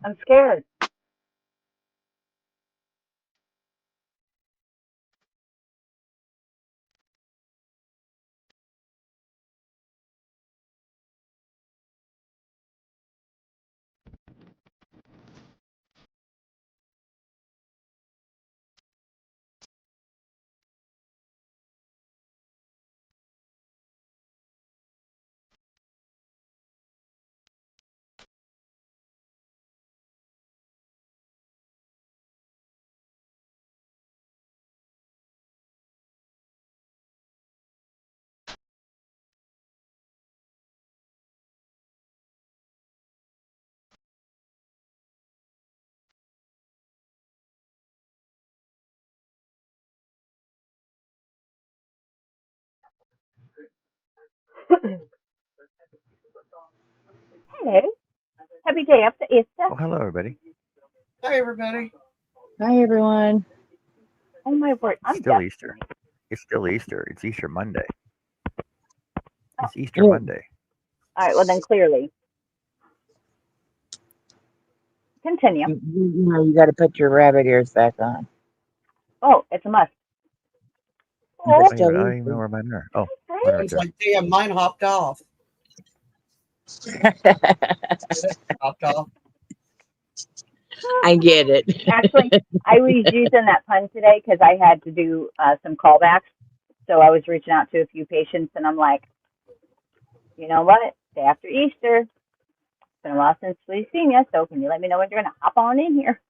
I'm scared. Hey, happy day after Easter. Oh, hello, everybody. Hi, everybody. Hi, everyone. Oh my word, It's I'm still Easter. Destiny. It's still Easter. It's Easter Monday. Oh, It's Easter Yeah, Monday. all right, well then clearly. Continue. you got to put your rabbit ears back on. Oh, it's a must. But Oh, I still don't even know where mine are. Oh, mine are right great. It's there. like, damn, mine hopped off. Hopped off. I get it. Actually, I was using that pun today because I had to do some callbacks. So I was reaching out to a few patients, and I'm like, you know what? Day after Easter. It's been a while since we've seen you, so can you let me know when you're going to hop on in here?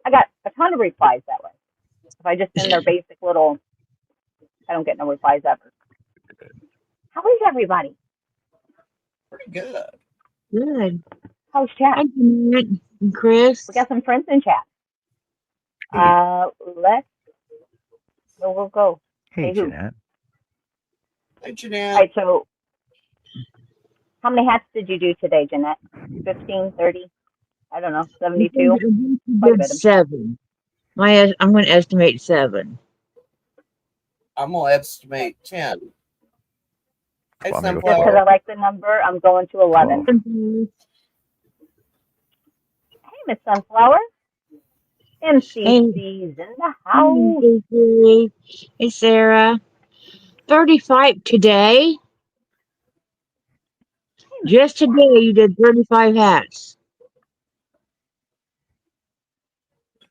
I got a ton of replies that way. If I just send their basic little, I don't get no replies ever. How is everybody? Pretty good. Good. How's chat? Hi, Jeanette and We Chris. got some friends in chat. Hey, Let's we'll go. hey, Hey, who? Jeanette. Hey, All Jeanette. right, so how many hats did you do today, Jeanette? 15, 30? I don't know, I think 72? she Quite a did bit of 7. I'm going to estimate 7. I'm going to estimate 10. Hey, Want me to go just because Sunflower. I 12? like the number, I'm going to 11. 12. Hey, Miss Sunflower. Hey, MCC's in the house. hey, hey, Sarah. 35 today. Hey, Miss Just today, Sunflower. you did 35 hats.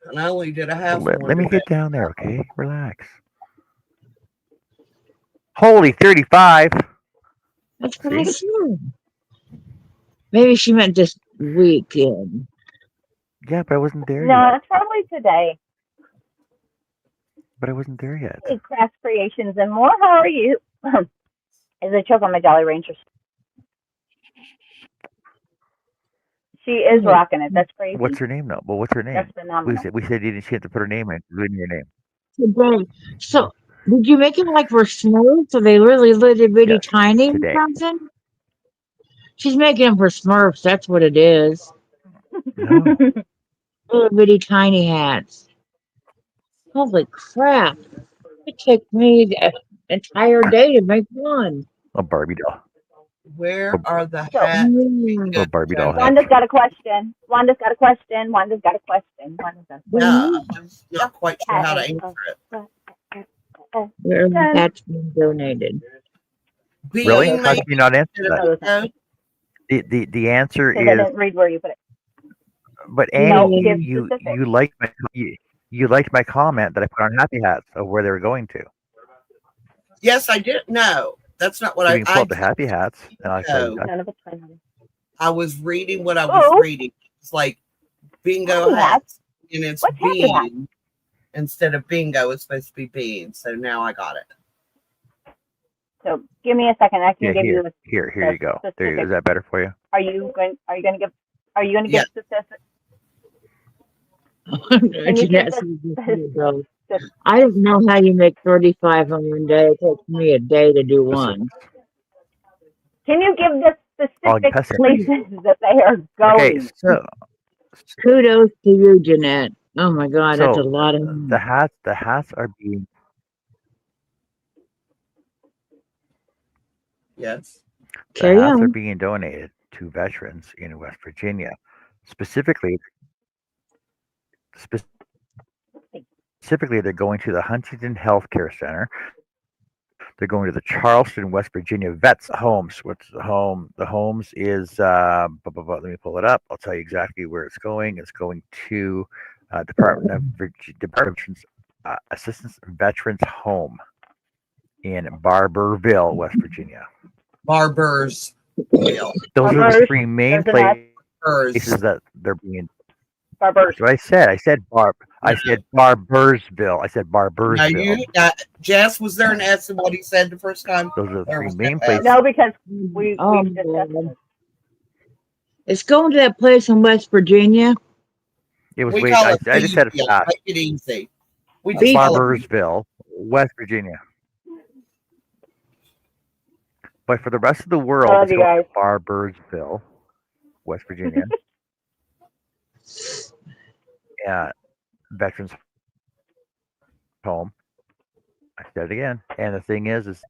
And I only did a Well, half let one me today. get down there, okay? Relax. Holy 35. That's what I See? said. Maybe she meant this weekend. Yeah, but I wasn't there No, yet. that's probably today. But I wasn't there yet. Hey, Craft Creations and more. How are you? Is a choke on my Jolly Rancher. She is Yeah. rocking it. That's What's crazy. her name, though? Well, what's her That's name? phenomenal. We said you didn't. She had to put her name in. Including your name. Today. So, did you make them like for smooth? So they really little bitty Yes. tiny or Today. something? She's making them for Smurfs. That's what it is. No. Little bitty tiny hats. Holy crap! It took me the entire day to make one. A Barbie doll. Where A are the So, hats? Mm. Bingo little Barbie doll hats. Wanda's donation? got a question. Wanda's got a question. Wanda's got a question. Wanda's got a Yeah, question. Well, I'm not quite sure how to answer it. where are the hats being donated? Oh, Really? those Being How nice. can maybe you not answer instead of that? Oh, those nice. bingo. The answer Because I is, didn't read where you put it. but Annie, No, Yeah. give you specifics. you liked my comment that I put on Happy Hats of where they were going to. Yes, I did. No, that's not what So we can pull I up the Happy Hats, and I'll show you. bingo. None of it's fine. I was reading what I was Oh, reading. It's like bingo happy hats. hats, and it's What's happy hats? bean instead of bingo. It's supposed to be bean. So now I got it. So give me a second. I can Yeah, give you here the you go. There you go. Is specifics. that better for you? Are you going? Are you going to give? Are you going to give Yeah. specifics? Can you give Jeanette the? says this the, year, though. the I don't know how you make 35 on one day. It takes me a day to do one. Specifics. can you give the All specific specifics. places that they are Okay, going? Kudos to you, Jeanette. Oh my God, that's a so lot of the money. hats are being Yes. Carry on. donated to veterans in West Virginia. Specifically, specifically, they're going to the Huntington Healthcare Center. They're going to the Charleston, West Virginia Vets Homes. What's the home? The homes is. Let me pull it up. I'll tell you exactly where it's going. It's going to Department of Assistance Veterans Home in Barberville, West Virginia. Barbers. Those are the three main places that they're being. Barbers. That's what I said. I said Barbersville. I said Barbersville. Jess was there and asked him what he said the first time. Those are the Or three was main that places. No, because we Oh, discussed God. it. It's going to that place in West Virginia. It was. We Wait, call I it just said it Beefville. fast. Make it easy. We just call it Barbersville, West Virginia. But for the rest of the world, Love it's you going guys. to Barbersville, West Virginia. Yeah, Veterans Home. I said it again. And the thing is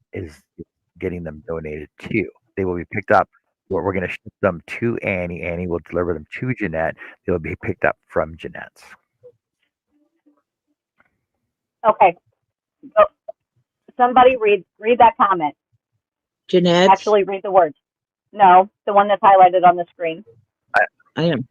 getting them donated too. They will be picked up. We're going to ship them to Annie. Annie will deliver them to Jeanette. They will be picked up from Jeanette's. Okay. So somebody read that comment. Jeanette. Actually, read the words. No, the one that's highlighted on the screen. I am.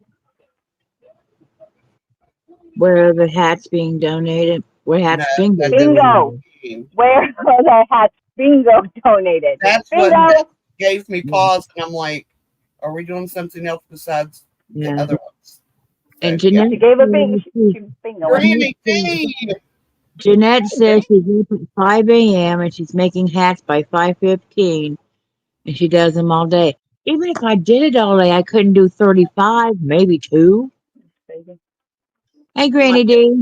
Where are the hats being donated? Where hats being Bingo. Bingo. Where are the hats? Bingo donated. That's Bingo. what gave me pause, and I'm like, are we doing something else besides the other ones? And So, Jeanette, She gave a bingo. Granny D! Jeanette says she's up at 5 a.m. and she's making hats by 5:15, and she does them all day. Even if I did it all day, I couldn't do 35, maybe 2. Hey, Granny D.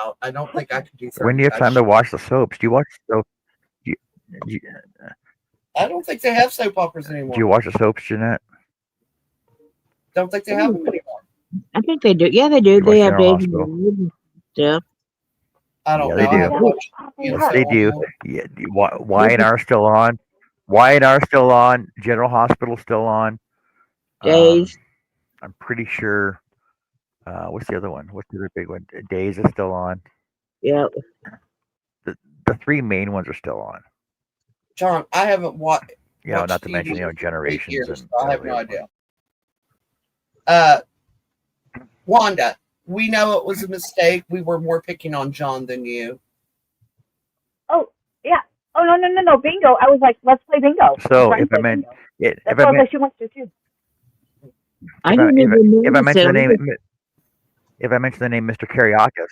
Out. I don't think I could do 35. When do you have time to wash the soaps? Do you watch the soap? I don't think they have soap operas anymore. Do you watch the soaps, Jeanette? Don't think they have them anymore. I think they do. Yeah, they do. You They watch have General days Hospital? and stuff. I don't Yeah, know. they I do. haven't watched Yes, they do. Yeah, Y&R still on. Y&R still on. General Hospital still on. Days. I'm pretty sure. What's the other one? What's the other big one? Days is still on. Yep. The three main ones are still on. John, I haven't watched. You know, not to mention Generations years, and. so I have no idea. Wanda, we know it was a mistake. We were more picking on John than you. Oh, yeah. Oh, no. Bingo. I was like, let's play bingo. So if I meant, That's what I was like, she wants to too. I didn't even know if I mention the name, it. if I mention the name Mr. Karyakis,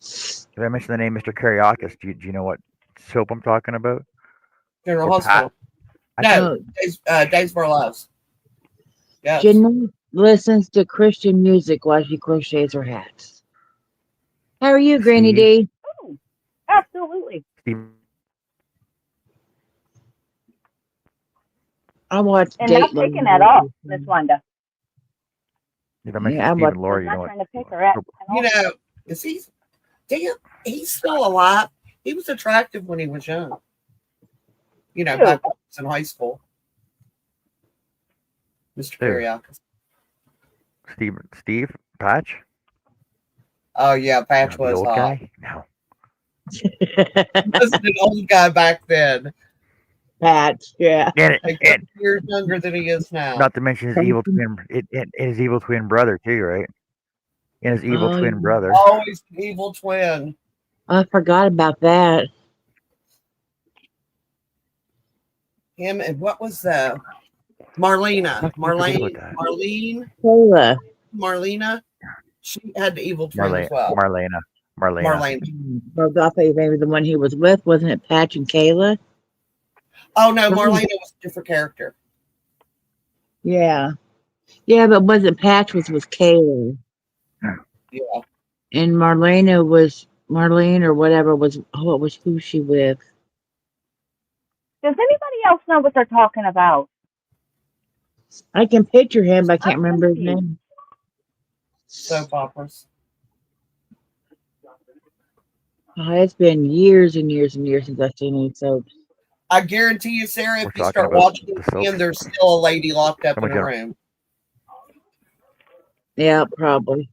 if I mention the name Mr. Karyakis, do you know what soap I'm talking about? General Or Hospital. No, Days of Our Lives. Yes. Jeanette listens to Christian music while she crochets her hats. How are you, Granny D? Oh, absolutely. Steve, I watched And not Dateline. picking at all, Miss Wanda. if I mention Yeah, Steve and Laura, I'm you know not what? trying to pick her at all. You know, is he? Damn, he's still alive. He was attractive when he was young. You know, Who? back when he was in high school. Mr. Who? Karyakis. Steve Patch? Oh yeah, Patch The was old hot. guy? No. He wasn't an old guy back then. Pat, yeah. Like 2 years younger than he is now. Not to mention his evil twin, his evil twin brother too, right? And his evil twin brother. Always an evil twin. I forgot about that. Him and what was Marlena? Kayla. Marlena. She had the evil twin as well. Marlena. Well, I thought maybe the one he was with, wasn't it Patch and Kayla? Oh no, Marlena was a different character. Yeah. Yeah, but wasn't Patch was with Kayla. Yeah. And Marlene or whatever was who she with. Does anybody else know what they're talking about? I can picture him, but I can't remember his name. Soap operas. Oh, it's been years and years and years since I've seen any soaps. I guarantee you, Sarah, if We're you talking start about watching the it soaps. again, there's still a lady locked up in a Somebody room. Yeah, probably.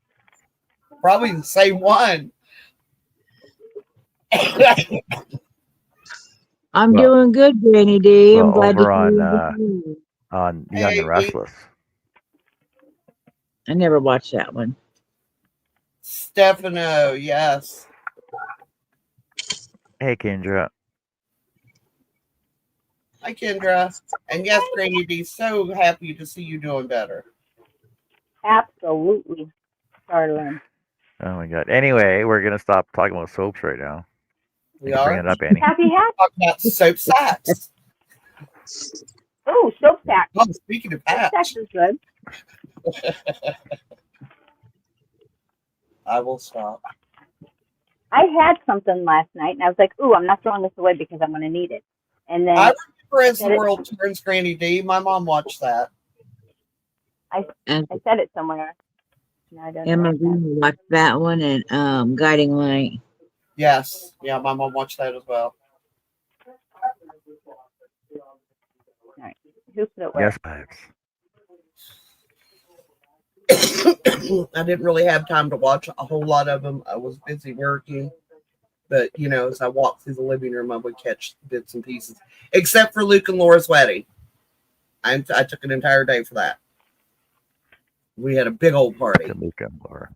Probably the same one. I'm Well, doing good, Granny D. I'm well, glad to over hear you. on Young and Hey, Restless. I never watched that one. Stefano, yes. Hey, Kendra. Hi, Kendra. And yes, Granny D, so happy to see you doing better. Absolutely. Startling. Oh my God. Anyway, we're gonna stop talking about soaps right now. We Thanks for are bringing it up, Annie. Happy hat. talking about soap sacks. Oh, soap sack. Oh, speaking of Soap sack patch, is good. I will stop. I had something last night, and I was like, "Ooh, I'm not throwing this away because I'm going to need it." And then I remember I As the said it. World Turns, Granny D. My mom watched that. And I said it somewhere. No, I don't know Emma where it's at. Green watched that one and Guiding Light. Yes. Yeah, my mom watched that as well. All right. Who put it Yes, where? babes. I didn't really have time to watch a whole lot of them. I was busy working. But, you know, as I walked through the living room, I would catch bits and pieces. Except for Luke and Laura's wedding. I took an entire day for that. We had a big old party. To Luke and Laura.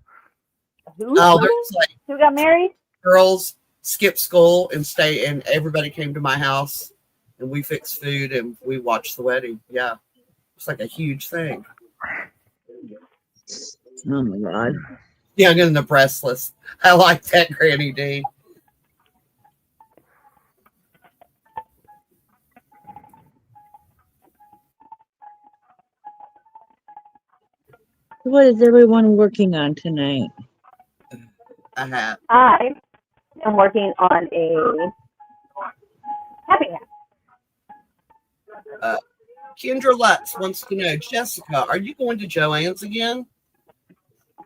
Who's Oh, wedding? there's like Who got married? girls skip school and stay, and everybody came to my house, and we fixed food and we watched the wedding. Yeah, it's like a huge thing. Oh my God. Young and the Breastless. I like that, Granny D. What is everyone working on tonight? A hat. I am working on a happy Kendra Lutz wants to know, Jessica, are you going to Joann's again?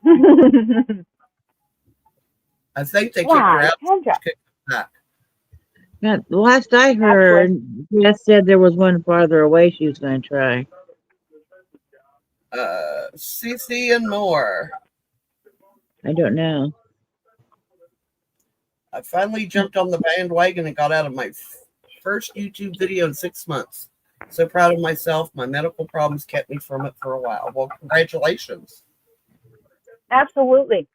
hat. I think they kicked her Why, out. Kendra? She kicked her back. Yeah, the last I heard, Jess said there was one farther away she was going to try. CC and more. I don't know. I finally jumped on the bandwagon and got out of my first YouTube video in 6 months. So proud of myself. My medical problems kept me from it for a while. Well, congratulations. Absolutely.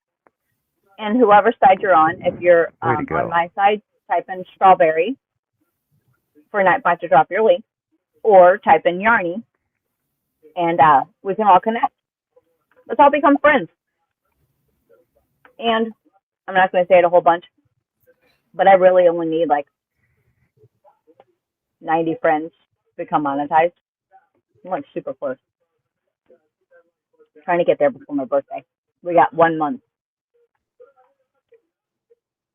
And whoever side you're on, if you're Way to go. on my side, type in strawberry for Nightbot to drop your link, or type in Yarny, and we can all connect. Let's all become friends. And I'm not going to say it a whole bunch, but I really only need like 90 friends to become monetized. I'm like super close. Trying to get there before my birthday. We got 1 month.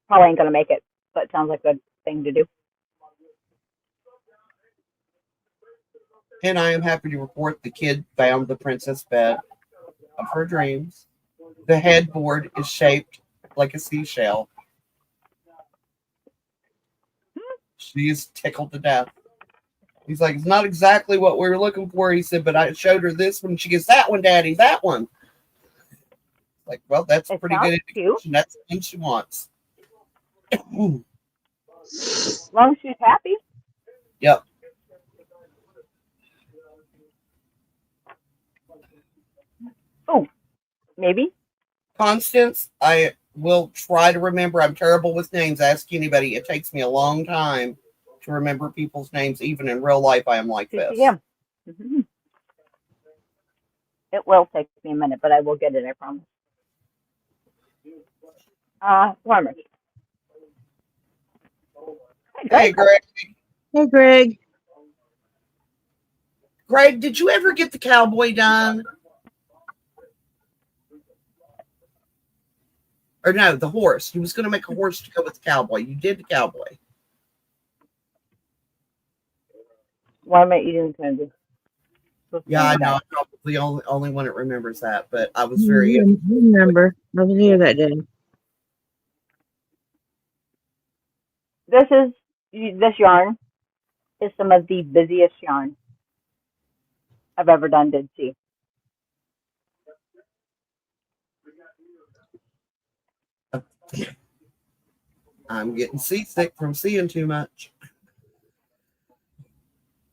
Probably ain't going to make it, but it sounds like a good thing to do. And I am happy to report the kid found the princess bed of her dreams. The headboard is shaped like a seashell. She is tickled to death. He's like, it's not exactly what we were looking for. He said, but I showed her this one. She goes, that one, Daddy, that one. Like, well, that's It pretty sounds good cute. indication. That's the one she wants. As long as she's happy. Yep. Oh, maybe. Constance, I will try to remember. I'm terrible with names. Ask anybody. It takes me a long time to remember people's names. Even in real life, I am like this. Yeah. Mm-hmm. It will take me a minute, but I will get it, I promise. Farmers. Hey, Greg. Hey, Greg. Greg, did you ever get the cowboy done? Or no, the horse. He was going to make a horse to go with the cowboy. You did the cowboy. Why am I eating candy? Yeah, I know. I'm probably the only one that remembers that, but I was I very remember. I was here that day. This yarn is some of the busiest yarn I've ever done. Did see. I'm getting seasick from seeing too much.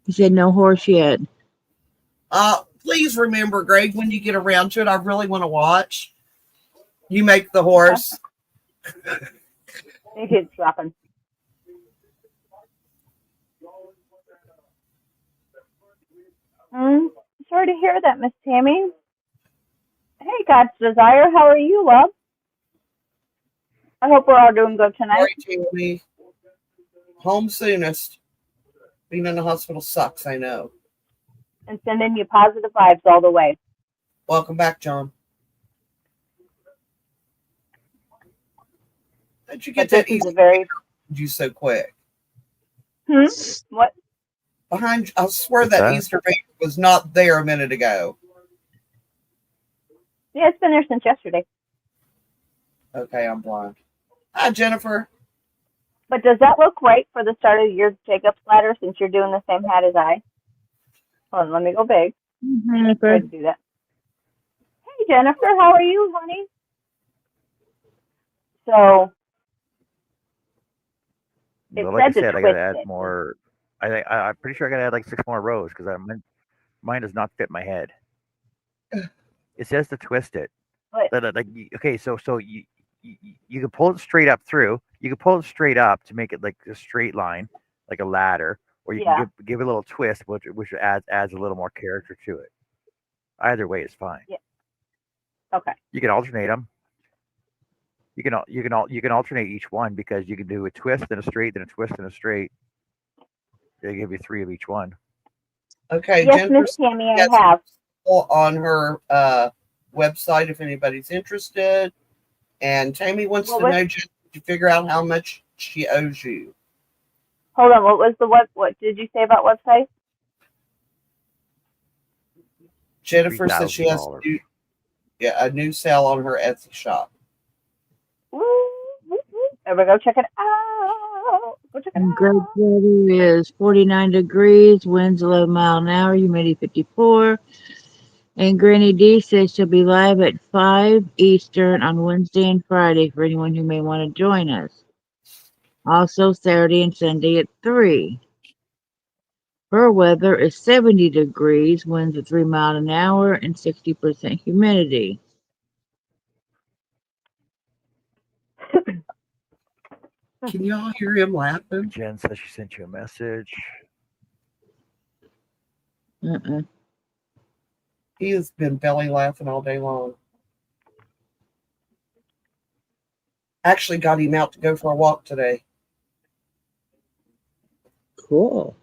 You said no horse yet. Please remember, Greg, when you get around to it, I really want to watch. You make the horse. It keeps dropping. Sorry to hear that, Miss Tammy. Hey, God's Desire, how are you, love? I hope we're all doing good tonight. Sorry, Tammy. Home soonest. Being in the hospital sucks, I know. And sending you positive vibes all the way. Welcome back, John. How'd you get that This is Easter a very... you so quick? What? Behind, I swear What's that that? Easter baby was not there a minute ago. Yeah, it's been there since yesterday. Okay, I'm blind. Hi, Jennifer. But does that look right for the start of your Jacob's ladder since you're doing the same hat as I? Hold on, let me go big. Try to do that. Hey, Jennifer, how are you, honey? So, it Well, like I said to said, I gotta twist add it. more. I'm pretty sure I gotta add like 6 more rows because mine does not fit my head. It says to twist it. But, Okay, so you can pull it straight up through. You can pull it straight up to make it like a straight line, like a ladder, or you yeah. can give it a little twist, which adds a little more character to it. Either way is fine. Yeah. Okay. You can alternate them. You can alternate each one because you can do a twist and a straight, then a twist and a straight. They give you 3 of each one. Okay, Yes, Jennifer. Miss Tammy, I have. On her website if anybody's interested. And Tammy wants to know just to figure out how much she owes you. Hold on, what was the what did you say about website? Jennifer says she has $3,000. a new sale on her Etsy shop. Everybody go check it out. Go check it And Great out. weather is 49 degrees, winds 11 miles an hour, humidity 54. And Granny D says she'll be live at 5 Eastern on Wednesday and Friday for anyone who may want to join us. Also Saturday and Sunday at 3. Her weather is 70 degrees, winds at 3 miles an hour, and 60% humidity. Can y'all hear him laughing? Jen says she sent you a message. He has been belly laughing all day long. Actually got him out to go for a walk today. Cool.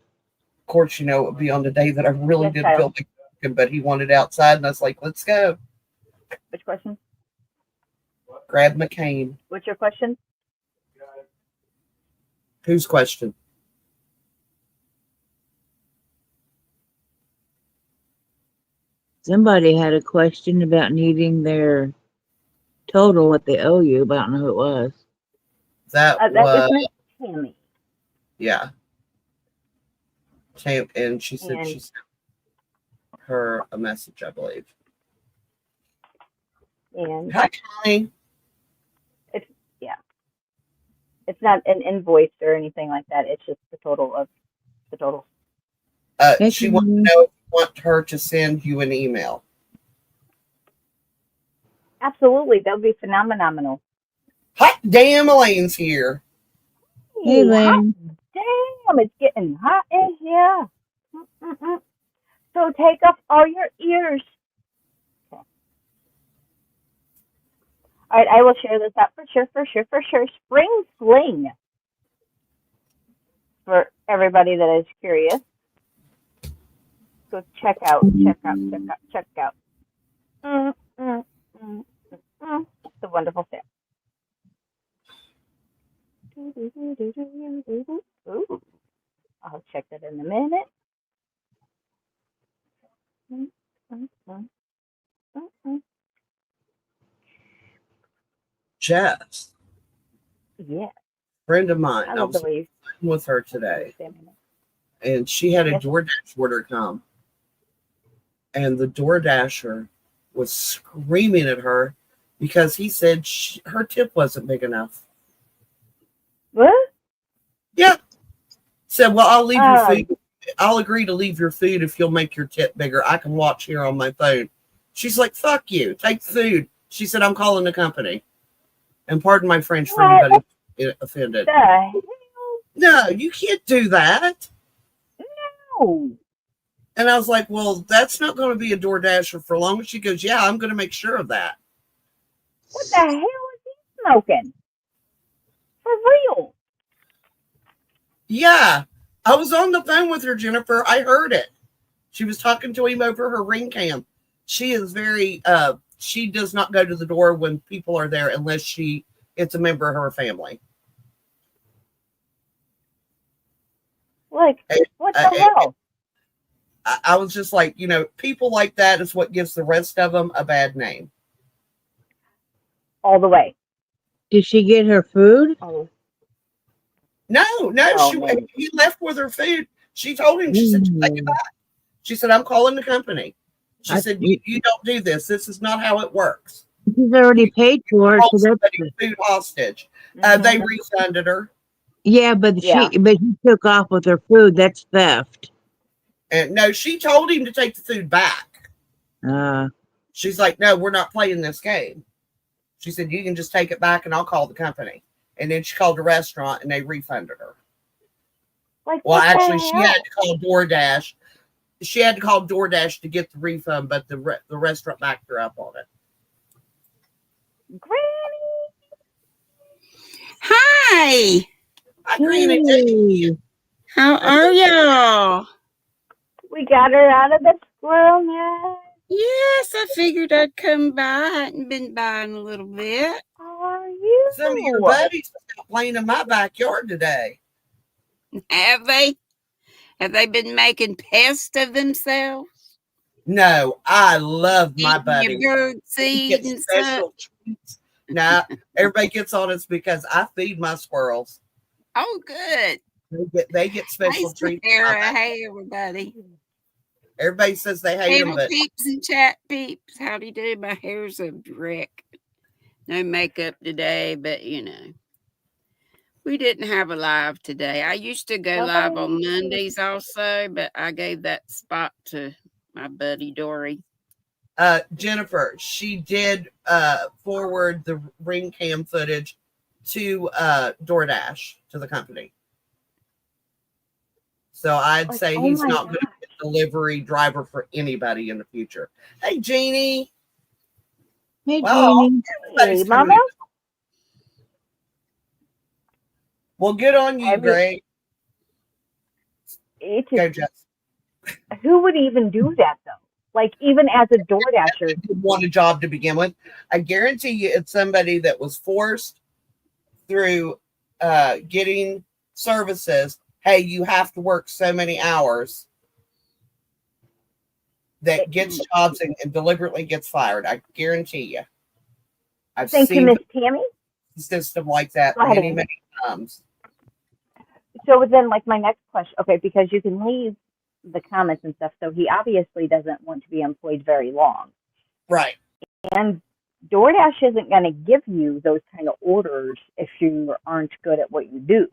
Of course, it would be on the day that I really Yes, did child. feel like walking, but he wanted outside, and I was like, let's go. Which question? Grab McCain. What's your question? Whose question? Somebody had a question about needing their total, what they owe you, but I don't know who it was. That That was, is Miss Tammy. yeah. And she said she sent her a message, I believe. And Hi, Connie. it's not an invoice or anything like that. It's just the total of the total. She wants to know if you want her to send you an email. Absolutely, that would be phenomenal. Hot damn, Elaine's here. Hey, Lane. Damn, it's getting hot in here. So take off all your ears. Okay. All right, I will share this out for sure. Spring Fling. For everybody that is curious. Go check out. It's a wonderful sale. Ooh. I'll check that in a minute. Jess. Yeah. Friend of mine. I was believe with her today. And she had a DoorDash order come. And the DoorDasher was screaming at her because he said her tip wasn't big enough. What? Yeah. Said, well, I'll leave your food. I'll agree to leave your food if you'll make your tip bigger. I can watch here on my phone. She's like, fuck you. Take the food. She said, I'm calling the company. And pardon my French for anybody offended. The hell? No, you can't do that. No. And I was like, well, that's not going to be a DoorDasher for long. She goes, yeah, I'm going to make sure of that. What the hell is he smoking? For real? Yeah. I was on the phone with her, Jennifer. I heard it. She was talking to him over her ring cam. She is very, she does not go to the door when people are there unless it's a member of her family. Like, what the hell? I was just like, people like that is what gives the rest of them a bad name. All the way. Did she get her food? Oh. No, Oh, he left with her food. She told him, she said, take it back. She said, I'm calling the company. She said, you don't do this. This is not how it works. She's already paid for it. So food hostage. They refunded her. Yeah, but he took off with her food. That's theft. And no, she told him to take the food back. She's like, no, we're not playing this game. She said, you can just take it back and I'll call the company. And then she called the restaurant and they refunded her. Like, well, actually, she had to call DoorDash. She had to call DoorDash to get the refund, but the restaurant backed her up on it. Granny. Hi. Hi, Granny. How are y'all? We got her out of the squirrel nest. Yes, I figured I'd come by. I hadn't been by in a little bit. How are you? Some of your buddies are playing in my backyard today. Have they? Have they been making pests of themselves? No, I love my buddies. Bird seed and such. Nah, everybody gets on us because I feed my squirrels. Oh, good. They get special treats. Hey, everybody. Everybody says they hate them, but peeps and chat peeps. Howdy do. My hair's a wreck. No makeup today, but we didn't have a live today. I used to go live on Mondays also, but I gave that spot to my buddy Dory. Jennifer, she did forward the ring cam footage to DoorDash, to the company. So I'd say he's not going to be a delivery driver for anybody in the future. Hey, Jeannie. Hey, Jeannie. Hey, Mama. Well, good on you, Greg. Go, Jess. Who would even do that, though? Like, even as a DoorDasher. Would want a job to begin with. I guarantee you it's somebody that was forced through getting services. Hey, you have to work so many hours, that gets jobs and deliberately gets fired. I guarantee you. I've seen Miss Tammy? A system like that many times. So then, like, my next question, okay, because you can leave the comments and stuff, so he obviously doesn't want to be employed very long. Right. And DoorDash isn't going to give you those kind of orders if you aren't good at what you do.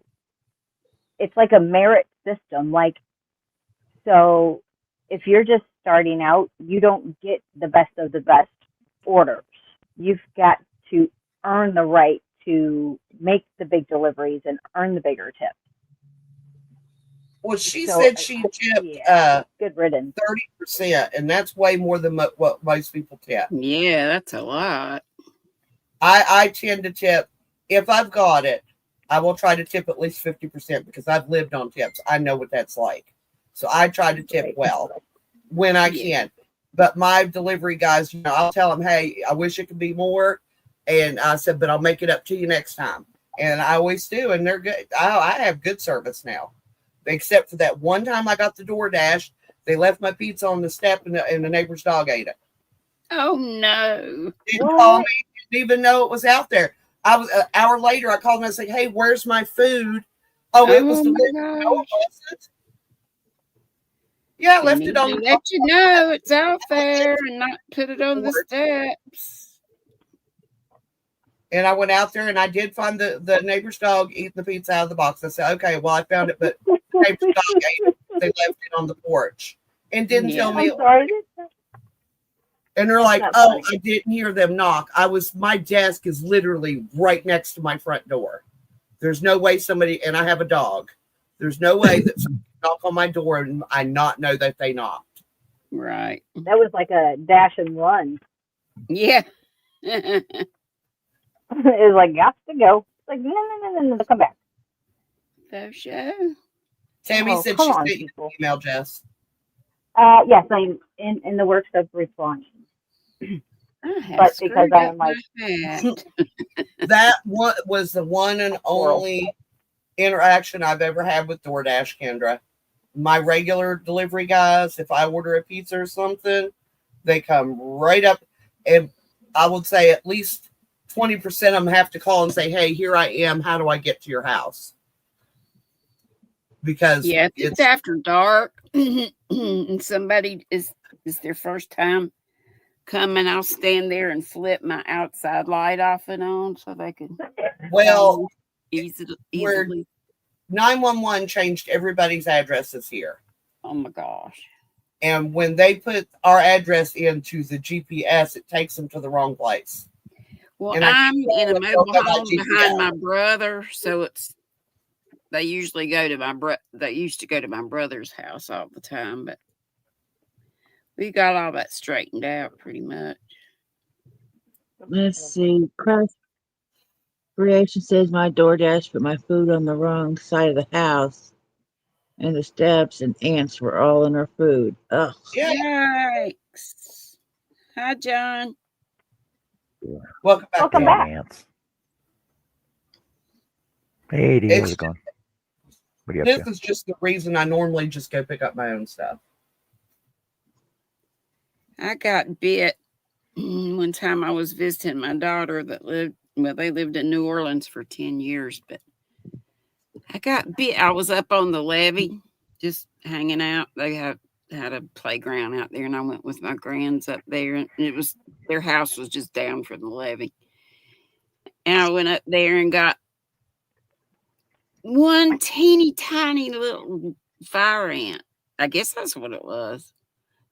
It's like a merit system. Like, so if you're just starting out, you don't get the best of the best orders. You've got to earn the right to make the big deliveries and earn the bigger tips. Well, she said she tipped good riddance 30%, and that's way more than what most people tip. Yeah, that's a lot. I tend to tip, if I've got it, I will try to tip at least 50% because I've lived on tips. I know what that's like. So I try to tip well when I can. But my delivery guys, I'll tell them, hey, I wish it could be more. And I said, but I'll make it up to you next time. And I always do. And they're good. I have good service now. Except for that one time I got the DoorDash, they left my pizza on the step and the neighbor's dog ate it. Oh, no. Didn't call me. Didn't even know it was out there. I was an hour later. I called and I said, "Hey, where's my food?" Oh, it was delivered. No, it wasn't. Yeah, I left it on. Let you know it's out there and not put it on the steps. And I went out there and I did find the neighbor's dog eating the pizza out of the box. I said, okay, well, I found it, but the neighbor's dog ate it. They left it on the porch and didn't tell me. I'm sorry. And they're That's like, not oh, funny. I didn't hear them knock. My desk is literally right next to my front door. There's no way and I have a dog. There's no way that somebody knock on my door and I not know that they knocked. Right. That was like a dash and run. Yeah. It was like, got to go. It's like, no, come back. For sure. Tammy said come she on, sent you people. an email, Jess. Yes, I'm in the works of replying. But because I am like, that was the one and only interaction I've ever had with DoorDash, Kendra. My regular delivery guys, if I order a pizza or something, they come right up, and I would say at least 20% of them have to call and say, hey, here I am. How do I get to your house? Because if it's after dark and somebody is their first time coming, I'll stand there and flip my outside light off and on so they can easily. 911 changed everybody's addresses here. Oh my gosh. And when they put our address into the GPS, it takes them to the wrong place. Well, I'm in a mobile home behind my brother, so they usually go to they used to go to my brother's house all the time, but we got all that straightened out pretty much. Let's see. Creation says my DoorDash put my food on the wrong side of the house, and the steps and ants were all in our food. Ugh. Yikes. Hi, John. Welcome back. Ants. Hey, Dee, how's it going? This is just the reason I normally just go pick up my own stuff. I got bit one time. I was visiting my daughter that they lived in New Orleans for 10 years, but I got bit. I was up on the levee just hanging out. They had a playground out there, and I went with my grands up there, and their house was just down from the levee. And I went up there and got one teeny tiny little fire ant. I guess that's what it was.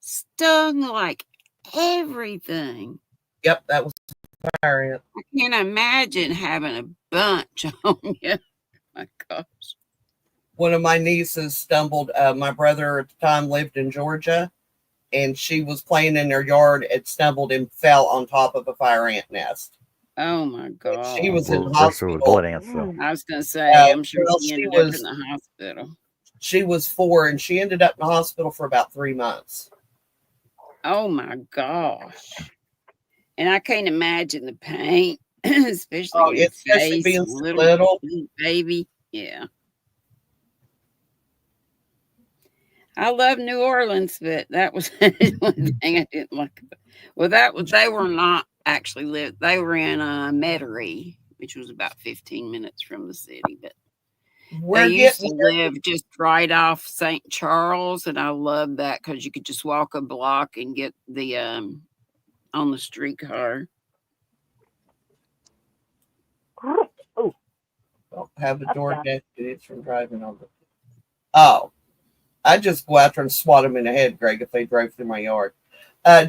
Stung like everything. Yep, that was fire ant. I can't imagine having a bunch on you. My gosh. One of my nieces stumbled. My brother at the time lived in Georgia, and she was playing in their yard and stumbled and fell on top of a fire ant nest. Oh my God. She was in hospital. Bullet ants, though. I was going to say, I'm sure she ended up in the hospital. She was 4, and she ended up in the hospital for about 3 months. Oh my gosh. And I can't imagine the pain, especially being little baby. Yeah. I love New Orleans, but that was one thing I didn't like about it. Well, they were not actually they were in Metairie, which was about 15 minutes from the city, but they used to live just right off St. Charles, and I loved that because you could just walk a block and get the on the streetcar. Oh, don't have a door connected from driving on the. Oh, I just go out there and swat them in the head, Greg, if they drove through my yard.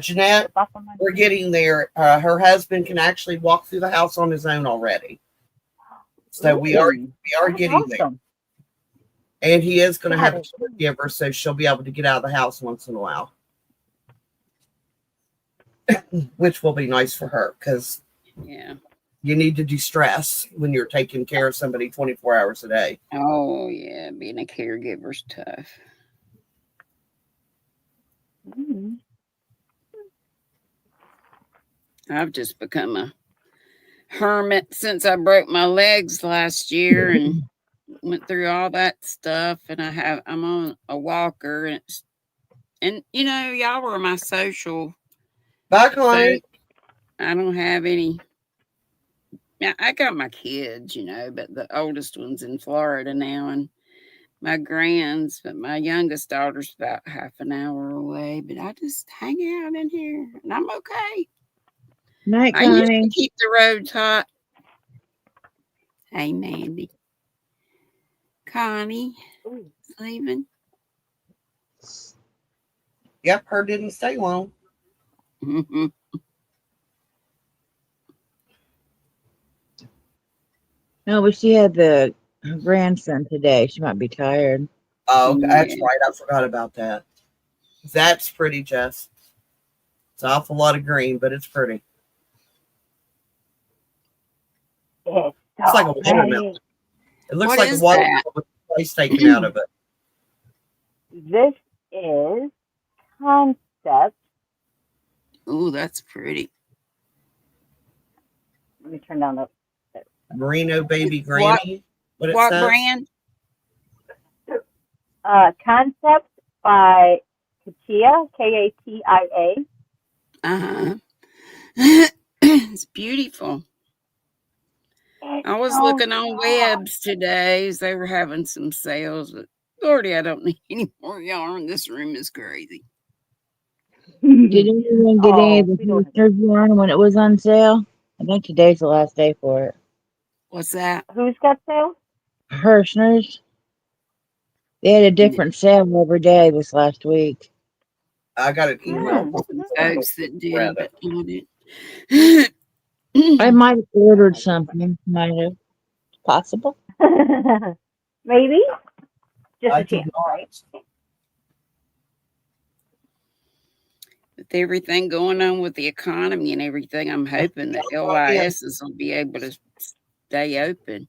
Jeanette, we're getting there. Her husband can actually walk through the house on his own already. So we are getting there. And he is going to have a caregiver, so she'll be able to get out of the house once in a while. Which will be nice for her, because you need to de-stress when you're taking care of somebody 24 hours a day. Oh, yeah. Being a caregiver's tough. Mm-hmm. I've just become a hermit since I broke my legs last year and went through all that stuff. And I'm on a walker, and you know, y'all were my social. Bye, Clay. I don't have any. I got my kids, you know, but the oldest one's in Florida now, and my grands, but my youngest daughter's about half an hour away. But I just hang out in here, and I'm okay. Night, I used to keep the roads hot. Hey, Mandy. Connie, Ooh. leaving. Yep, her didn't stay long. No, but she had her grandson today. She might be tired. Oh, that's Yeah. right. I forgot about that. That's pretty, Jess. It's an awful lot of green, but it's pretty. It's It's like a so watermelon. pretty. It looks What like a is watermelon that? with the slice taken out of it. This is Concept. Oh, that's pretty. Let me turn down the. Merino baby What? granny. What it What says? brand? Concept by Katia, Katia. Uh-huh. It's beautiful. It's I was so looking on soft. webs today. They were having some sales, but Lordy, I don't need any more yarn. This room is crazy. Did anyone get any of Oh, the we don't have Hamptons yarn when it was on sale? I think today's the last day for it. What's that? Who's got sales? Hirschner's. They had a different sale every day this last week. I got an email. Hmm. from Folks that did Reddit. it, but not it. I might have ordered something. Might have. Possible. Maybe. Just I a did chance, not. right? With everything going on with the economy and everything, I'm hoping that LISs will be able to stay open.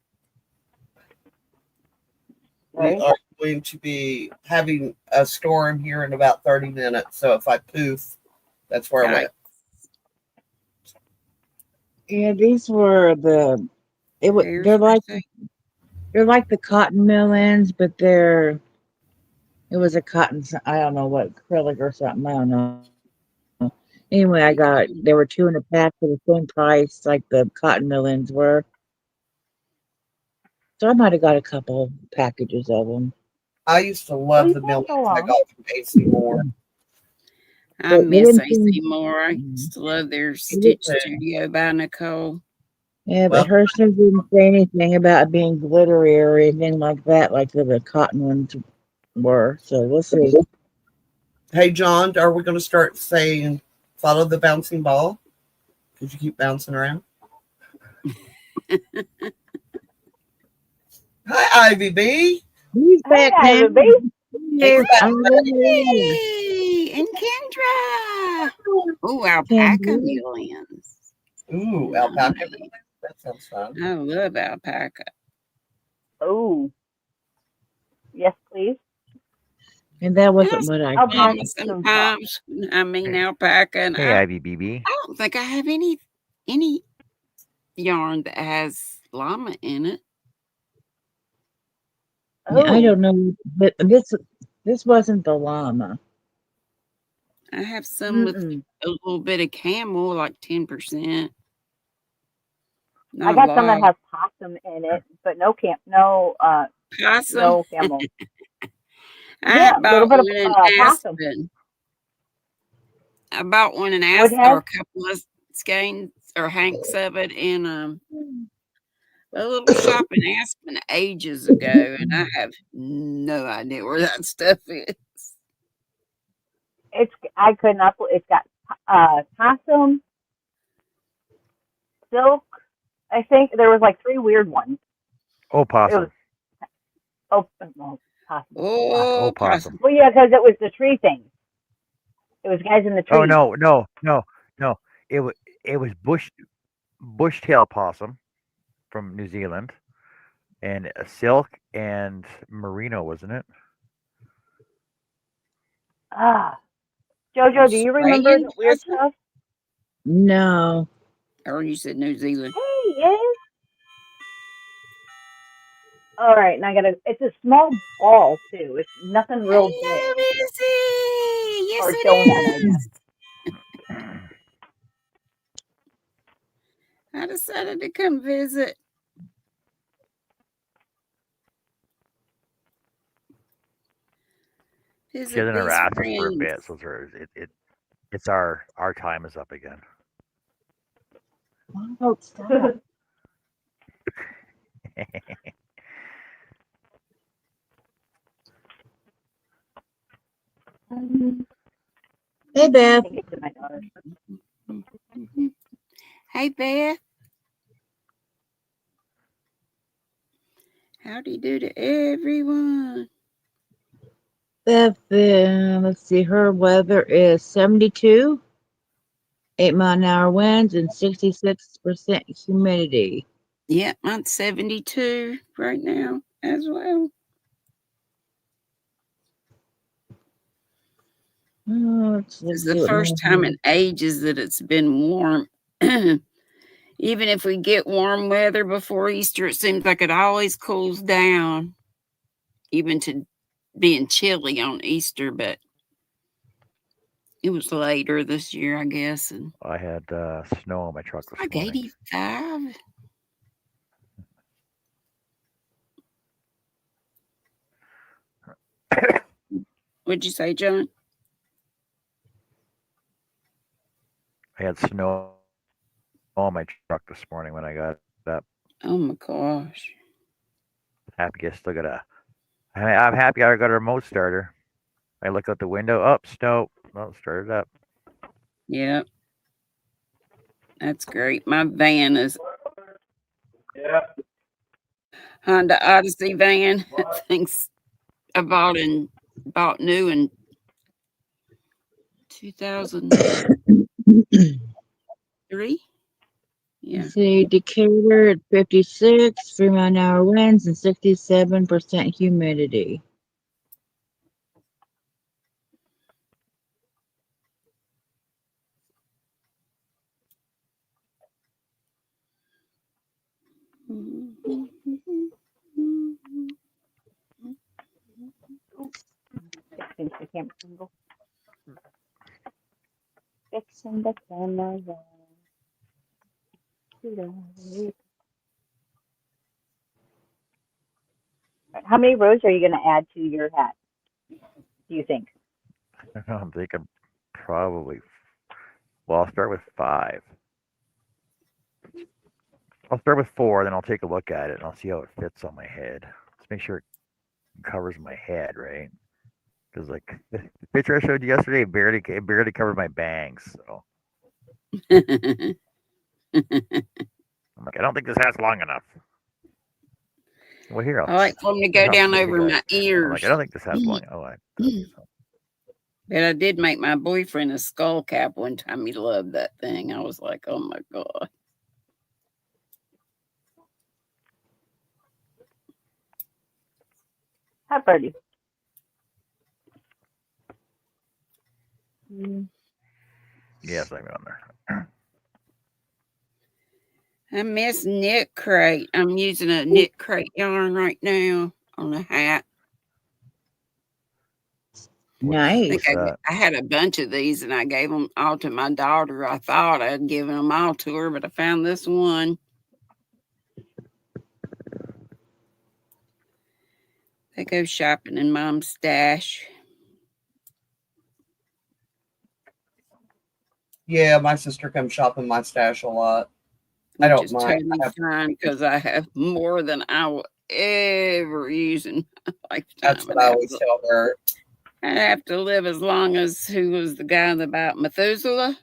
We Right. are going to be having a storm here in about 30 minutes. So if I poof, that's where I went. Yeah, these were Here's they're your like thing. the cotton millins, but it was a cotton, I don't know what, acrylic or something, I don't know. Anyway, there were two in a pack for the same price like the cotton millins were. So I might have got a couple packages of them. I used to Well, love you the can't millions go I wrong. got from AC Moore. I But they miss didn't AC seem, Moore. I used to love their did Stitch too. Studio by Nicole. yeah, Well, but Hirschner didn't say anything about it being glittery or anything like that, like the cotton ones were. So we'll see. hey, John, are we going to start saying follow the bouncing ball? Because you keep bouncing around. Hi, Ivy B. He's Hey, back now. Ivy B. Yes, back. I'm ready. Hey, and Kendra. Oh, Can alpaca you? millions. Ooh, Nice. alpaca. That sounds fun. I love alpaca. Oh, yes, please. And that And wasn't what I I'll said. pack some top. sometimes, I mean alpaca, and Hey, I Ivy BB. don't think I have any yarn that has llama in it. Yeah, I Oh, don't know, but this wasn't the llama. I have some with mm-mm. a little bit of camel, like 10%. I Not a got some that lot. has possum in it, but no Possum. no camel. I Yeah, a little bought bit of one in possum. Aspen. I bought one in What Aspen, or has? a couple of skeins or hanks of it in a little shop in Aspen ages ago, and I have no idea where that stuff is. I could not. It's got possum, silk. I think there was like three weird ones. It was Opossum. possum. Oh, Opossum. Well, yeah, because it was the tree thing. It was guys in the Oh trees. no. It was bushtail possum from New Zealand, and silk and merino, wasn't it? Ah, Jojo, do you remember Australian the weird possum? stuff? No. Or you said New Zealand? Hey, yes. All right, and I gotta. It's a small ball too. It's nothing real Hello, big Izzy. Yes, or it donut, I guess. is. I decided to come visit. She Visit hasn't ever these asked us for a friends. bit, so it's our time is up again. Oh, stop. Hey, I Beth. think it's in my daughter's. Hey, Beth. Howdy do to everyone. Beth, let's see. Her weather is 72, 8-mile-an-hour winds, and 66% humidity. Yeah, mine's 72 right now as well. Oh, This is the first time in ages that it's been warm. Even if we get warm weather before Easter, it seems like it always cools down, even to being chilly on Easter, but it was later this year, I guess. And I had snow on my truck this like morning. 85. What'd you say, John? I had snow on my truck this morning when I got up. Oh my gosh. Happy I still got a. I'm happy I got a remote starter. I look out the window. Up, snow. Well, start it up. Yeah, that's great. My van is Honda Odyssey van. Things I bought new in 2003. Yeah. See, Decatur at 56, 3-mile-an-hour winds, and 67% humidity. Fixing the camera angle. Fixing the camera. How many rows are you going to add to your hat? Do you think? I'm thinking probably. Well, I'll start with 5. I'll start with 4, then I'll take a look at it and I'll see how it fits on my head. Let's make sure it covers my head, right? Because like the picture I showed you yesterday, it barely covered my bangs. So I'm like, I don't think this hat's long enough. Well, here I like for them to go down over my I'm ears. like, I don't think this hat's long. Oh, I don't think so. But I did make my boyfriend a skull cap one time. He loved that thing. I was like, oh my God. Hi, Birdie. Yes, I'm on there. I miss knit crate. I'm using a knit crate yarn right now on a hat. Nice. I had a bunch of these and I gave them all to my daughter. I thought I'd given them all to her, but I found this one. They go shopping in Mom's stash. Yeah, my sister comes shopping my stash a lot. I don't Which is mind. totally fine because I have more than I will ever use in my lifetime. That's what I always tell her. I have to live as long as who was the guy about Methuselah.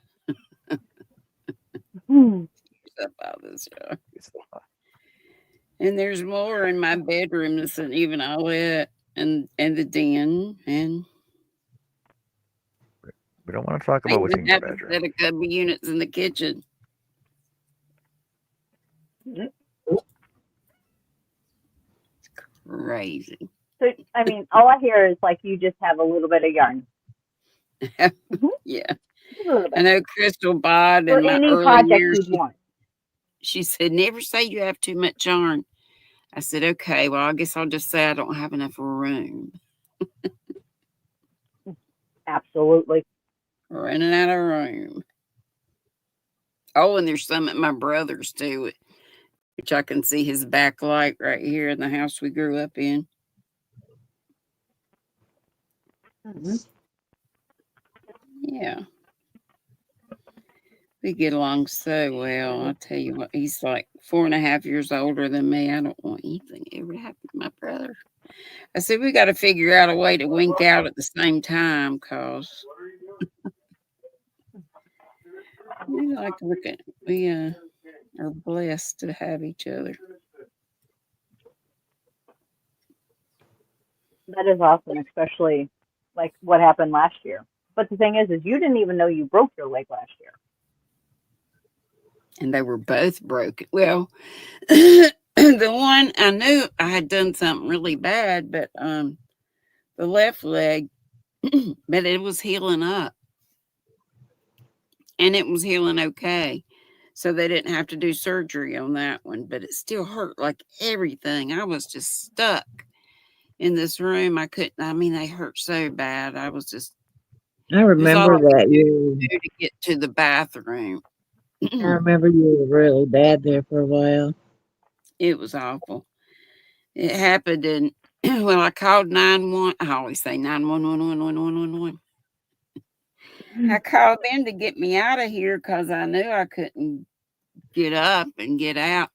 About this, and there's more in my bedroom than even all that, and the den, and we don't want to talk about what's in your bedroom. Set of cubby units in the kitchen. It's crazy. So, I mean, all I hear is like you just have a little bit of yarn. Yeah. I know Crystal bought for in my any early project years. you'd want. She said, never say you have too much yarn. I said, okay, well, I guess I'll just say I don't have enough room. Absolutely. Running out of room. Oh, and there's some at my brother's too, which I can see his backlight right here in the house we grew up in. Yeah. We get along so well. I'll tell you what, he's like 4.5 years older than me. I don't want anything ever to happen to my brother. I said, we got to figure out a way to wink out at the same time because we like to look at, we are blessed to have each other. That is awesome, especially like what happened last year. But the thing is you didn't even know you broke your leg last year. And they were both broken. Well, the one I knew I had done something really bad, but the left leg, but it was healing up. And it was healing okay. So they didn't have to do surgery on that one, but it still hurt like everything. I was just stuck in this room. They hurt so bad. I was just, I it was all remember I could that you. do to get to the bathroom. I remember you were really bad there for a while. It was awful. It happened and well, I called 911. I always say 911. I called them to get me out of here because I knew I couldn't get up and get out.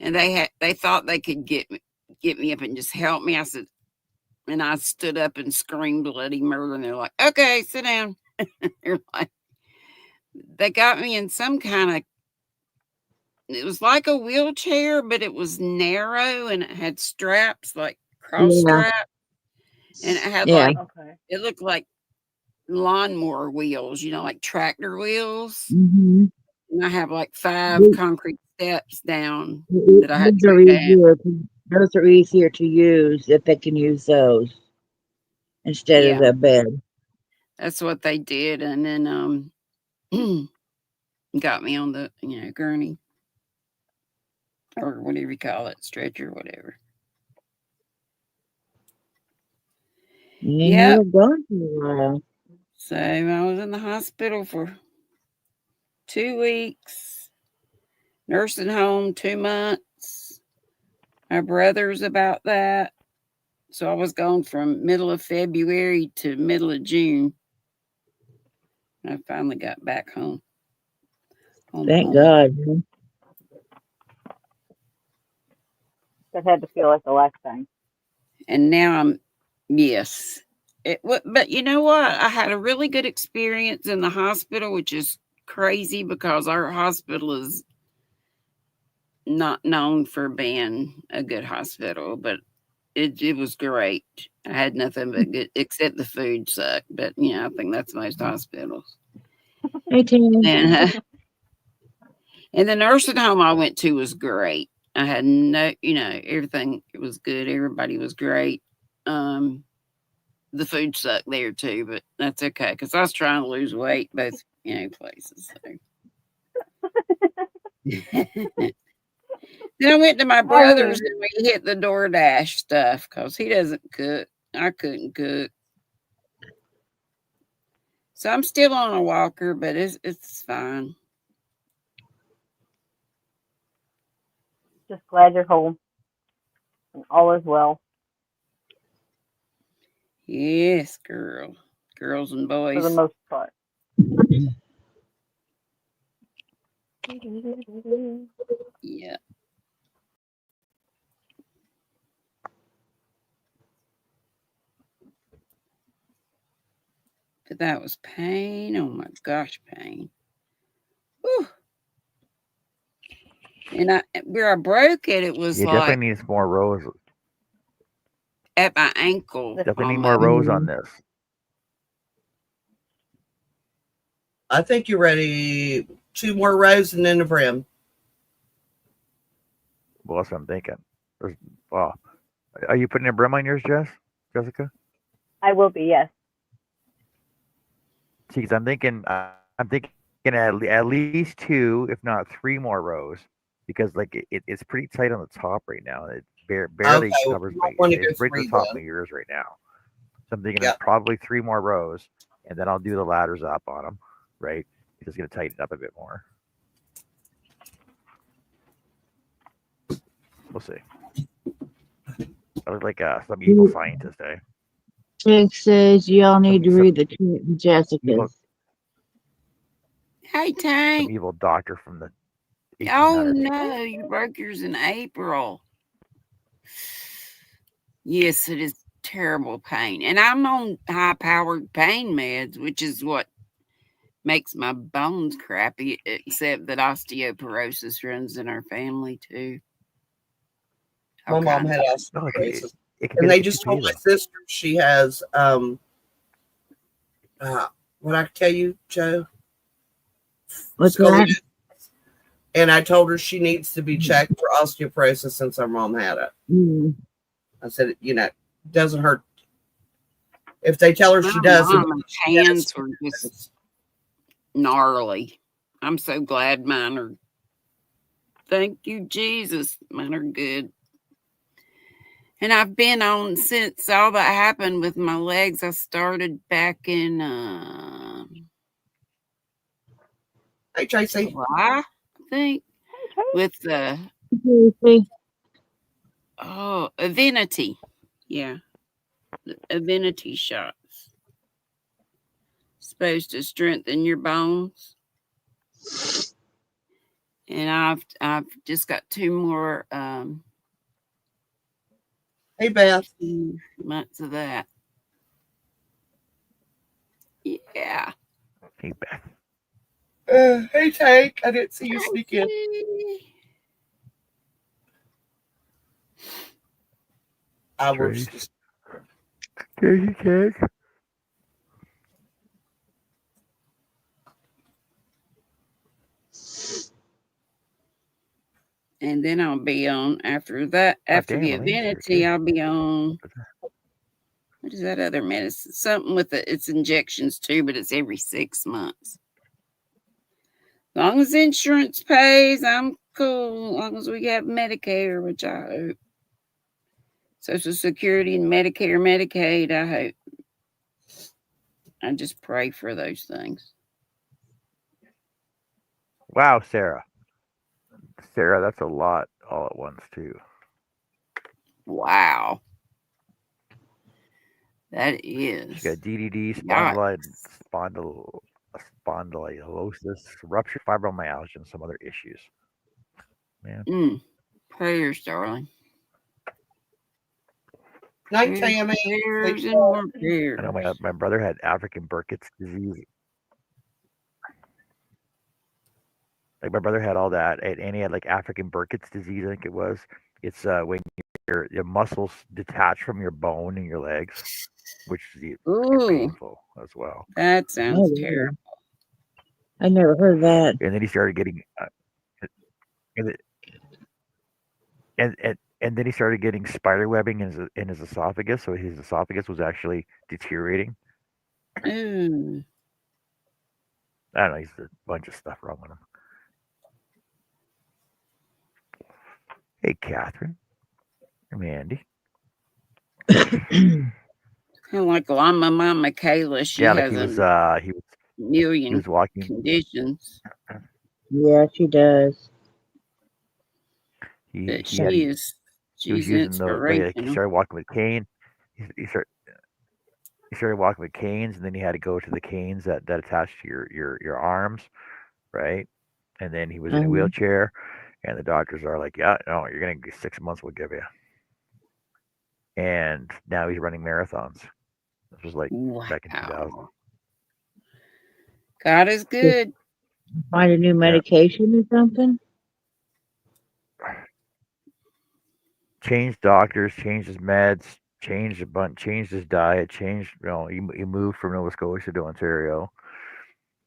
And they thought they could get me up and just help me. I said, and I stood up and screamed bloody murder. And they're like, okay, sit down. They're like, they got me in some kind of, it was like a wheelchair, but it was narrow and it had straps, like cross straps. And it had it looked like lawnmower wheels, like tractor wheels. Mm-hmm. And I have like 5 concrete steps down that I had to go down. Those are easier to use if they can use those instead of the bed. That's what they did. And then got me on the, gurney or whatever you call it, stretcher, whatever. Yeah, you were gone for a while. So I was in the hospital for 2 weeks, nursing home 2 months. My brother's about that. So I was gone from middle of February to middle of June. I finally got back home. Thank God. That had to feel like the last time. And now yes. But you know what? I had a really good experience in the hospital, which is crazy because our hospital is not known for being a good hospital, but it was great. I had nothing but good, except the food sucked. But I think that's most hospitals. Hey, and the nursing home I went to was great. I had everything. It was good. Everybody was great. The food sucked there too, but that's okay because I was trying to lose weight both places. So. Then I went to my brother's and we hit the DoorDash stuff because he doesn't cook. I couldn't cook. So I'm still on a walker, but it's fine. Just glad you're home. And all is well. Yes, girls and boys. For the most part. Yeah. But that was pain. Oh my gosh, pain. Whew. And where I broke it, it was like definitely needs more rows. At my ankle. Definitely need more rows on this. I think you're ready. 2 more rows and then a brim. Well, that's what I'm thinking. Wow. Are you putting a brim on yours, Jessica? I will be, yes. See, because I'm thinking at least 2, if not 3 more rows, because it's pretty tight on the top right now. It barely covers it's right to the top of my ears right now. So I'm thinking probably 3 more rows, and then I'll do the ladders up on them. Right, it's just gonna tighten it up a bit more. We'll see. I look like some evil scientist, eh? Chick says y'all need to read the Jessica's. How Hey, some Tank. evil doctor from the Oh 1800s. no, you broke yours in April. Yes, it is terrible pain. And I'm on high-powered pain meds, which is what makes my bones crappy, except that osteoporosis runs in our family too. My mom had No, osteoporosis. it can And get they a just told PPA my though. sister she has what I tell you, Joe? What's that? Scoliosis. And I told her she needs to be checked for osteoporosis since our mom had it. Mm. I said, it doesn't hurt. If they tell her My she doesn't, mama's hands were just gnarly. I'm so glad mine are. Thank you, Jesus. Mine are good. And I've been on since all that happened with my legs. I started back in Hey, Tracy. July, I think, with the Avinity. Yeah, the Avinity shots. Supposed to strengthen your bones. And I've just got 2 more Hey, Beth. months of that. Yeah. Hey, Beth. Hey, Tank. I didn't see you sneak in. I was just. Tracy Tank. And then I'll be on after that. After the Avinity, I'll be on. What is that other medicine? Something with it's injections too, but it's every 6 months. As long as insurance pays, I'm cool. As long as we have Medicare, which I hope. Social Security and Medicare, Medicaid, I hope. I just pray for those things. Wow, Sarah. Sarah, that's a lot all at once too. Wow. That is. She got DDD, spondylosis, ruptured fibromyalgia, and some other issues. Man. Prayers, darling. Night, Tammy. Prayers and more prayers. I know my brother had African Burkitt's disease. Like my brother had all that, and he had like African Burkitt's disease. I think it was. It's when your muscles detach from your bone in your legs, which is painful as well. That sounds terrible. I never heard that. And then he started getting, and then he started getting spider webbing in his esophagus. So his esophagus was actually deteriorating. Ooh. I don't know. He's a bunch of stuff wrong with him. Hey, Catherine. I'm Andy. Kind of like my mama Kayla. She has he was walking conditions. Yeah, she does. She's inspirational. He started walking with cane. He started walking with canes, and then he had to go to the canes that attached to your arms, right? And then he was in a wheelchair, and the doctors are like, "Yeah, no, you're gonna get 6 months. We'll give you." And now he's running marathons. This was like back in 2000. God is good. Find a new medication or something? Changed doctors, changed his meds, changed his diet, he moved from Nova Scotia to Ontario.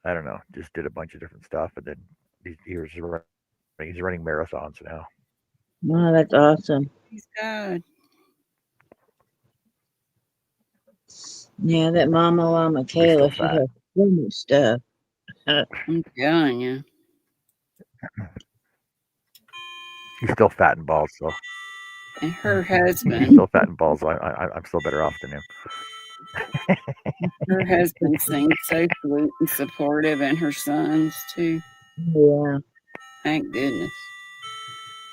I don't know, just did a bunch of different stuff, and then he's running marathons now. Wow, that's awesome. He's good. Yeah, that Mama Llama Kayla, she has so much stuff. I'm telling you. He's still fat and bald, so. And her husband. He's still fat and bald, so I'm still better off than him. Her husband seems so sweet and supportive, and her sons too. Yeah. Thank goodness.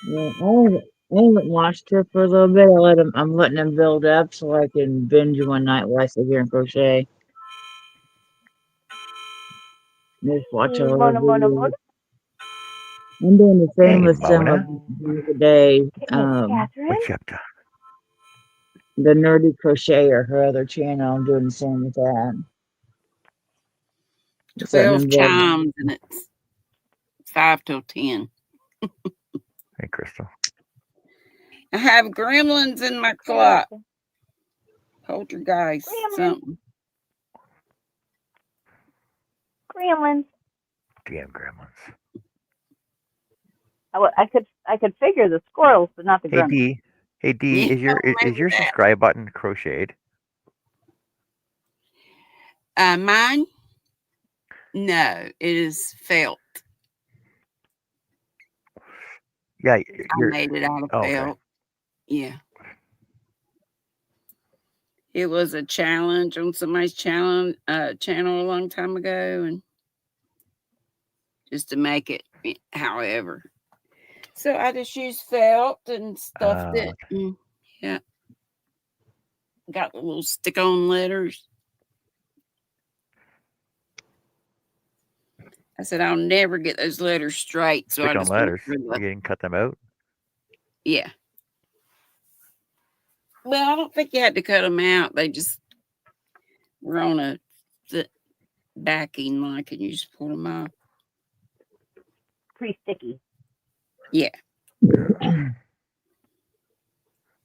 Yeah, I haven't watched her for a little bit. I'm letting him build up so I can binge one night while I sit here and crochet. Just watch Hey, all the Mona, Mona, videos. Mona. I'm doing the same Hey, with some of Mona. the other day. Miss Catherine. What you up to? The Nerdy Crocheter, her other channel. I'm doing the same with that. Just letting 12 them go. chimes and it's 5 till 10. Hey, Crystal. I have gremlins in my clock. Poltergeist, Gremlins. something. Gremlins. Damn gremlins. I could figure the squirrels, but not the Hey, gremlins. D. Hey, D. Yeah, Is your that. subscribe button crocheted? Mine? No, it is felt. Yeah, I made it out of okay. felt. Yeah. It was a challenge on somebody's channel a long time ago, and just to make it, however. So I just used felt and stuffed it. And, yeah. Got the little stick-on letters. I said I'll never get those letters straight, so I Stick on just went letters. for You didn't cut them out? yeah. Well, I don't think you had to cut them out. They just were on a backing, like, and you just pull them off. Pretty sticky. Yeah.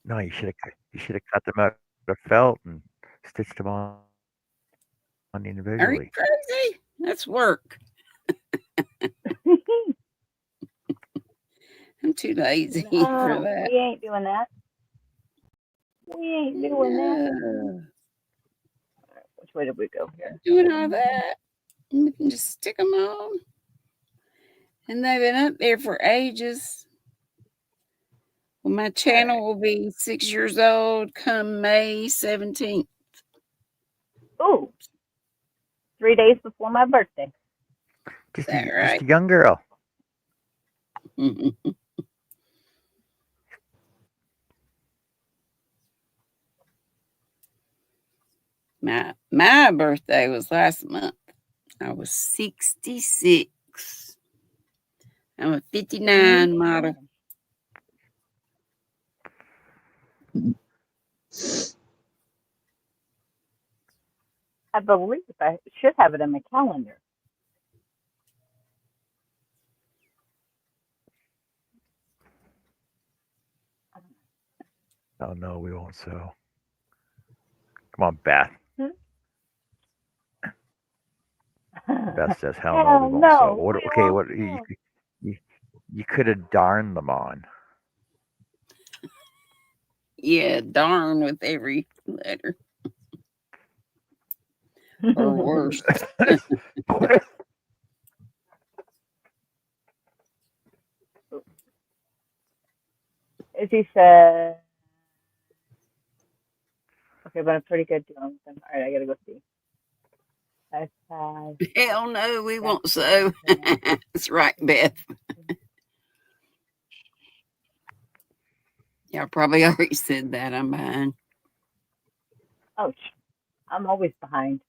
No, you should have cut them out of felt and stitched them on Are you individually. crazy? That's work. I'm too lazy for No, that. we ain't doing that. We ain't doing that. No. Which way did we go here? Doing all that. You can just stick them on. And they've been up there for ages. Well, my channel will be 6 years old come May 17th. Ooh, 3 days before my birthday. Is that right? Just a young girl. My birthday was last month. I was 66. I'm a 59 model. I believe I should have it in my calendar. Oh no, we won't sew. Come on, Beth. Beth says, "Hell no, we won't sew." What? Okay, what? You could have darned them on. Yeah, darn with every letter. Or worse. As he said, okay, but I'm pretty good doing them. All right, I gotta go see. Hell no, we won't sew. That's right, Beth. Y'all probably already said that. I'm behind. Oh, I'm always behind.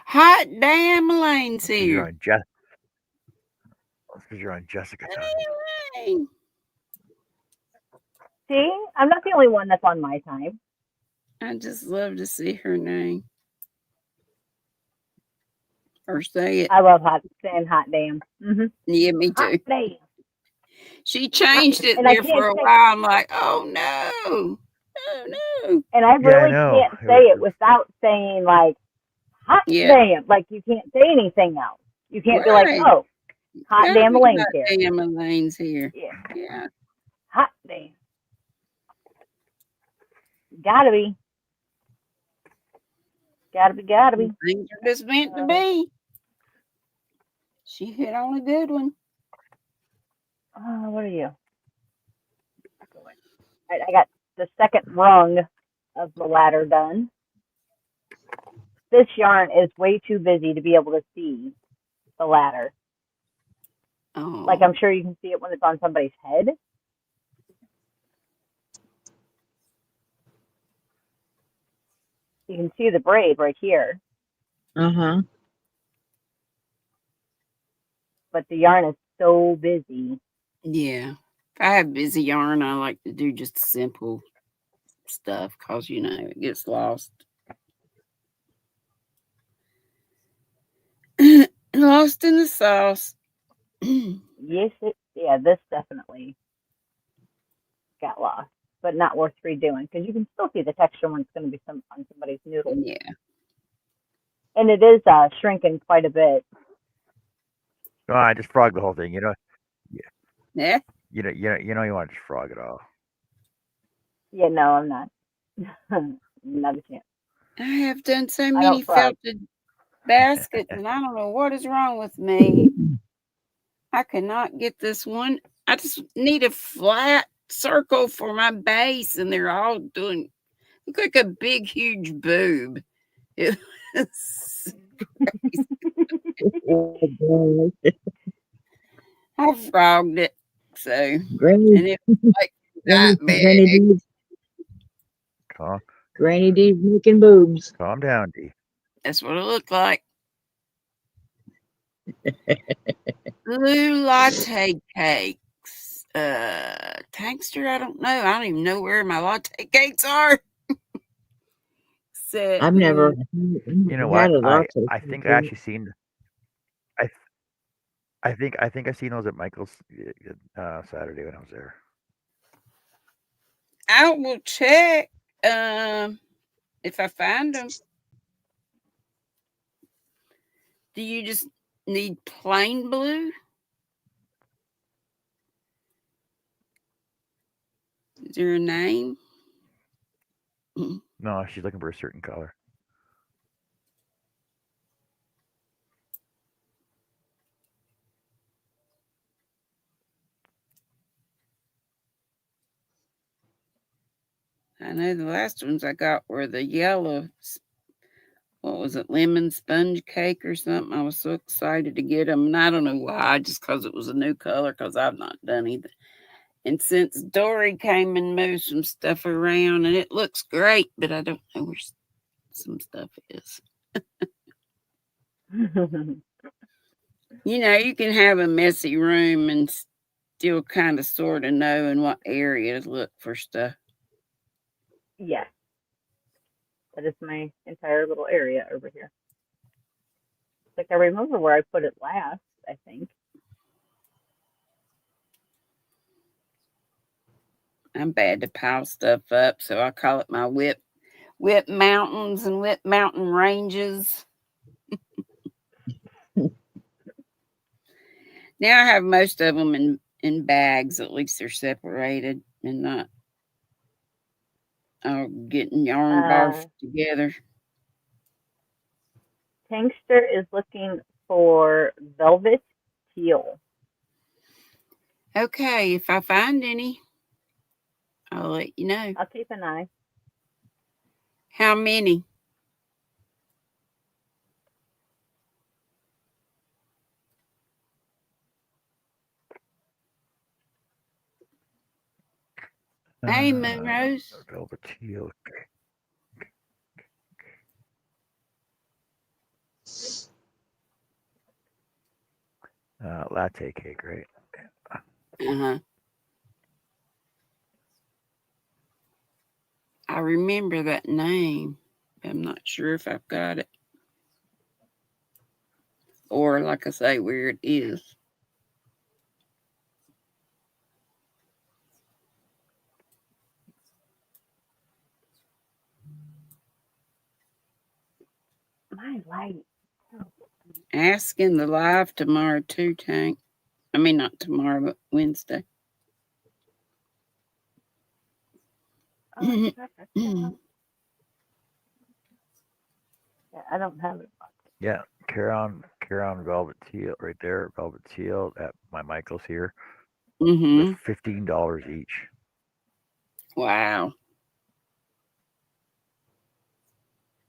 Hot damn, Elaine's You're here. on Jessica. Because you're on Jessica time. Hey, See, I'm not the only one that's on my time. I just love to see her name. Or say it. I love saying hot damn. Mm-hmm. Yeah, me too. Hot damn. She changed it And I there can't for a say- while. I'm like, oh no. Oh no. And I really know. can't say it without saying like hot Yeah. damn. Like you can't say anything else. You can't be like, Right. oh, hot Gotta damn be Elaine's hot here. damn Elaine's here. Yeah. Yeah. Hot damn. Gotta be. Gotta be. Things are just meant to be. She hit on a good one. What are you? I got the second rung of the ladder done. This yarn is way too busy to be able to see the ladder. Oh. Like I'm sure you can see it when it's on somebody's head. You can see the braid right here. Uh-huh. but the yarn is so busy. Yeah. If I have busy yarn, I like to do just simple stuff because, you know, it gets lost. Lost in the sauce. Yes, this definitely got lost, but not worth redoing because you can still see the texture when it's going to be on somebody's noodle, Yeah. and it is shrinking quite a bit. No, I just frog the whole thing. Yeah, Yeah. you want to just frog it all. Yeah, no, I'm not. Not a chance. I have done so I many don't frog. felted baskets, and I don't know what is wrong with me. I cannot get this one. I just need a flat circle for my base, and they're all look like a big, huge boob. It's crazy. Oh, God. I frogged it, so Granny, and it's like that Granny big. D's, Calm, Granny D's making boobs. calm down, D. That's what it looked like. Blue latte cakes. Tankster, I don't know. I don't even know where my latte cakes are. Said, I've never, You know had what? a latte. I think I actually seen. I I think I seen those at Michael's Saturday when I was there. I will check if I find them. Do you just need plain blue? Is there a name? No, she's looking for a certain color. I know the last ones I got were the yellow, what was it, lemon sponge cake or something. I was so excited to get them, and I don't know why, just because it was a new color, because I've not done either. And since Dory came and moved some stuff around, and it looks great, but I don't know where some stuff is. You know, you can have a messy room and still kind of sort of know in what area to look for stuff. Yes, that is my entire little area over here. Like I remember where I put it last. I think. I'm bad to pile stuff up, so I call it my whip mountains and whip mountain ranges. Now I have most of them in bags. At least they're separated and not all getting yarn barfed together. Tankster is looking for velvet teal. Okay, if I find any, I'll let you know. I'll keep an eye. How many? Hey, Moonrose. Velvet teal. Latte cake, right? Uh-huh. I remember that name. I'm not sure if I've got it. Or, like I say, where it is. My light. Ask in the live tomorrow, too, Tank. I mean, not tomorrow, but Wednesday. Oh, yeah, I don't have it. Yeah, Caron Velvet Teal right there. Velvet Teal at my Michael's here. They're $15 each. Wow.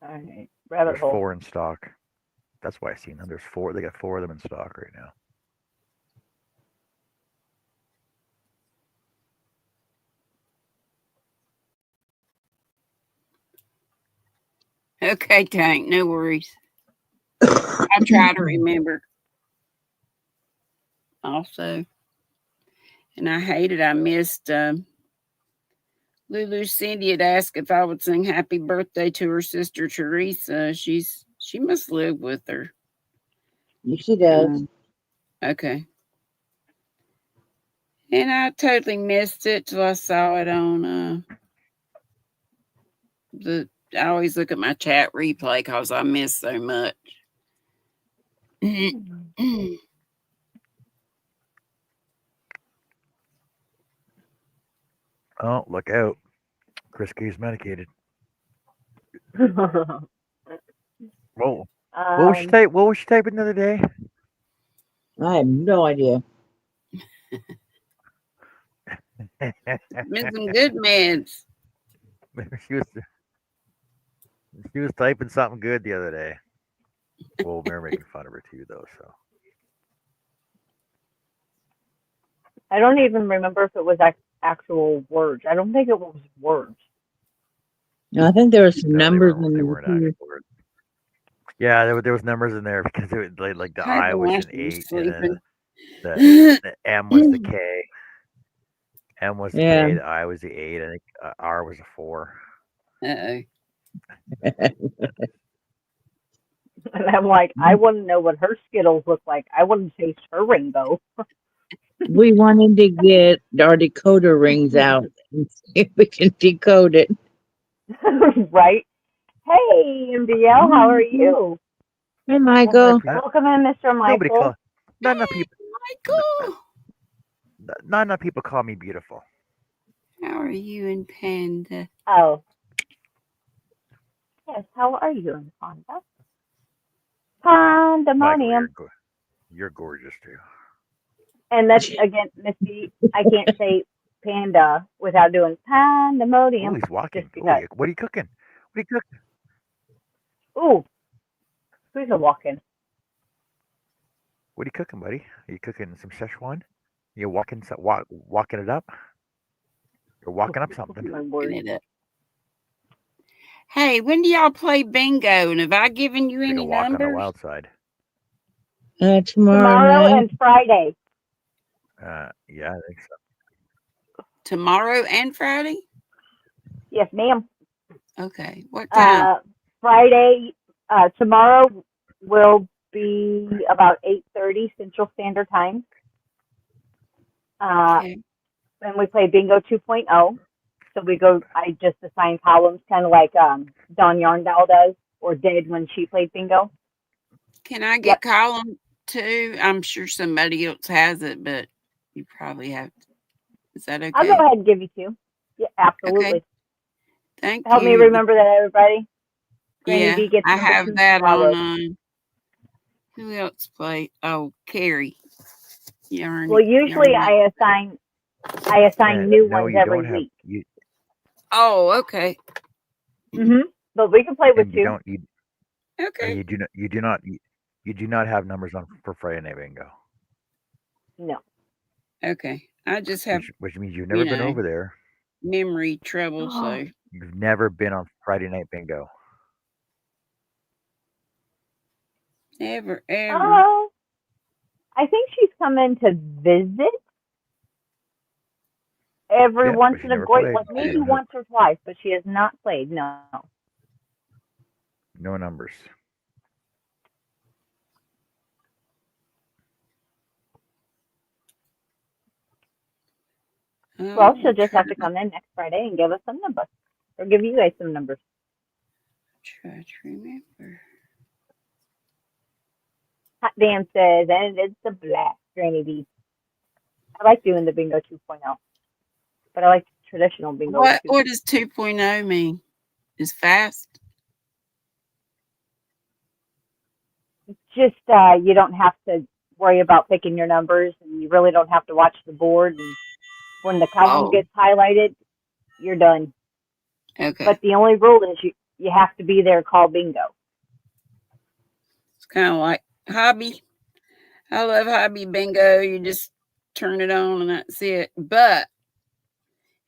All right, rabbit There's hole. 4 in stock. That's why I seen them. There's 4. They got 4 of them in stock right now. Okay, Tank, no worries. I'll try to remember. Also, and I hated I missed Lulu. Cindy had asked if I would sing happy birthday to her sister Teresa. She must live with her. She does. Okay. And I totally missed it till I saw it on I always look at my chat replay because I miss so much. Oh, look out. Chris K's medicated. Whoa. What was she typing the other day? I have no idea. Been some good meds. she was typing something good the other day. Well, we were making fun of her too, though. So I don't even remember if it was actual words. I don't think it was words. No, I think there were some numbers they in weren't there. actual words. Yeah, there was numbers in there because it was like the I was an 8, and then the M was the K. M was the K. The I was the 8. I think R was a 4. Uh-oh. And I'm like, I want to know what her Skittles look like. I want to taste her rainbow. We wanted to get our decoder rings out and see if we can decode it. Right? Hey, MDL, how are you? Hey, Michael. Welcome in, Mr. Michael. Not enough people. Michael. Not enough people call me beautiful. How are you and Panda? Oh. Yes, how are you and Panda? Pandemonium. Michael, you're gorgeous too. And that's, again, Misty, I can't say panda without doing pandemonium. Oh, he's walking. Just because. What are you cooking? What are you cooking? Ooh, who's a walking? What are you cooking, buddy? Are you cooking some Szechuan? You're walking it up? You're walking up something. Hey, when do y'all play bingo? And have I given you any walk numbers? on the wild side. Tomorrow and Friday. Yeah, I think so. Tomorrow and Friday? Yes, ma'am. Okay. What time? Friday, tomorrow will be about 8:30 Central Standard Time. Okay. And we play Bingo 2.0. So I just assign columns, kind of like Dawn Yarndale does, or did when she played Bingo. Can I get column 2? I'm sure somebody else has it, but you probably have to. Is that okay? I'll go ahead and give you 2. Yeah, absolutely. Okay. Thank Help you. me remember that, everybody. Granny Yeah, B gets I have that tomorrow. on. Who else played? Oh, Carrie. Well, usually I assign new ones every week. Oh, okay. But we can play with 2. Okay. You do not have numbers on for Friday Night Bingo. No. Okay. I just have which means you've never been over there. Memory trouble, so you've never been on Friday Night Bingo. Ever, ever. Oh, I think she's come in to visit every once in a great, like maybe once or twice, but she has not played. No. No numbers. Well, she'll just have to come in next Friday and give us some numbers, or give you guys some numbers. Try to remember. Hot Damn says, and it's a blast, Granny B. I like doing the Bingo 2.0, but I like traditional Bingo. What does 2.0 mean? Is fast? Just you don't have to worry about picking your numbers, and you really don't have to watch the board. And when the column gets highlighted, you're done. Okay. But the only rule is you have to be there to call bingo. It's kind of like hobby. I love hobby bingo. You just turn it on and that's it. But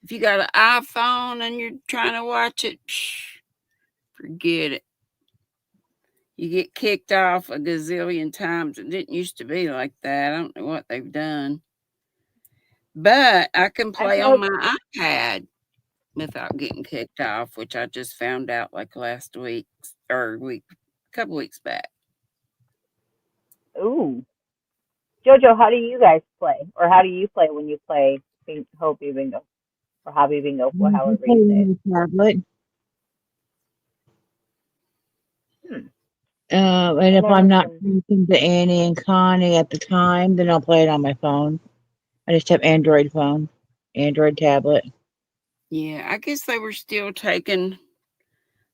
if you got an iPhone and you're trying to watch it, forget it. You get kicked off a gazillion times. It didn't used to be like that. I don't know what they've done. But I can play on my iPad without getting kicked off, which I just found out like last week or a couple weeks back. Ooh. Jojo, how do you guys play? Or how do you play when you play Hobby Bingo? Or Hobby Bingo, however you say it. Tablet. Hmm. And if I'm not talking to Annie and Connie at the time, then I'll play it on my phone. I just have Android phone, Android tablet. Yeah, I guess they were still taking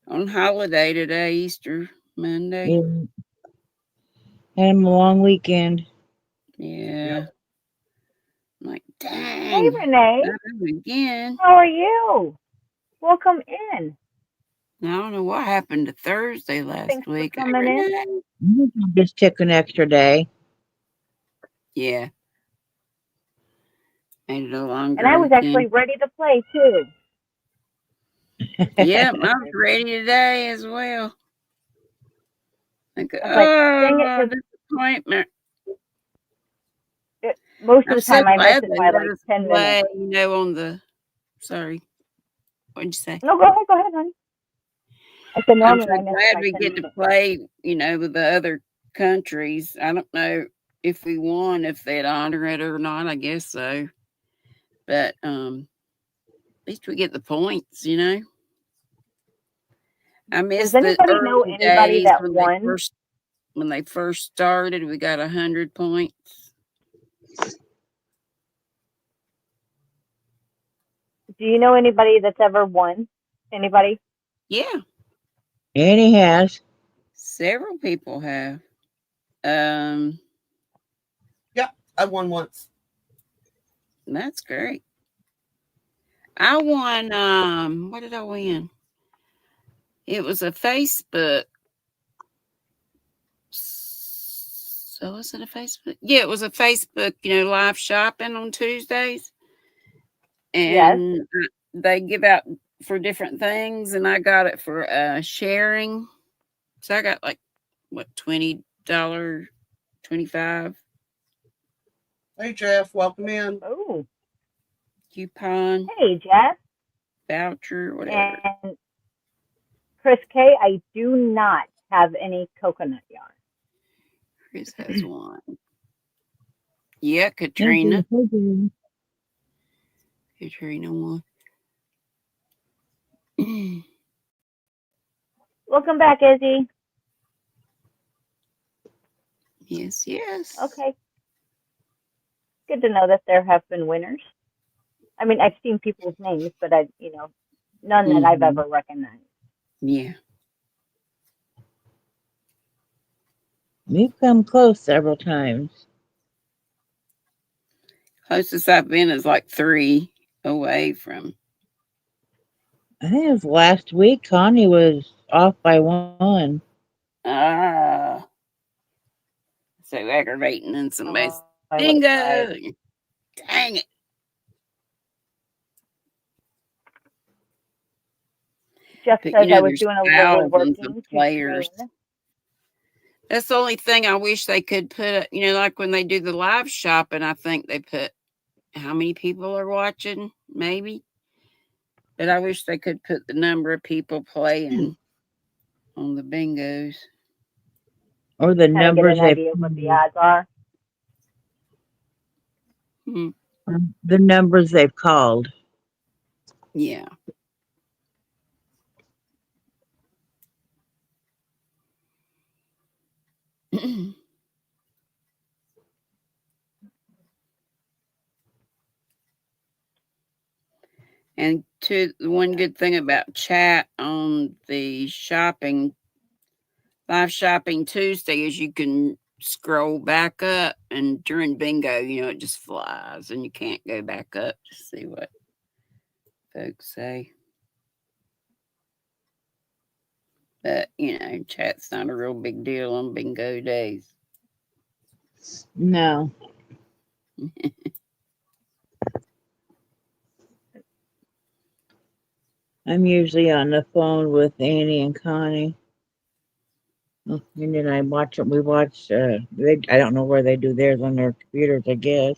on holiday today, Easter Monday. Yeah. And a long weekend. Yeah. Yep. I'm like, Hey, dang. Renee. Not them again. How are you? Welcome in. I don't know what happened to Thursday last Thanks for week. coming in. Just took an extra day. Yeah. Made it a longer And I was weekend. actually ready to play, too. Yep, I was ready today as well. Like, I was like, dang it, oh, 'cause disappointment. most of I'm the so time I miss glad it they by let like us 10 play, minutes. on the. Sorry. What'd you say? No, go ahead, honey. I said, I'm normally so I miss it glad by we 10 get to minutes. play, with the other countries. I don't know if we won, if they'd honor it or not. I guess so. But at least we get the points, I miss Does the anybody know early anybody days that when won? they first started. We got 100 points. Do you know anybody that's ever won? Anybody? Yeah, Annie has. several people have. Yeah, I won once. That's great. I won. What did I win? It was a Facebook. So was it a Facebook? Yeah, it was a Facebook, live shopping on Tuesdays. Yes. And they give out for different things, and I got it for sharing. So I got like what, $20, 25 Hey, Jeff, welcome in. Oh. coupon, Hey, Jeff. voucher, whatever. And Chris K, I do not have any coconut yarn. Chris has one. Yeah, Thank Katrina. you. Katrina won. Welcome back, Izzy. Yes. Okay. Good to know that there have been winners. I mean, I've seen people's names, but none that I've ever recognized. Yeah. We've come close several times. Closest I've been is like 3 away from. I think it was last week. Connie was off by one. Ah. So aggravating, and somebody's I would bingo. have tried. Dang it. Jeff But says I was there's doing a little thousands of woodworking to players. train. That's the only thing I wish they could put, like when they do the live shopping, I think they put how many people are watching, maybe. But I wish they could put the number of people playing on the bingos. Or the Kind of get numbers an idea of what the odds are. The numbers they've called. Yeah. And the one good thing about chat on the live shopping Tuesday is you can scroll back up, and during bingo, it just flies and you can't go back up to see what folks say. But, chat's not a real big deal on bingo days. No. I'm usually on the phone with Annie and Connie. And then I watch it. We watch. I don't know where they do theirs on their computers. I guess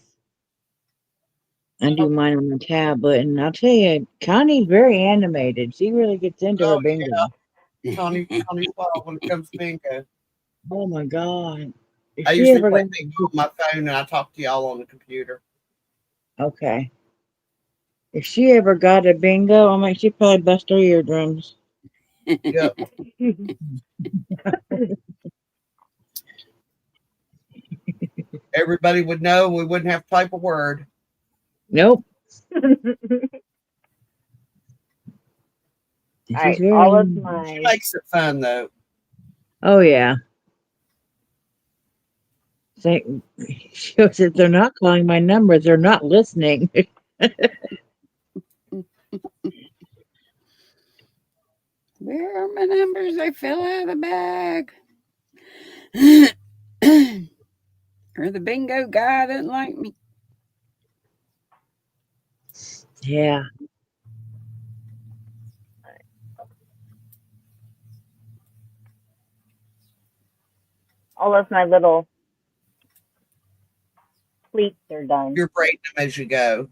I do mine on the tablet, and I'll tell you, Connie's very animated. She really gets into her Oh, bingo. Connie's wild when it comes to bingo. Oh my god! Is I she usually ever play going? bingo on my phone and I talk to y'all on the computer. Okay. If she ever got a bingo, I mean, she'd probably bust her eardrums. Yep. Everybody would know. We wouldn't have to type a word. Nope. All She's right, very. all of She my makes it fun though. Oh yeah. Say, she goes, if they're not calling my numbers, they're not listening. Where are my numbers? They fell out of the bag. Or the bingo guy doesn't like me. Yeah. all of my little pleats are done. You're braiding them as you go.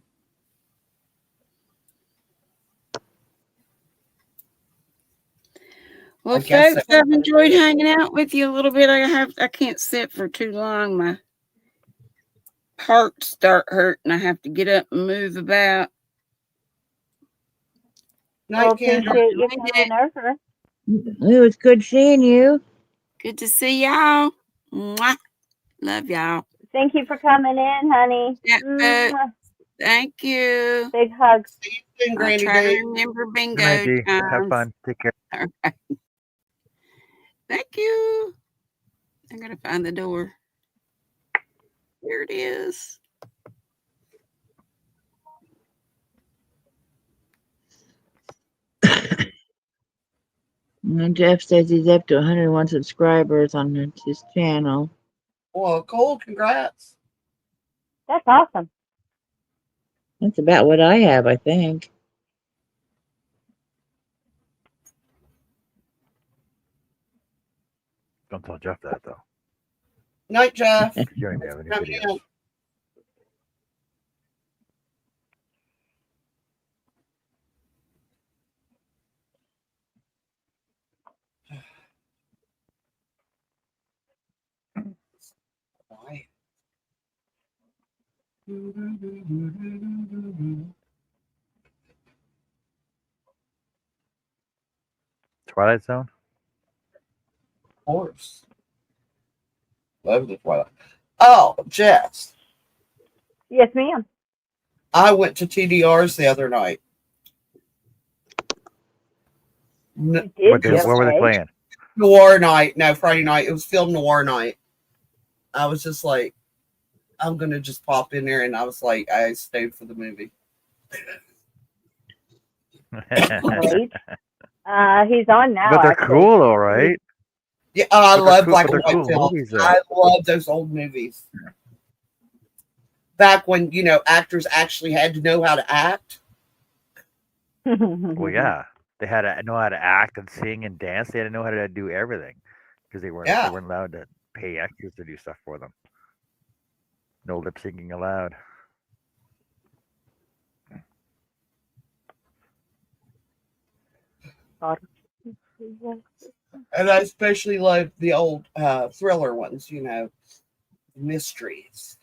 Well, I guess folks, I've enjoyed hanging out with you a little bit. I can't sit for too long. My heart start hurting. I have to get up and move about. Well, Night, Candy. appreciate you coming over. It was good seeing you. Good to see y'all. Mwah. Love y'all. Thank you for coming in, honey. Yeah, Mwah. thank you. Big hugs. See you soon, I'll Granny try to Dave. remember Good bingo night, Dee. Have times. fun. Take care. All right. Thank you. I gotta find the door. Here it is. And Jeff says he's up to 101 subscribers on his channel. Well, cool. Congrats. That's awesome. That's about what I have, I think. Don't tell Jeff that though. Night, Jeff. You don't even have any Come videos. in. Why? Twilight Zone. Of course. Love the Twilight. Oh, Jess. Yes, ma'am. I went to TDR's the other night. You did What were they okay. playing? Noir night. No, Friday night. It was film noir night. I was just like, I'm going to just pop in there. And I was like, I stayed for the movie. Great. He's on now. But they're actually. cool, though, right? Yeah, I But they're love cool- black but and they're white cool films. movies, though. I love those old movies. Back when, actors actually had to know how to act. Well, yeah, they had to know how to act and sing and dance. They had to know how to do everything because they weren't Yeah. allowed to pay actors to do stuff for them. No lip syncing allowed. And I especially love the old thriller ones, mysteries.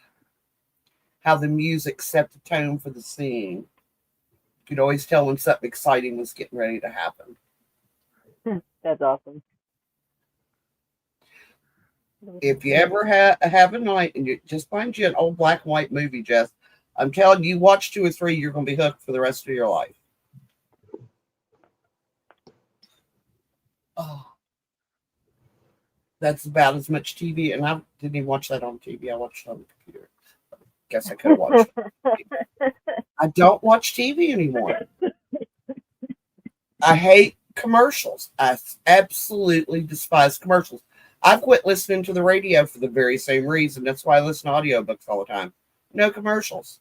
How the music set the tone for the scene. You could always tell when something exciting was getting ready to happen. That's awesome. If you ever have a night and you just find you an old black and white movie, Jess, I'm telling you, watch 2 or 3, you're going to be hooked for the rest of your life. Oh, that's about as much TV, and I didn't even watch that on TV. I watched it on the computer. Guess I could have watched it. I don't watch TV anymore. I hate commercials. I absolutely despise commercials. I've quit listening to the radio for the very same reason. That's why I listen to audiobooks all the time. No commercials.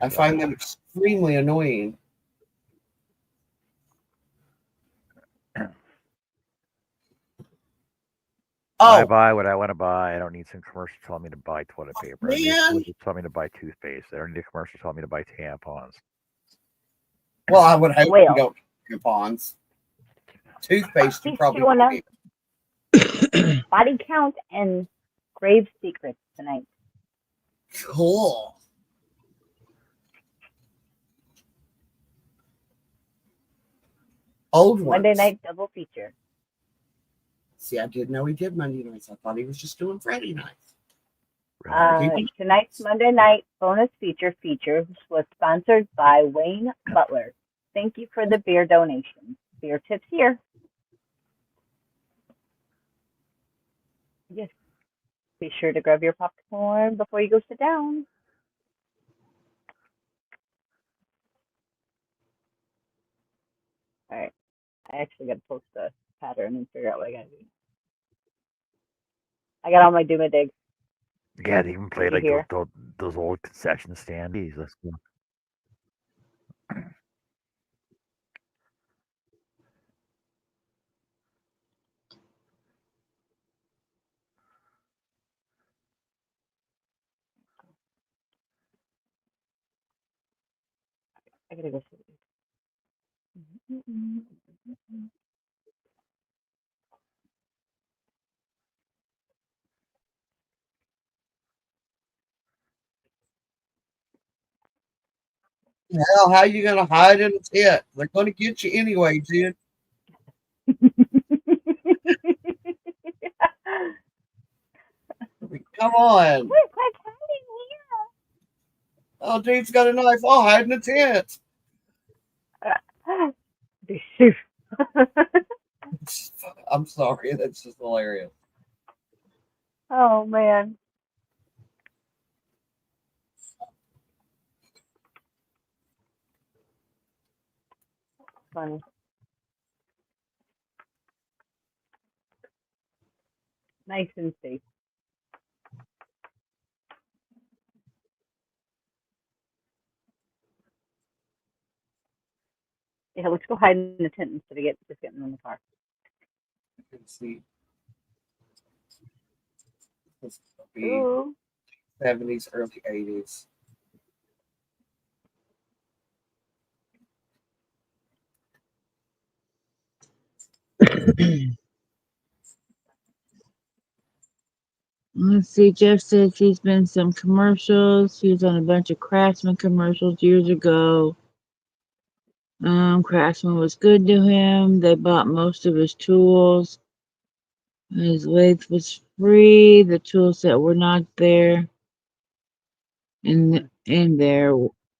I find them extremely annoying. I Oh, buy what I want to buy. I don't need some commercial telling me to buy toilet paper. I need man. someone to tell me to buy toothpaste. I don't need a commercial telling me to buy tampons. Well, I would hope you Well, don't do tampons. Toothpaste, you he's probably showing us need. body count and grave secrets tonight. Cool. Old ones. Monday night double feature. See, I didn't know he did Monday nights. I thought he was just doing Friday nights. Tonight's Monday night bonus feature was sponsored by Wayne Butler. Thank you for the beer donation. Beer tips here. Yes. Be sure to grab your popcorn before you go sit down. All right. I actually got to post the pattern and figure out what I got to do. I got all my Duma digs. Yeah, they even play Did you like hear? those old concession standees. Let's go. I gotta go sit. Hell, how you gonna hide in a tent? They're gonna get you anyway, dude. Come on. Where's my hiding Oh, dude's got a knife. I'll hide in a tent. here? Be safe. I'm sorry. That's just hilarious. Oh man. Funny. Nice and safe. Yeah, let's go hide in the tent instead of just getting in the car. Let's see. This will be Ooh. 70s, early 80s. Let's see. Jeff said she's been in some commercials. She was on a bunch of Craftsman commercials years ago. Craftsman was good to him. They bought most of his tools. His lathe was free. The tool set were not there, and they're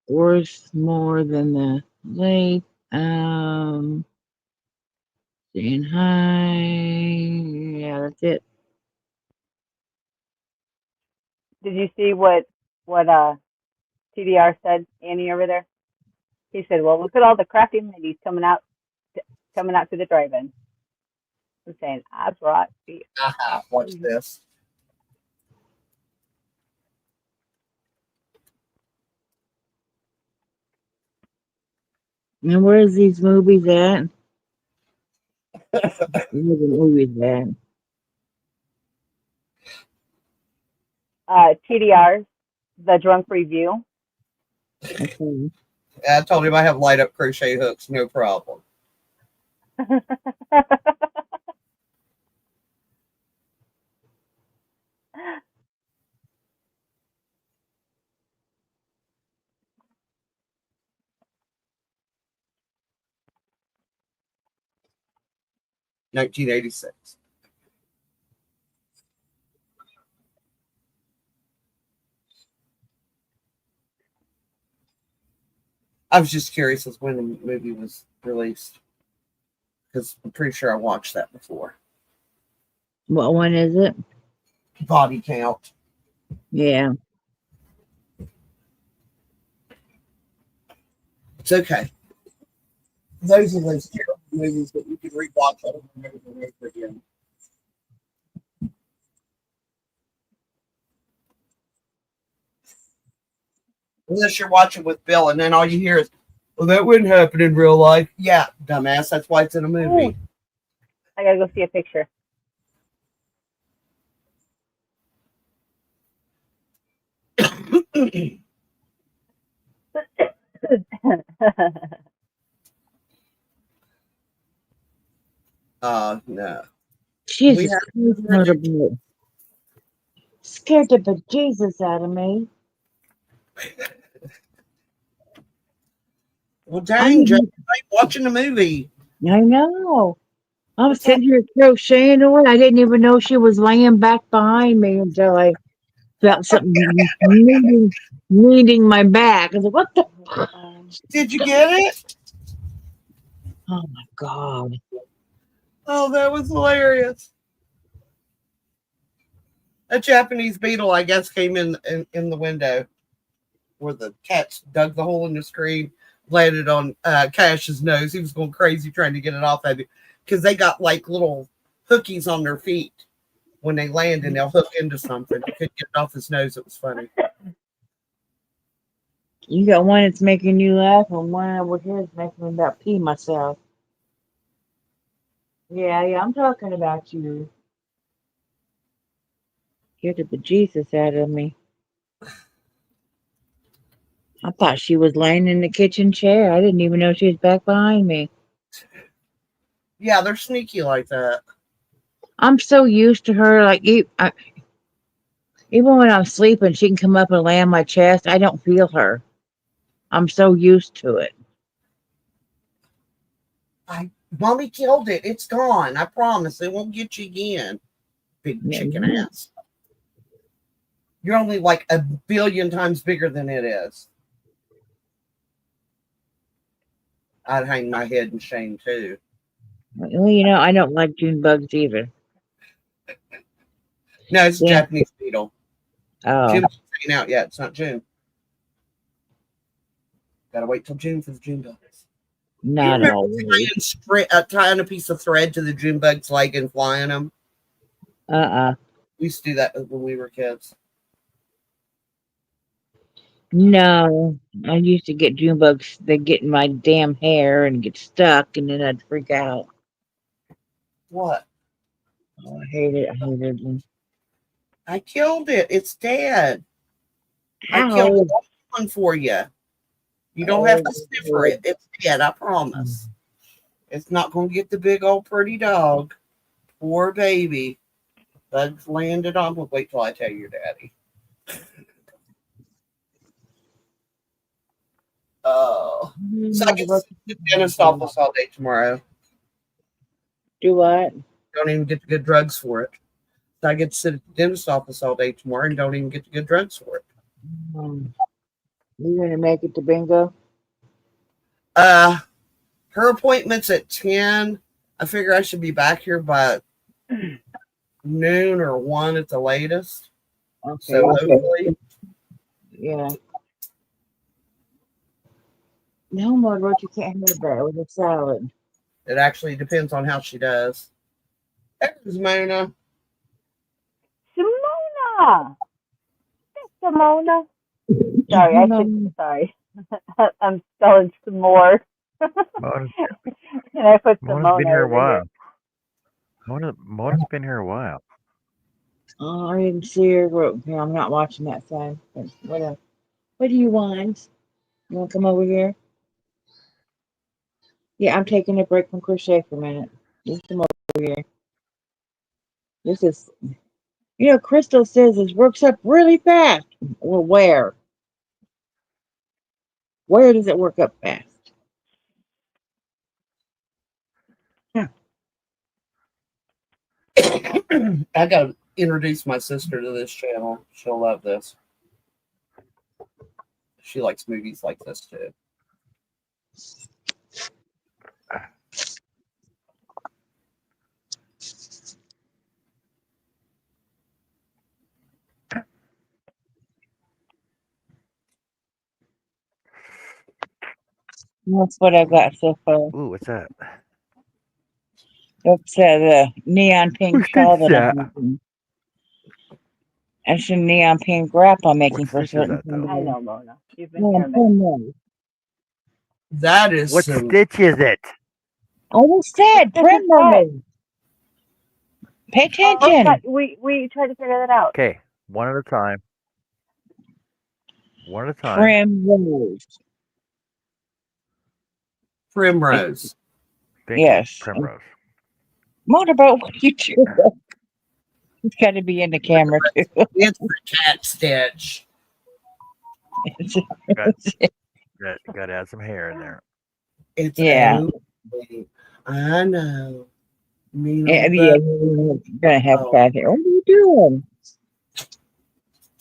worth more than the lathe. Saying hi. Yeah, that's it. Did you see what TDR said, Annie over there? He said, "Well, look at all the crafty ladies coming out to the drive-in." I'm saying, I brought beer. Aha, watch this. And where's these movies at? Where the movies at? TDR's The Drunk Review. Okay. I told him I have light up crochet hooks, no problem. 1986. I was just curious as when the movie was released because I'm pretty sure I watched that before. What one is it? Body count. Yeah. It's okay. Those are those terrible movies that you can rewatch over and over and over again. Unless you're watching with Bill and then all you hear is, well, that wouldn't happen in real life. Yeah, dumbass. That's why it's in a movie. Ooh, I gotta go see a picture. No. Jesus have Christ, notable. Scared the bejesus out of me. Well, dang, Joe, watching the movie. I know. I was sitting here crocheting away. I didn't even know she was laying back behind me until I felt something kneading my back. I was like, what the? Did you get it? Oh my God. Oh, that was hilarious. A Japanese beetle, I guess, came in the window where the cats dug the hole in the screen, landed on Cash's nose. He was going crazy trying to get it off of it because they got like little hookies on their feet when they land and they'll hook into something. He couldn't get it off his nose. It was funny. You got one that's making you laugh, and one over here is making me about pee myself. Yeah, I'm talking about you. Get the bejesus out of me. I thought she was laying in the kitchen chair. I didn't even know she was back behind me. Yeah, they're sneaky like that. I'm so used to her. Like, even when I'm sleeping, she can come up and lay on my chest. I don't feel her. I'm so used to it. Mommy killed it. It's gone. I promise. It won't get you again. Big chicken ass. You're only like 1 billion times bigger than it is. I'd hang my head in shame too. Well, I don't like June bugs either. No, it's a Japanese beetle. Oh. June's not hanging out yet. It's not June. Gotta wait till June for the June bugs. Not always. Tying a piece of thread to the June bug's leg and flying them. We used to do that when we were kids. No, I used to get June bugs. They get in my damn hair and get stuck, and then I'd freak out. What? Oh, I hate it. I hated them. I killed it. It's dead. How? I killed one for you. You don't have to sniffer it. It's dead. I promise. It's not going to get the big old pretty dog. Poor baby. Bugs landed on. Well, wait till I tell your daddy. Oh. So I get to the dentist office all day tomorrow. Do what? Don't even get to get drugs for it. So I get to sit at the dentist office all day tomorrow and don't even get to get drugs for it. You gonna make it to bingo? Her appointment's at 10. I figure I should be back here by noon or 1 at the latest. Okay. So hopefully. Yeah. No more what you can't have that with a salad. It actually depends on how she does. There's Mona. Simona. Simona. Sorry, sorry. I'm spelling some more. Mona's And I put Simona. been here a while. Mona's been here a while. Oh, I didn't see her. Here, I'm not watching that side. What do you want? You want to come over here? Yeah, I'm taking a break from crochet for a minute. You come over here. This is, Crystal says this works up really fast. Well, where? Where does it work up fast? I got to introduce my sister to this channel. She'll love this. She likes movies like this too. That's what I got so far. Ooh, what's that? That's the neon pink shawl that I'm that? making. That's a neon pink wrap I'm making What for stitch is certain that, though? I know, Mona. You've been here a minute. That is What stitch is it? I just said primrose. Pay attention. We tried to figure that out. Okay, one at a time. One at a time. Primrose. Primrose. Thank Yes. you. Primrose. Motorboat, what you do? It's got to be in the camera too. It's the cat stitch. Got to add some hair in there. It's Yeah. okay. I know. Me Yeah, know yeah, that. we're gonna have Oh. cat here. What are you doing?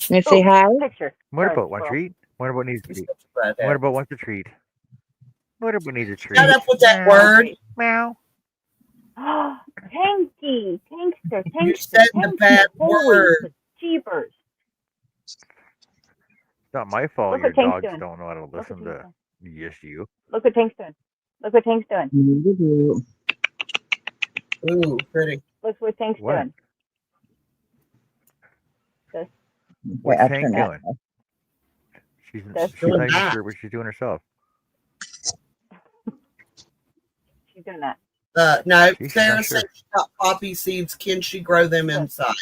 Let's say hi. Picture. Motorboat wants a Squirrel. treat. Motorboat needs a treat. Right there. Motorboat wants a treat. Motorboat needs a treat. Shut up with that Meow. word. Meow. Tanky, tankster, You tankster, said the bad holy word. jeepers. It's not my fault Look your what Tank's dogs doing. don't know how to Look what listen Tank's to doing. just you. Look what Tank's doing. Look what Tank's doing. Ooh, pretty. Look what Tank's What? doing. This. What's I'll Tank turn that doing? She's That's not doing even that. sure what she's doing herself. She's doing that. No, She's Sarah not said sure. she got poppy seeds. Can she grow them inside?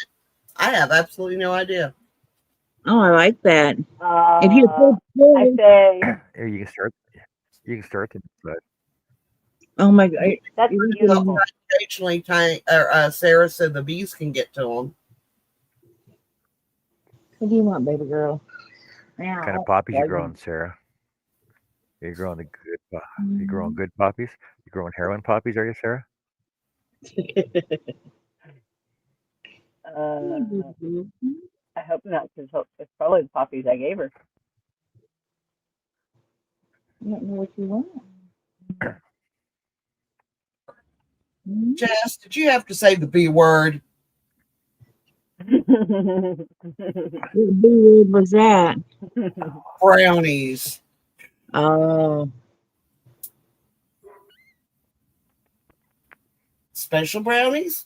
I have absolutely no idea. Oh, I like that. If you put I say Here, you can start. You can start them, but oh my god, that's you look beautiful. Occasionally, Sarah said the bees can get to them. what do you want, baby girl? what kind of poppies you growing, Sarah? Are you growing the good? You growing good poppies? You growing heroin poppies? Are you, Sarah? I hope not, because it's probably the poppies I gave her. I don't know what you want. Jess, did you have to say the B word? What word was that? Brownies. Oh, Special brownies?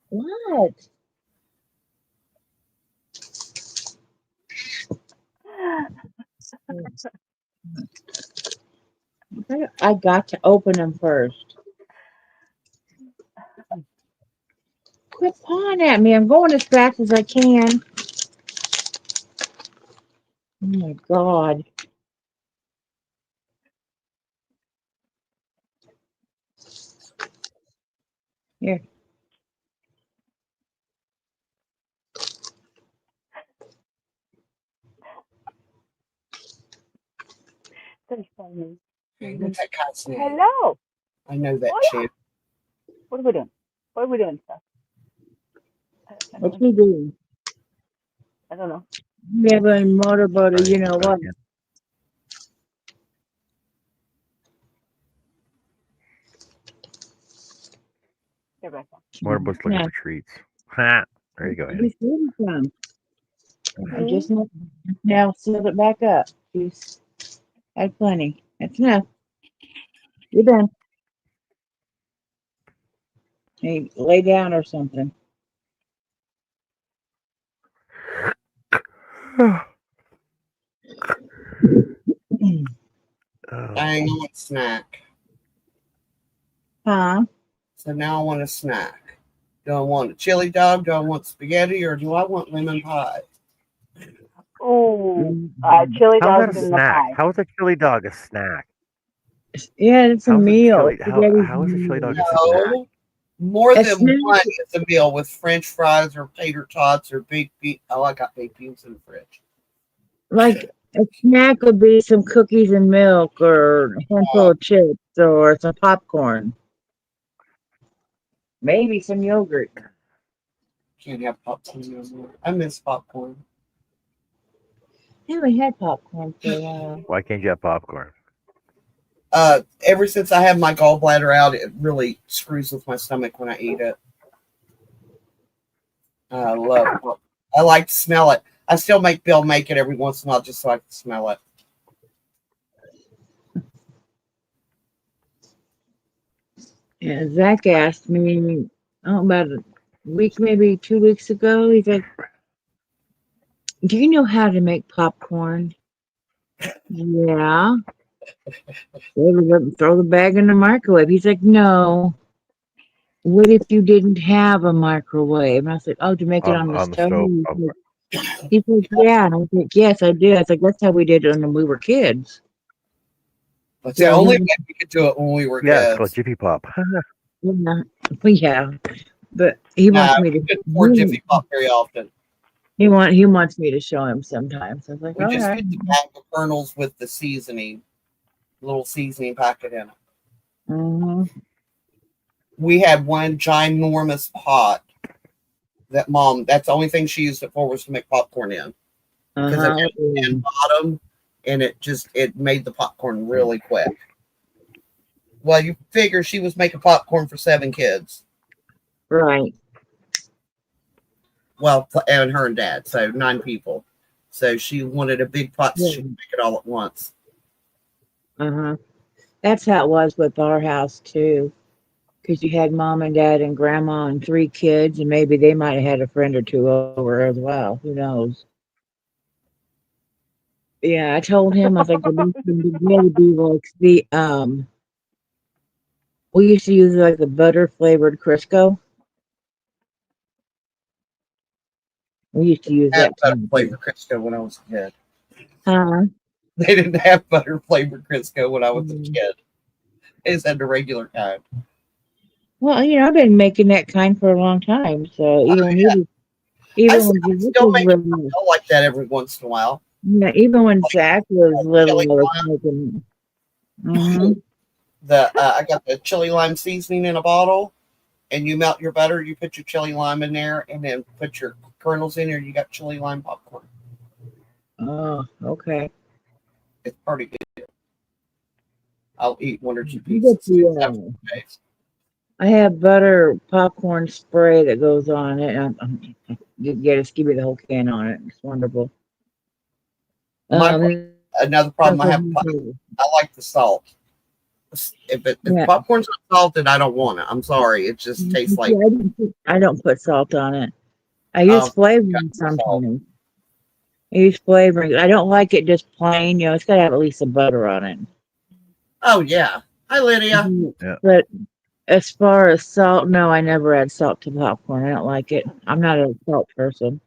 what? I got to open them first. Quit pawing at me. I'm going as fast as I can. Oh my god. Here. That's funny. What's that guy's name? Hello. I know that champ. What are we doing? What are we doing, stuff? What you doing? I don't know. We have a motorboat, or you know what? Get back on. Motorboat's looking for treats. Ha! There you go, Annie. Just getting some. I just now sealed it back up. She's had plenty. That's enough. You're done. Hey, lay down or something. I want a snack. Huh? So now I want a snack. Do I want a chili dog? Do I want spaghetti? Or do I want lemon pie? Oh, chili How's dogs that a in the snack? pie. How is a chili dog a snack? Yeah, it's a How's meal. How is a chili dog a snack? No. More A than snack- one is a meal with French fries or tater tots or baked beans. Oh, I got baked beans in the fridge. Like a snack would be some cookies and milk, or a handful of chips, or some popcorn. Maybe some yogurt. Can't have popcorn no more. I miss popcorn. I haven't had popcorn for a while. Why can't you have popcorn? Ever since I had my gallbladder out, it really screws with my stomach when I eat it. I love it. I like to smell it. I still make Bill make it every once in a while just so I can smell it. Yeah, Zach asked me, about a week, maybe 2 weeks ago. He's like, "Do you know how to make popcorn?" Yeah. Throw the bag in the microwave. He's like, "No." what if you didn't have a microwave? And I was like, oh, to make it on the On the stove? stove. He said, yeah. And I said, yes, I did. I was like, that's how we did it when we were kids. That's the So, only way we could do it when we were Yeah, it's called kids. Jiffy Pop. yeah. But he wants me We to. couldn't afford Jiffy Pop very often. He wants me to show him sometimes. I was like, We all just right. get the bag of kernels with the seasoning, little seasoning packet in it. Mm-hmm. We had one ginormous pot that Mom, that's the only thing she used it for, was to make popcorn in. Because it had a tin bottom, and it made the popcorn really quick. Well, you figure she was making popcorn for 7 kids. Right. Well, and her and Dad, so 9 people. So she wanted a big pot so she could make it all at once. Uh-huh. That's how it was with our house too. Because you had Mom and Dad and Grandma and 3 kids, and maybe they might have had a friend or 2 over as well. Who knows? Yeah, I told him, I was like, the best thing to get would be like we used to use like the butter flavored Crisco. We used to use I had that butter too. flavored Crisco when I was a kid. Huh? They didn't have butter flavored Crisco when I was a kid. They just had the regular kind. Well, I've been making that kind for a long time. So even when he was, I even when Zach still was make it little, like that every once in a while. even when Zach was little, Chili I was lime. making. Mm-hmm. I got the chili lime seasoning in a bottle, and you melt your butter, you put your chili lime in there, and then put your kernels in there. You got chili lime popcorn. Oh, okay. It's pretty good. I'll eat 1 or 2 You get pieces. the, I have butter popcorn spray that goes on it. Just give me the whole can on it. It's wonderful. Another problem I have, I like the salt. If popcorn's not salted, I don't want it. I'm sorry. It just tastes like. I don't put salt on it. I use flavoring sometimes. I use flavoring. I don't like it just plain. It's got to have at least some butter on it. Oh, yeah. Hi, Lydia. Yeah. But as far as salt, no, I never add salt to popcorn. I don't like it. I'm not a salt person.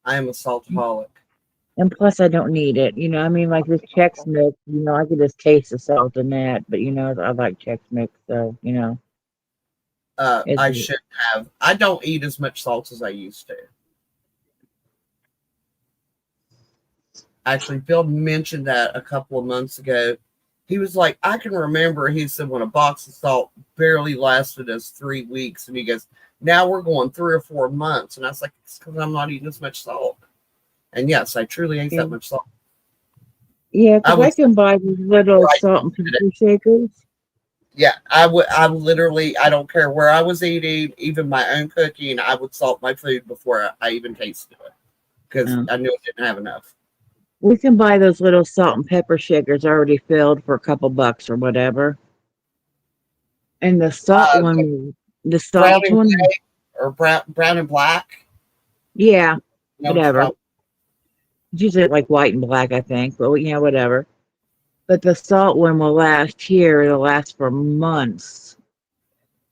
I am a saltaholic. And plus, I don't need it. Like with Chex Mix, I could just taste the salt in that. But, I like Chex Mix, so, I should have. I don't eat as much salt as I used to. Actually, Bill mentioned that a couple of months ago. He was like, I can remember, he said, when a box of salt barely lasted us 3 weeks. And he goes, now we're going 3 or 4 months. And I was like, it's because I'm not eating as much salt. And yes, I truly ate that much salt. Yeah, because I can buy these little salt and pepper shakers. Yeah, I don't care where I was eating, even my own cooking, I would salt my food before I even tasted it. Because I knew it didn't have enough. We can buy those little salt and pepper shakers already filled for a couple bucks or whatever. And the salt one, the salt one, or brown and black. Yeah, whatever. It's usually like white and black, I think, but whatever. But the salt one will last here. It'll last for months,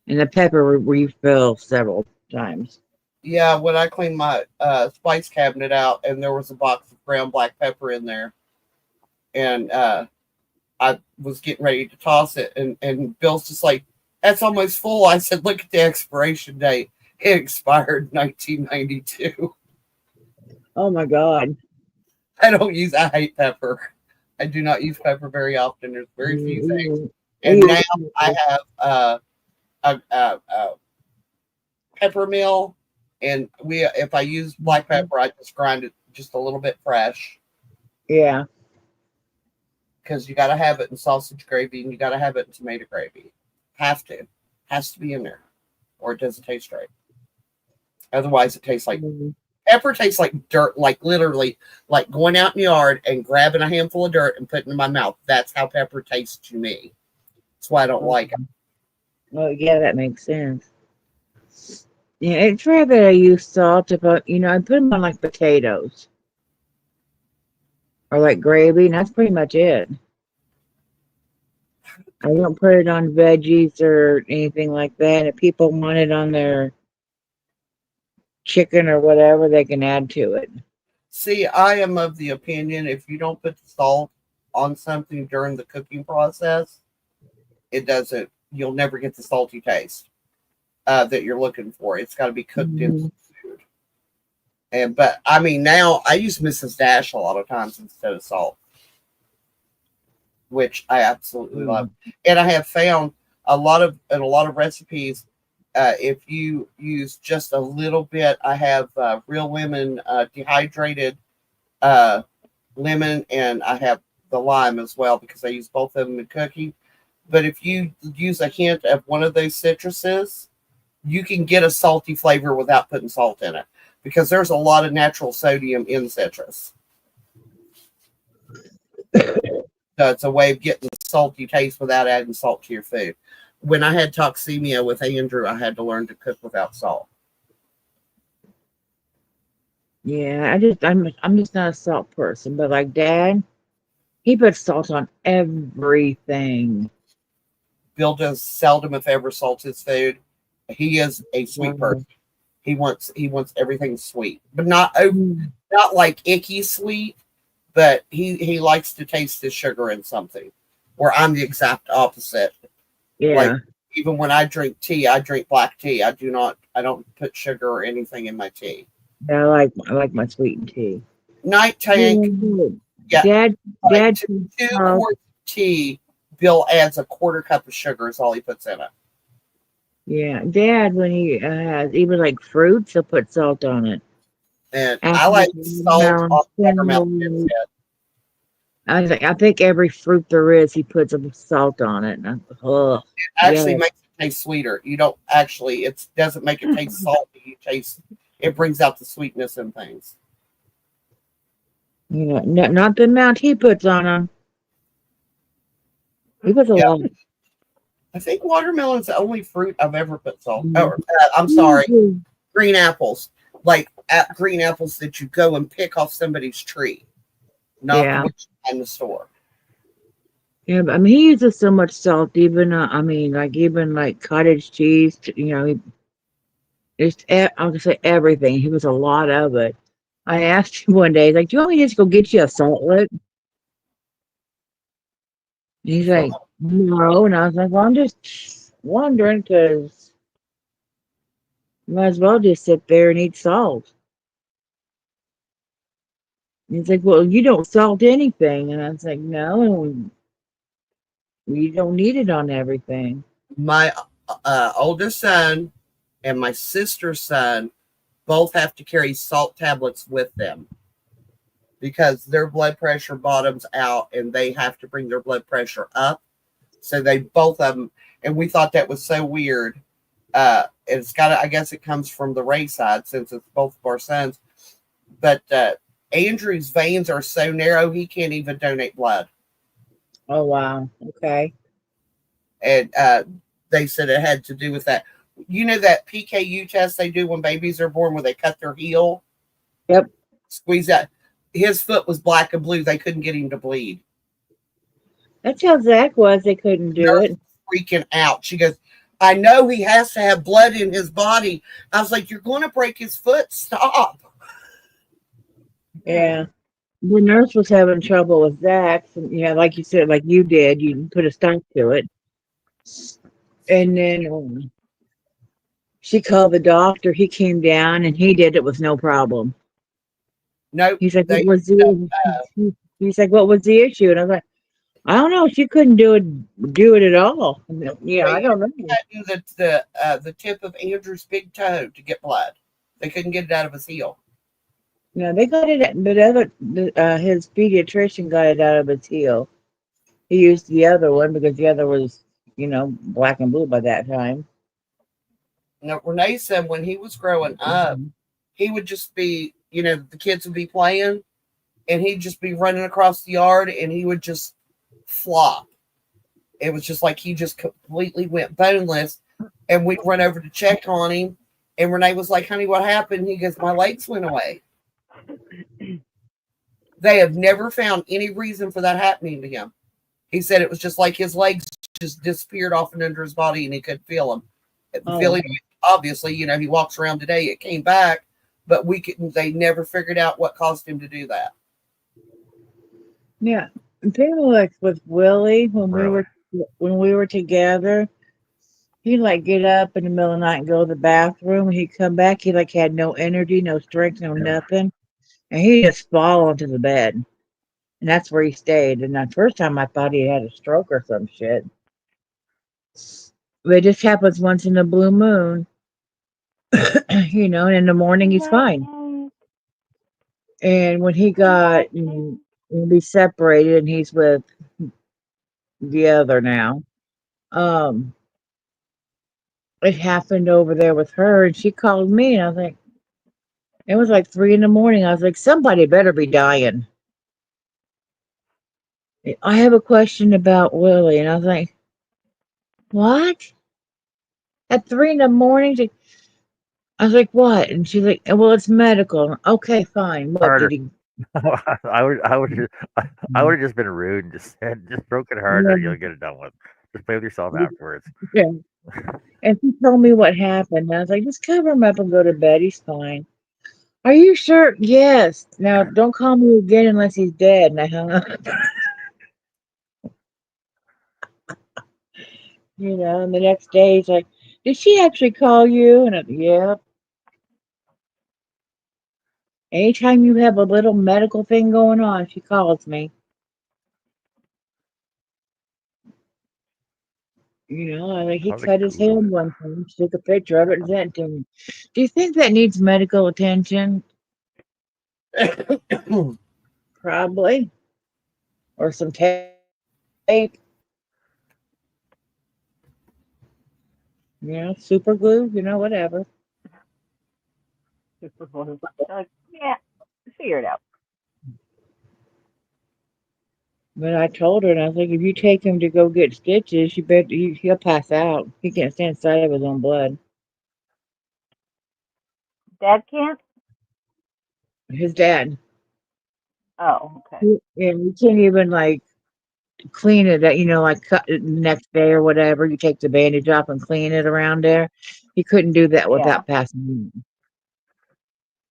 and the pepper refill several times. Yeah, when I cleaned my spice cabinet out, and there was a box of ground black pepper in there, and I was getting ready to toss it, and Bill's just like, that's almost full. I said, look at the expiration date. It expired in 1992. Oh my God. I hate pepper. I do not use pepper very often. There's very few things. And now I have a pepper mill, and if I use black pepper, I just grind it just a little bit fresh. Yeah. Because you got to have it in sausage gravy, and you got to have it in tomato gravy. Has to be in there, or it doesn't taste right. Otherwise, it tastes like pepper. Tastes like dirt, like literally, like going out in the yard and grabbing a handful of dirt and putting it in my mouth. That's how pepper tastes to me. That's why I don't like it. Well, yeah, that makes sense. Yeah, it's rare that I use salt. If I put them on like potatoes or like gravy, and that's pretty much it. I don't put it on veggies or anything like that. If people want it on their chicken or whatever, they can add to it. See, I am of the opinion if you don't put the salt on something during the cooking process, it doesn't. You'll never get the salty taste that you're looking for. It's got to be cooked into the food. But I mean, now I use Mrs. Dash a lot of times instead of salt, which I absolutely love. And I have found a lot of recipes. If you use just a little bit, I have Real Lemon dehydrated lemon, and I have the lime as well because I use both of them in cooking. But if you use a hint of one of those citruses, you can get a salty flavor without putting salt in it because there's a lot of natural sodium in citrus. So it's a way of getting the salty taste without adding salt to your food. When I had toxemia with Andrew, I had to learn to cook without salt. Yeah, I'm just not a salt person, but like Dad, he puts salt on everything. Bill does seldom, if ever, salt his food. He is a sweet person. He wants everything sweet, but not like icky sweet. But he likes to taste the sugar in something. Where I'm the exact opposite. Yeah. Like even when I drink tea, I drink black tea. I don't put sugar or anything in my tea. Yeah, I like my sweetened tea. Night tank. Yeah. Dad, two quarts of tea. Bill adds a quarter cup of sugar is all he puts in it. Yeah, Dad, when he has even like fruits, he'll put salt on it. And I like salt on watermelon. I think every fruit there is, he puts some salt on it. It actually makes it taste sweeter. You don't actually, it doesn't make it taste salty. It brings out the sweetness in things. Yeah, not the amount he puts on them. He puts a lot. I think watermelon's the only fruit I've ever put salt. I'm sorry, green apples. Like green apples that you go and pick off somebody's tree, not the ones in the store. Yeah, but I mean, he uses so much salt. Even even like cottage cheese. I'll just say everything. He was a lot of it. I asked him one day, he's like, "Do you want me to just go get you a salt lick?" And he's like, "No," and I was like, "Well, I'm just wondering because you might as well just sit there and eat salt." And he's like, "Well, you don't salt anything," and I was like, "No, you don't need it on everything." My oldest son and my sister's son both have to carry salt tablets with them because their blood pressure bottoms out and they have to bring their blood pressure up. So they both of them, and we thought that was so weird. It's I guess it comes from the Ray side since it's both of our sons. But Andrew's veins are so narrow he can't even donate blood. Oh wow! Okay. And they said it had to do with that. You know that PKU test they do when babies are born where they cut their heel? Yep. Squeeze out. His foot was black and blue. They couldn't get him to bleed. That's how Zach was. They couldn't do it. Freaking out. She goes, I know he has to have blood in his body. I was like, you're going to break his foot. Stop. Yeah. The nurse was having trouble with Zach. Like you said, like you did, you put a stop to it. And then she called the doctor. He came down and he did it with no problem. No. He's like, what was the he's like, what was the issue? And I was like, I don't know. She couldn't do it at all. Yeah, I don't know. The tip of Andrew's big toe to get blood. They couldn't get it out of his heel. No, they got it, but his pediatrician got it out of his heel. He used the other one because the other was, black and blue by that time. Now, Renee said when he was growing up, he would just be, the kids would be playing, and he'd just be running across the yard, and he would just flop. It was just like he just completely went boneless, and we'd run over to check on him, and Renee was like, honey, what happened? He goes, my legs went away. They have never found any reason for that happening to him. He said it was just like his legs just disappeared off and under his body, and he couldn't feel them. The Oh, feeling, obviously, he walks around today. It came back, but they never figured out what caused him to do that. yeah. People like with Willie Really? when we were together, he'd like get up in the middle of the night and go to the bathroom, and he'd come back. He like had no energy, no strength, no Yeah. nothing, and he just fall onto the bed, and that's where he stayed. And the first time I thought he had a stroke or some shit. But it just happens once in a blue moon, and in the morning he's fine. And when he got when we separated and he's with the other now, um, it happened over there with her and she called me and I was like, it was like 3 in the morning. I was like, somebody better be dying. I have a question about Willie. And I was like, what? At 3 in the morning? I was like, what? And she's like, well, it's medical. Okay, fine. What Harder. did he? I would have just been rude and just said, just broken harder. You'll get it done with. Just play with yourself afterwards. Yeah. And she told me what happened. And I was like, just cover him up and go to bed. He's fine. Are you sure? Yes. Now, don't call me again unless he's dead. And I hung up. And the next day he's like, did she actually call you? And yeah. Anytime you have a little medical thing going on, she calls me. Like he Probably cut his Google hand it. one time. She took a picture of it and sent it to me. Do you think that needs medical attention? Probably. Or some tape. Super glue, whatever. Yeah, figure it out. But I told her, and I was like, if you take him to go get stitches, he'll pass out. He can't stand the sight of his own blood. Dad can't? His dad. Oh, okay. And you can't even like clean it, like cut it the next day or whatever. You take the bandage off and clean it around there. He couldn't do that Yeah. without passing out.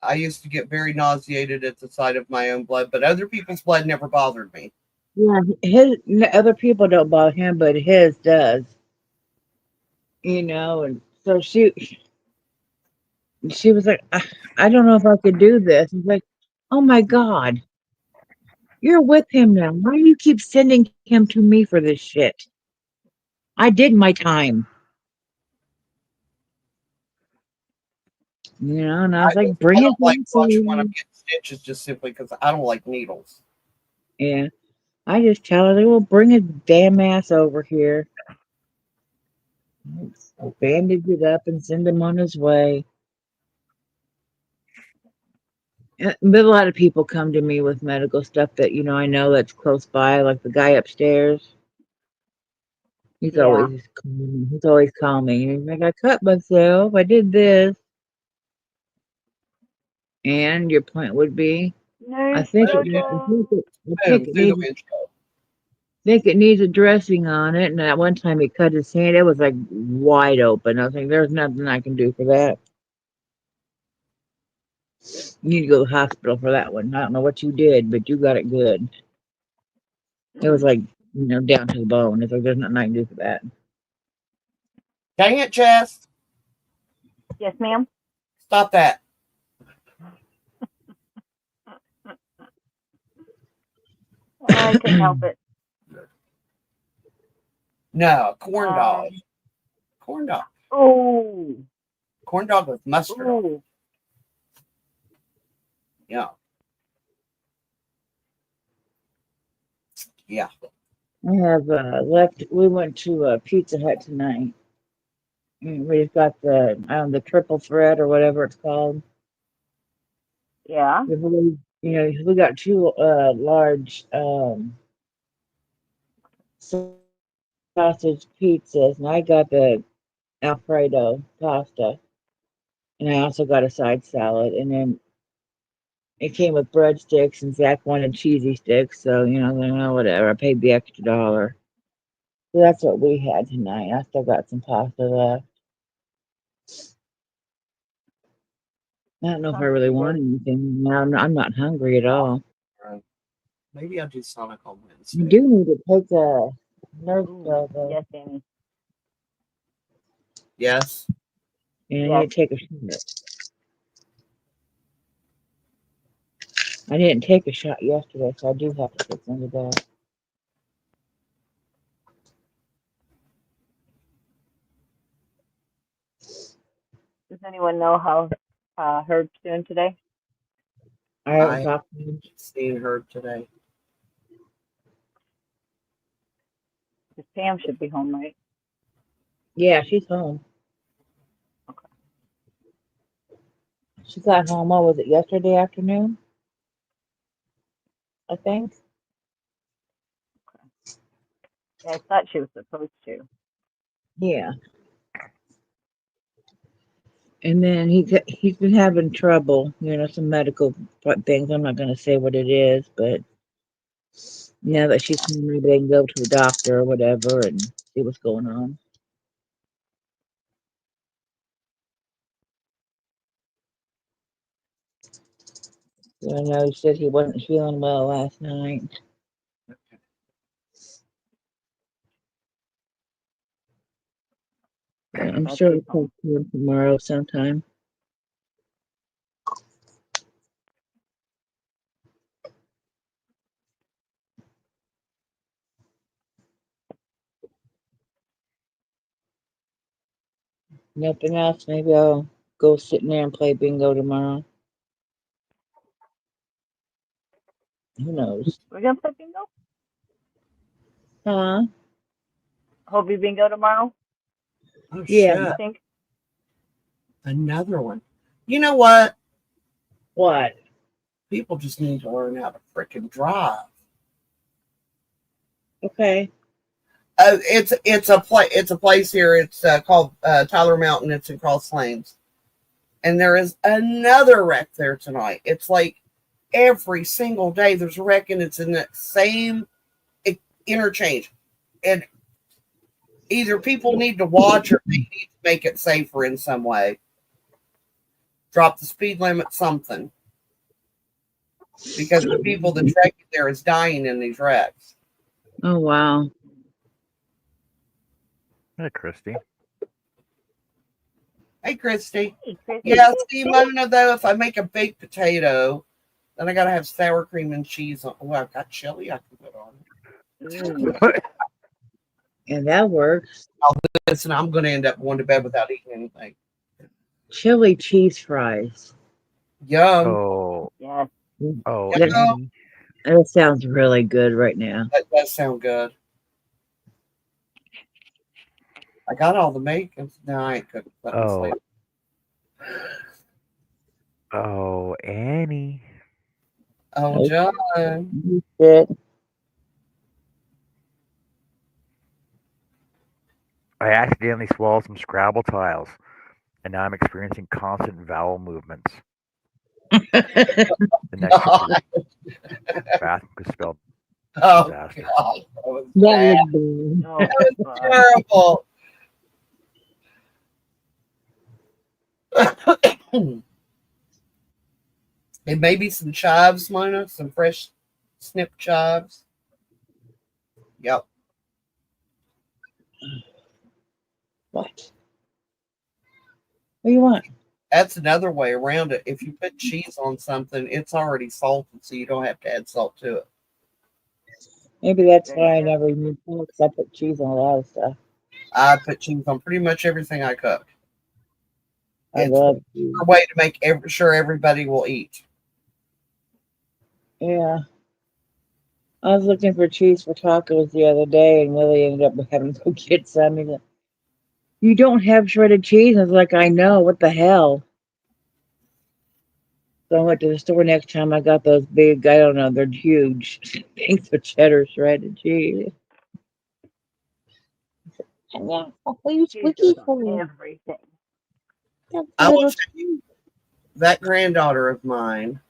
I used to get very nauseated at the sight of my own blood, but other people's blood never bothered me. Yeah, other people don't bother him, but his does. And so she was like, I don't know if I could do this. It's like, oh my God, you're with him now. Why do you keep sending him to me for this shit? I did my time. And I was like, I bring it don't like watching when I'm to getting stitches just simply because I don't like needles. Yeah. I just tell her, well, bring his damn ass over here. I'll bandage it up and send him on his way. But a lot of people come to me with medical stuff that, I know that's close by, like the guy upstairs. He's Yeah. always calling. He's always calling. He's like, I cut myself. I did this. And your point would be, I Nurse think it, I Jojo. think it, I Boom, think it through the needs, windshield. think it needs a dressing on it. And that one time he cut his hand, it was like wide open. I was like, there's nothing I can do for that. You need to go to the hospital for that one. I don't know what you did, but you got it good. It was like, down to the bone. It's like there's nothing I can do for that. Dang it, Jess. Yes, ma'am. Stop that. I couldn't help it. No, corn dog. Corn dog. Oh. Corn dog with mustard on it. Ooh. Yeah. Yeah. I have left. We went to Pizza Hut tonight. We've got the triple threat or whatever it's called. Yeah. We got two large sausage pizzas, and I got the Alfredo pasta, and I also got a side salad, and then it came with breadsticks, and Zach wanted cheesy sticks, so whatever. I paid the extra $1. So that's what we had tonight. I still got some pasta left. I don't know if I Sounds really pretty want good. anything. Now I'm not hungry at all. Maybe I'll do Sonic on You Wednesday. do need to take a nurse Ooh, pill though. yes, Amy. Yes. And I Yes. need to take a shot. I didn't take a shot yesterday, so I do have to take some today. Does anyone know how Herb's doing today? I haven't I talked to him. seen her today. Because Pam should be home, right? Yeah, she's home. Okay. She got home, what was it, yesterday afternoon? I think. Yeah, I thought she was supposed to. Yeah. And then he's been having trouble, some medical things. I'm not going to say what it is, but now that she's home, maybe they can go to the doctor or whatever and see what's going on. I know he said he wasn't feeling well last night. But I'm Glad sure she's I'll home. talk to him tomorrow sometime. Nothing else. Maybe I'll go sit in there and play bingo tomorrow. Who knows? We're gonna play bingo. Huh? Hobie bingo tomorrow. Oh Yeah. You shit. think? Another one. You know what? What? People just need to learn how to freaking drive. Okay. It's a place here. It's called Tyler Mountain. It's in Cross Lanes, and there is another wreck there tonight. It's like every single day there's a wreck, and it's in that same interchange. And either people need to watch or they need to make it safer in some way. Drop the speed limit, something, because the people that track it there is dying in these wrecks. Oh, wow. Hey, Christy. Hey, Christy. Hey, Chris. Yeah, see, Mona, though, if I make a baked potato, then I got to have sour cream and cheese on. Oh, I've got chili I can put on it. And that works. Listen, I'm going to end up going to bed without eating anything. Chili cheese fries. Yum. Oh, Yes. oh, That, Annie. that sounds really good right now. That does sound good. I got all the makeup. No, I ain't cooking. Let me Oh, sleep. oh, Annie. Oh, John. You sit. I accidentally swallowed some Scrabble tiles, and now I'm experiencing constant vowel movements. The next bathroom could spell Oh, disaster. God. That was That bad. would be. Oh, That was God. terrible. And maybe some chives, Mona, some fresh snipped chives. Yep. What? What do you want? That's another way around it. If you put cheese on something, it's already salted, so you don't have to add salt to it. Maybe that's There you why I go. never use it, because I put cheese on a lot of stuff. I put cheese on pretty much everything I cook. I It's love cheese. a way to make sure everybody will eat. Yeah. I was looking for cheese for tacos the other day, and Willie ended up having to go get some. He's like, you don't have shredded cheese? I was like, I know. What the hell? So I went to the store next time. I got those big, I don't know, they're huge things of cheddar shredded cheese. And yeah, what you Cheese squeaky goes for? on everything. I will Little tell you, that granddaughter of mine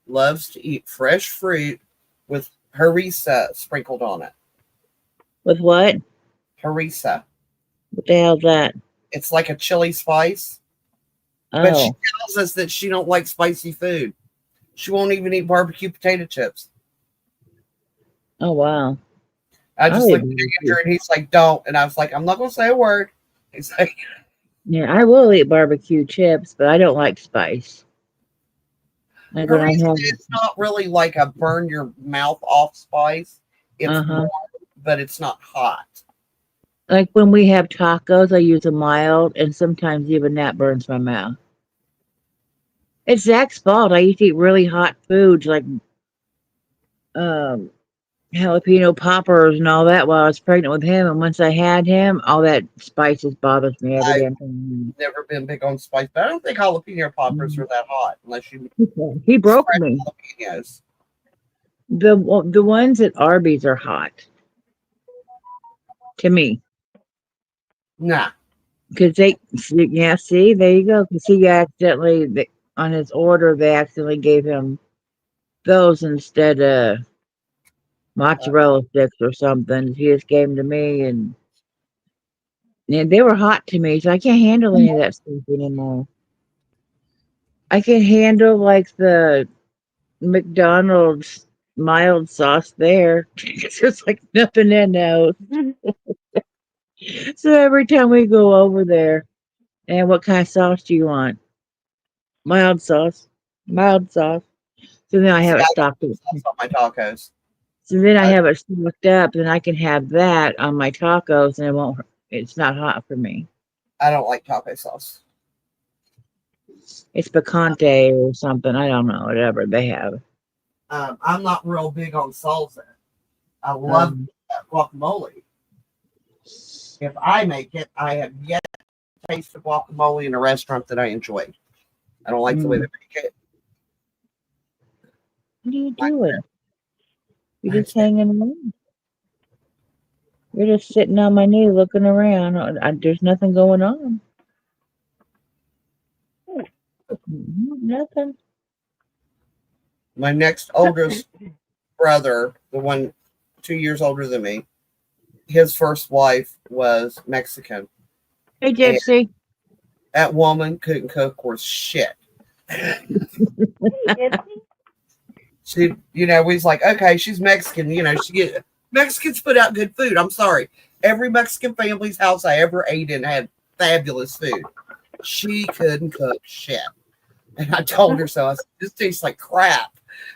loves to eat fresh fruit with harissa sprinkled on it. with what? harissa. What the hell's that? It's like a chili spice. But she Oh, tells us that she don't like spicy food. She won't even eat barbecue potato chips. oh wow. I I just eat looked at barbecue. Andrew and he's like, don't. And I was like, I'm not going to say a word. He's like, Yeah, I will eat barbecue chips, but I don't like spice. Like when I harissa have, is not really like a burn your mouth off spice. It's uh-huh. warm, but it's not hot. Like when we have tacos, I use a mild, and sometimes even that burns my mouth. It's Zach's fault. I used to eat really hot foods like um, jalapeno poppers and all that while I was pregnant with him. And once I had him, all that spices bothers me every I've damn time. never been big on spice, but I don't think jalapeno poppers are that hot unless you He broke spread me. jalapenos. The ones at Arby's are hot to me Nah, because yeah, see, there you go. Because he accidentally on his order they accidentally gave him those instead of mozzarella sticks or something. He just gave them to me, and they were hot to me, so I can't handle any of that stuff anymore. I can handle like the McDonald's mild sauce there. There's like nothing in those. So every time we go over there, and what kind of sauce do you want? Mild sauce. Mild sauce. So then I see, have it I don't stocked up. put sauce on my tacos. So then I I, have it stocked up, then I can have that on my tacos, and it's not hot for me. I don't like taco sauce. It's picante or something. I don't know. Whatever they have. I'm not real big on salsa. I love guacamole. If I make it, I have yet to taste a guacamole in a restaurant that I enjoy. I don't like the way they make it. What are you doing? You're just hanging around. You're just sitting on my knee looking around. There's nothing going on. Nothing. My next oldest brother, the one 2 years older than me, his first wife was Mexican. Hey, Gypsy. That woman couldn't cook worth shit. She, we was like, okay, she's Mexican. Mexicans put out good food. I'm sorry. Every Mexican family's house I ever ate in had fabulous food. She couldn't cook shit. And I told her so. I said, this tastes like crap.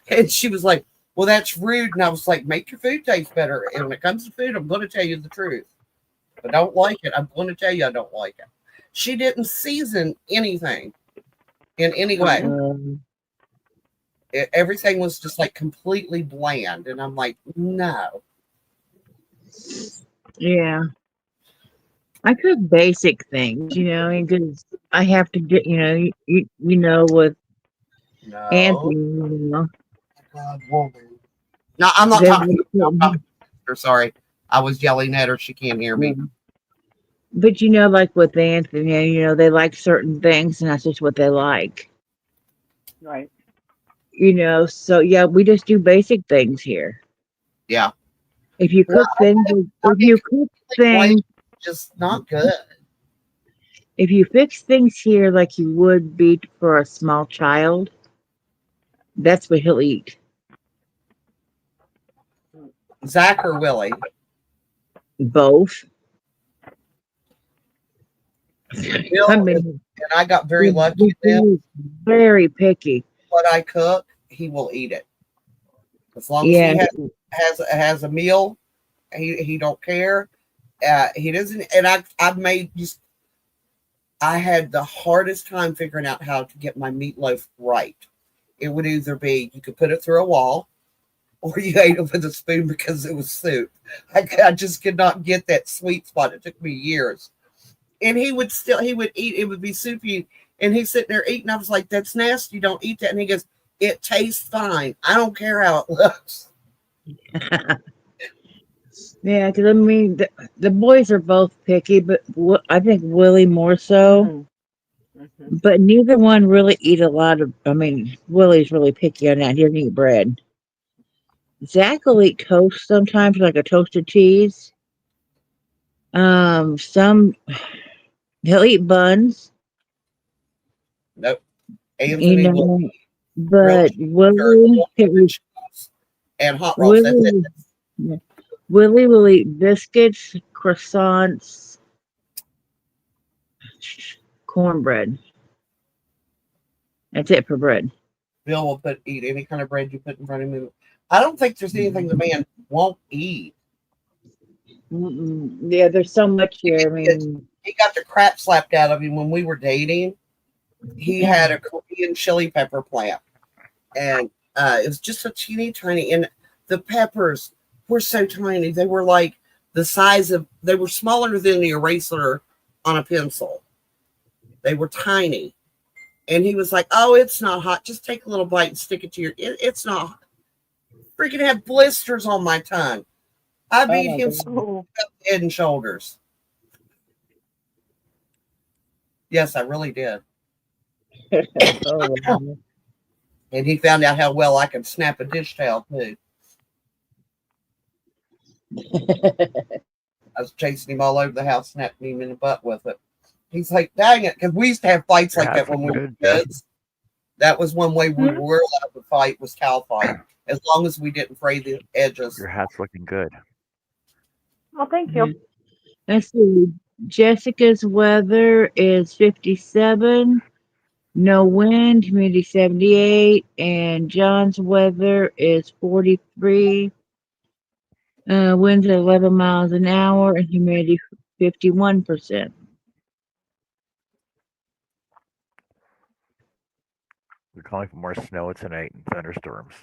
And she was like, well, that's rude. And I was like, make your food taste better. And when it comes to food, I'm going to tell you the truth. If I don't like it, I'm going to tell you I don't like it. She didn't season anything in any way. Everything was just like completely bland. And I'm like, no. Yeah. I cook basic things, because I have to get, with Anthony, God, woman. No, I'm not talking about her. Sorry. I was yelling at her. She can't hear me. But like with Anthony, they like certain things, and that's just what they like. Right. So yeah, we just do basic things here. Yeah. If you cook things, just not good. If you fix things here like you would be for a small child, that's what he'll eat. Zach or Willie? Both. And I got very lucky with him. Very picky. What I cook, he will eat it. As long as he has a meal, he don't care. He doesn't. And I've made just. I had the hardest time figuring out how to get my meatloaf right. It would either be you could put it through a wall, or you ate it with a spoon because it was soup. I just could not get that sweet spot. It took me years. And he would eat, it would be soupy. And he's sitting there eating. I was like, that's nasty. Don't eat that. And he goes, it tastes fine. I don't care how it looks. Yeah, because the boys are both picky, but I think Willie more so. Mm-hmm. But neither one really eat a lot of. Willie's really picky on that. He doesn't eat bread. Zach will eat toast sometimes, like a toasted cheese. Some he'll eat buns, Nope. you Anthony will know, eat grilled but cheese or Willie, and hot rolls. That's it. Willie will eat biscuits, croissants, cornbread. That's it for bread. Bill will eat any kind of bread you put in front of him. I don't think there's anything the man won't eat. Yeah, there's so much here. I mean, He got the crap slapped out of him when we were dating. He had a Korean chili pepper plant, and it was just a teeny tiny. And the peppers were so tiny; they were like the size of. They were smaller than the eraser on a pencil. They were tiny, and he was like, "Oh, it's not hot. Just take a little bite and stick it to your. It's not hot. Freaking have blisters on my tongue." I beat him head and shoulders. Yes, I really did. oh, And he found out how well I could snap a dish towel too. I was chasing him all over the house, snapping him in the butt with it. He's like, dang it, because we used to have fights like that when we were kids. That was one way we were allowed to fight, was cow fight, as long as we didn't fray the edges. Your hat's looking good. Well, thank you. let's see. Jessica's weather is 57, no wind, humidity 78, and John's weather is 43. Winds at 11 miles an hour and humidity 51%. We're calling for more snow tonight and thunderstorms.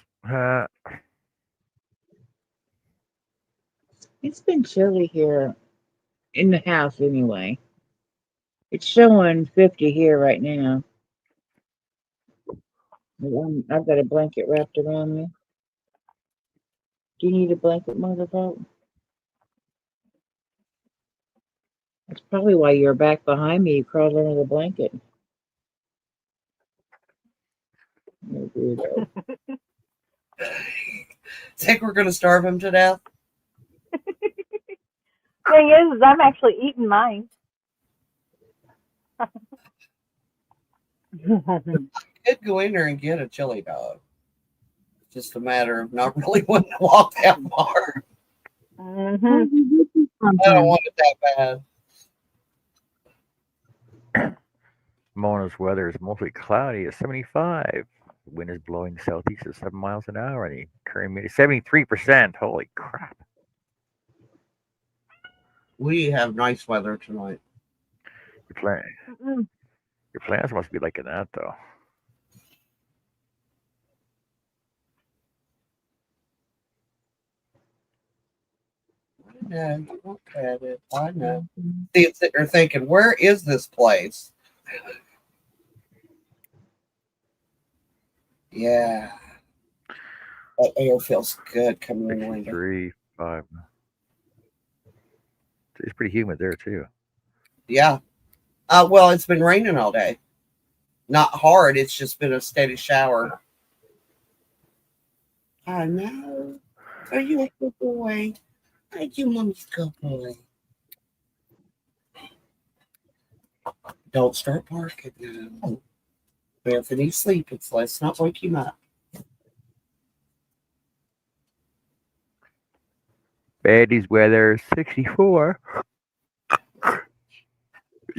It's been chilly here in the house anyway. It's showing 50 here right now. I've got a blanket wrapped around me. Do you need a blanket, motherfucker? That's probably why you're back behind me. You crawled under the blanket. Oh, weirdo. Think we're going to starve him to death? Thing is I'm actually eating mine. Could go in there and get a chili dog. Just a matter of not really wanting to walk that far. Mm-hmm. I don't want it that bad. Mona's weather is mostly cloudy at 75. The wind is blowing southeast at 7 miles an hour, and the current humidity 73%. Holy crap! We have nice weather tonight. Your plants must be liking that, though. I know. Look at it. I know. See, it's sitting there thinking, where is this place? Yeah. That air feels good coming in the window. 3, 5. It's pretty humid there, too. Yeah. Well, it's been raining all day. Not hard. It's just been a steady shower. I know. Are you a good boy? Are you mommy's good boy? Don't start barking now. Anthony's sleeping, so let's not wake him up. Betty's weather 64.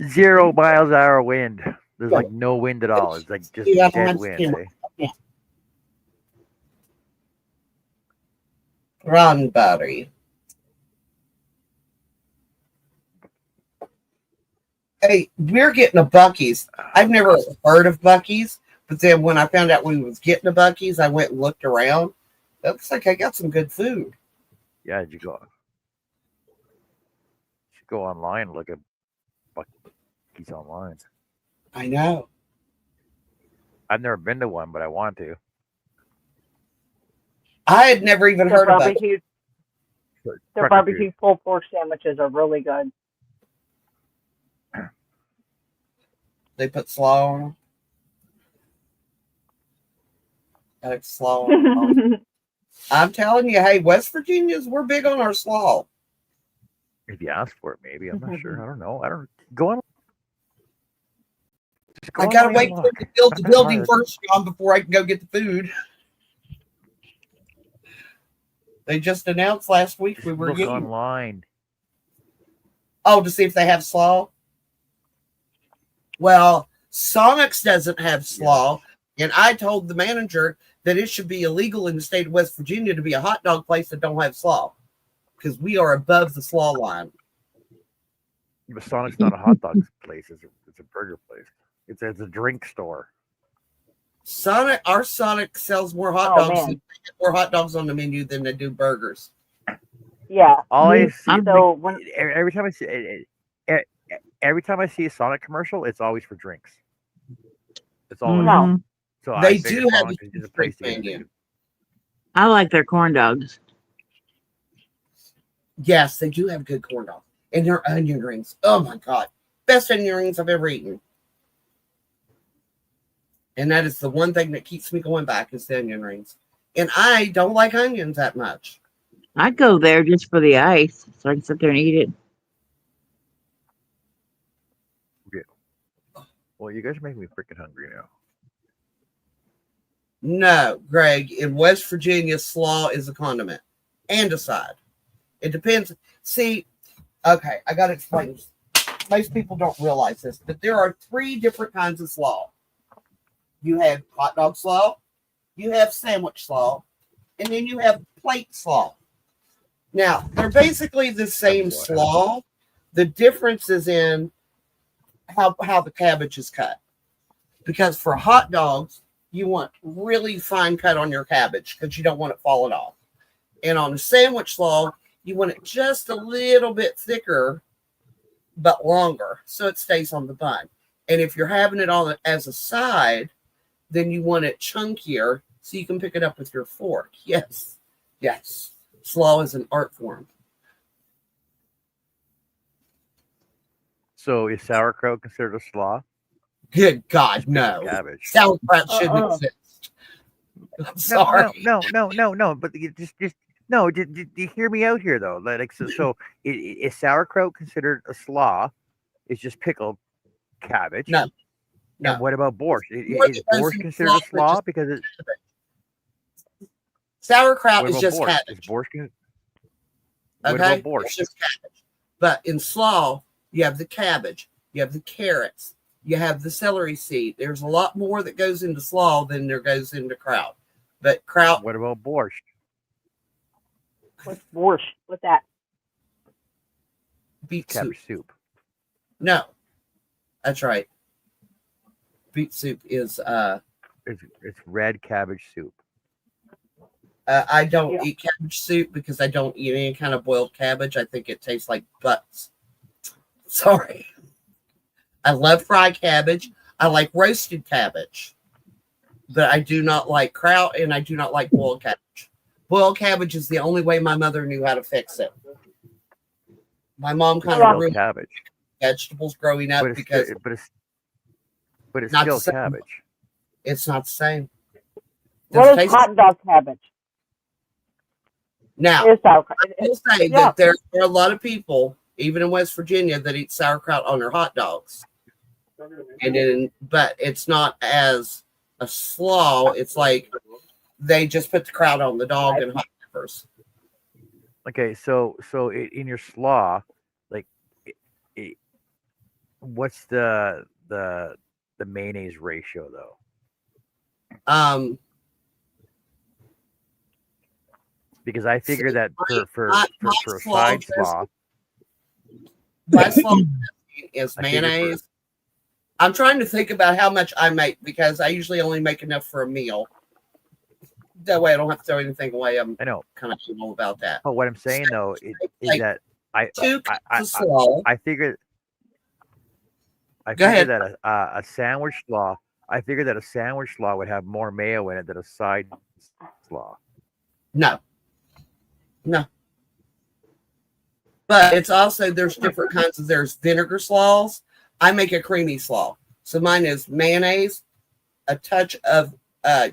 0 miles an hour wind. There's like no wind at all. It's like just dead wind. Eh? Cranberry. Hey, we're getting a Buc-ee's. I've never heard of Buc-ee's, but then when I found out we was getting a Buc-ee's, I went and looked around. It looks like I got some good food. Yeah, did you go? You should go online and look at Buc-ee's online. I know. I've never been to one, but I want to. I had never even heard of it. Their barbecue pulled pork sandwiches are really good. They put slaw on them. Alex slaw on them. I'm telling you, hey, West Virginians, we're big on our slaw. If you ask for it, maybe. I'm not sure. I don't know. I don't go on. Just go I gotta online wait and for look. them to build Not the that building hard. first, John, before I can go get the food. They just announced last week we Just were look getting. online. Oh, to see if they have slaw. Well, Sonic's doesn't have slaw, and I told the manager that it should be illegal in the state of West Virginia to be a hot dog place that don't have slaw, because we are above the slaw line. But Sonic's not a hot dog place. It's a burger place. It's a drink store. Our Sonic sells more hot Oh, dogs. man. They get more hot dogs on the menu than they do burgers. Yeah. All I see, So when every time I see every time I see a Sonic commercial, it's always for drinks. It's all it is. No. Mhm. So They I figure do have Sonic a is just a drink place to get menu. food. I like their corn dogs. Yes, they do have good corn dogs. And their onion rings. Oh my God. Best onion rings I've ever eaten. And that is the one thing that keeps me going back is the onion rings. And I don't like onions that much. I'd go there just for the ice so I can sit there and eat it. Well, you guys are making me freaking hungry now. No, Greg, in West Virginia, slaw is a condiment and a side. It depends. See, okay, I got to explain this. Most people don't realize this, but there are 3 different kinds of slaw. You have hot dog slaw, you have sandwich slaw, and then you have plate slaw. Now, they're basically the same slaw. The difference is in how the cabbage is cut. Because for hot dogs, you want really fine cut on your cabbage because you don't want it falling off. And on a sandwich slaw, you want it just a little bit thicker, but longer, so it stays on the bun. And if you're having it on as a side, then you want it chunkier so you can pick it up with your fork. Yes. Slaw is an art form. So is sauerkraut considered a slaw? Good God, no. Cabbage. Sauerkraut shouldn't exist. I'm sorry. No. But you just no. Did you hear me out here though? Like so is sauerkraut considered a slaw? It's just pickled cabbage. No. And what about borscht? Is More borscht considered a slaw because it? Sauerkraut What is about just borscht? cabbage. Is borscht? Okay, What about borscht? it's just cabbage. But in slaw, you have the cabbage, you have the carrots, you have the celery seed. There's a lot more that goes into slaw than there goes into kraut. But kraut. What about borscht? what's borscht? What's that? Beet Cabbage soup. soup. No, that's right. Beet soup is It's red cabbage soup. I don't eat cabbage soup because I don't eat any kind of boiled cabbage. I think it tastes like butts. Sorry. I love fried cabbage. I like roasted cabbage. But I do not like kraut and I do not like boiled cabbage. Boiled cabbage is the only way my mother knew how to fix it. My mom kind of ruined cabbage. Vegetables growing up because but it's not still the same. cabbage. It's not the same. What is hot dog cabbage? Now, It is sauerkraut. I will say that there are a lot of people, even in West Virginia, that eat sauerkraut on their hot dogs. But it's not as a slaw. It's like they just put the kraut on the dog and hot peppers. Okay, so in your slaw, like, what's the mayonnaise ratio though? Because I figure that for a side slaw, my slaw is mayonnaise. I'm trying to think about how much I make because I usually only make enough for a meal. That way I don't have to throw anything away. I know kind of all about that. But what I'm saying though is that I figured that a sandwich slaw. I figured that a sandwich slaw would have more mayo in it than a side slaw. No. But it's also there's different kinds of there's vinegar slaws. I make a creamy slaw. So mine is mayonnaise, a touch of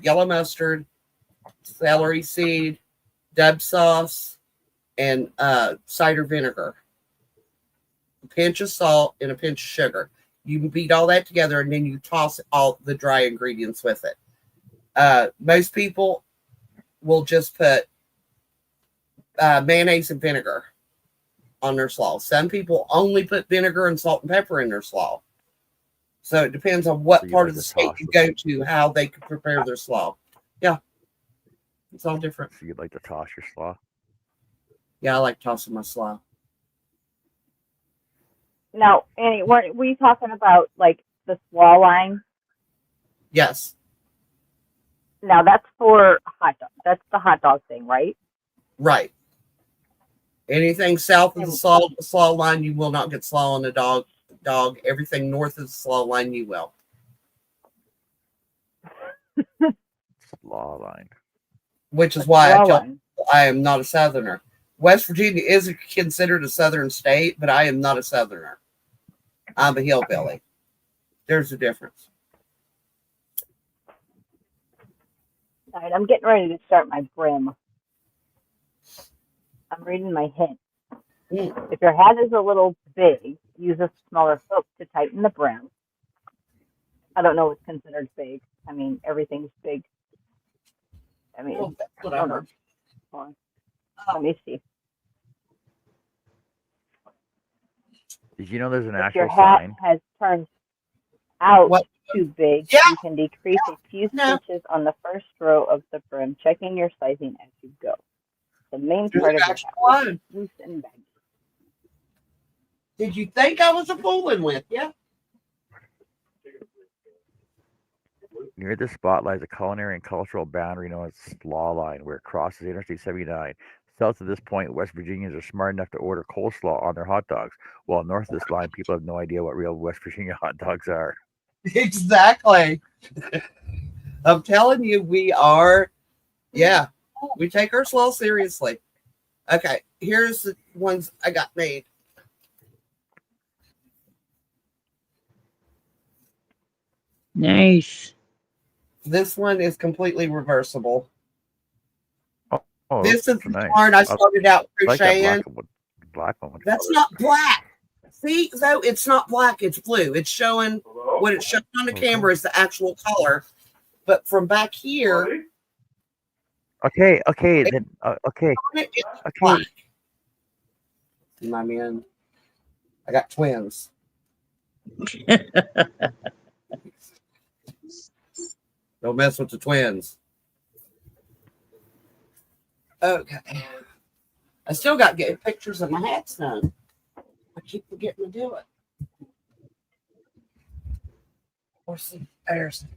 yellow mustard, celery seed, Dub sauce, and cider vinegar. a pinch of salt, and a pinch of sugar. You beat all that together, and then you toss all the dry ingredients with it. Most people will just put mayonnaise and vinegar on their slaw. Some people only put vinegar and salt and pepper in their slaw. So it depends on what part of the state you go to, how they can prepare their slaw. Yeah. It's all different. So you'd like to toss your slaw? Yeah, I like tossing my slaw. Now, Annie, were you talking about like the slaw line? Yes. Now that's for hot dog. That's the hot dog thing, right? Right. Anything south of the slaw line, you will not get slaw on the dog. Everything north of the slaw line, you will. Slaw line. Which is why I am not a Southerner. West Virginia is considered a Southern state, but I am not a Southerner. I'm a hillbilly. There's a difference. All right, I'm getting ready to start my brim. I'm reading my hint. If your hat is a little big, use a smaller hook to tighten the brim. I don't know what's considered big. I mean, everything's big. I mean, whatever. Let me see. Did you know there's an If actual your hat sign? has turned out too big, Yeah. you can decrease a few stitches on the first row of the brim, checking your sizing as you go. The main part of your hat is loose and baggy. Did you think I was a fooling with you? Near this spot lies a culinary and cultural boundary known as Slaw Line, where it crosses Interstate 79. South of this point, West Virginians are smart enough to order coleslaw on their hot dogs, while north of this line, people have no idea what real West Virginia hot dogs are. Exactly. I'm telling you, we take our slaw seriously. Okay, here's the ones I got made. Nice. This one is completely reversible. Oh, This is the nice. yarn I started out crocheting. Like that black one. That's not black. See, though, it's not black. It's blue. It's showing what it's showing on the camera is the actual color. But from back here, okay. Black. My man, I got twins. Don't mess with the twins. Okay. I still got getting pictures of my hats done. I keep forgetting to do it. Or see, there's so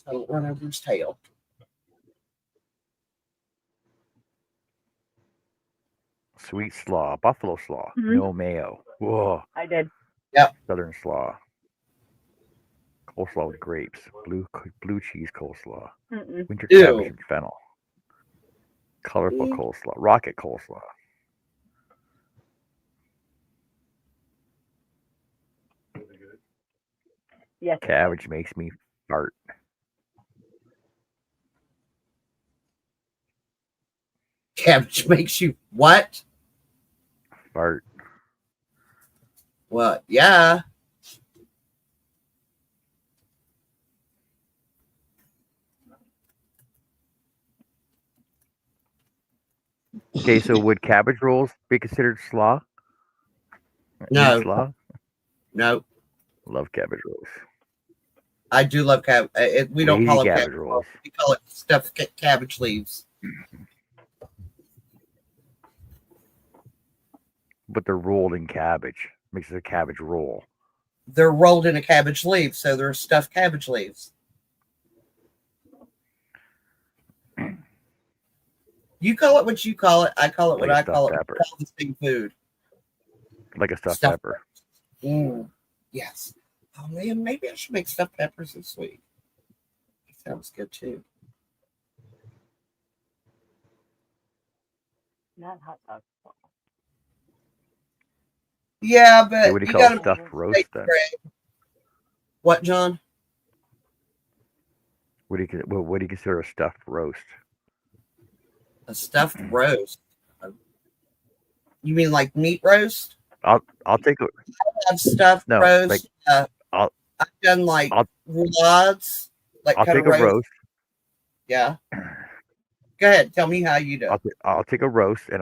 I don't run over his tail. Sweet slaw, buffalo slaw, no mayo. Whoa. I did. Yep. Southern slaw. Coleslaw with grapes, blue cheese coleslaw, winter cabbage and fennel, colorful coleslaw, rocket coleslaw. Yes. Cabbage makes me fart. Cabbage makes you what? Fart. Well, yeah. Okay, so would cabbage rolls be considered slaw? No. Slaw? No. Love cabbage rolls. I do love cabbage. We don't call it cabbage rolls. We call it stuffed cabbage leaves. But they're rolled in cabbage. Makes it a cabbage roll. They're rolled in a cabbage leaf, so they're stuffed cabbage leaves. You call it what you call it. I call it what I call it. Pepper. We call the same food. Like a stuffed pepper. Yes. Oh man, maybe I should make stuffed peppers this week. Sounds good too. Not hot dogs. Yeah, but Okay, what do you call stuffed roast then? What, John? What do you consider a stuffed roast? A stuffed roast. You mean like meat roast? I'll take a I've stuffed no, like roast. I'll I've done like I'll roulades, like I'll cut a take a roast. roast. Yeah. Go ahead. Tell me how you do it. I'll take a roast and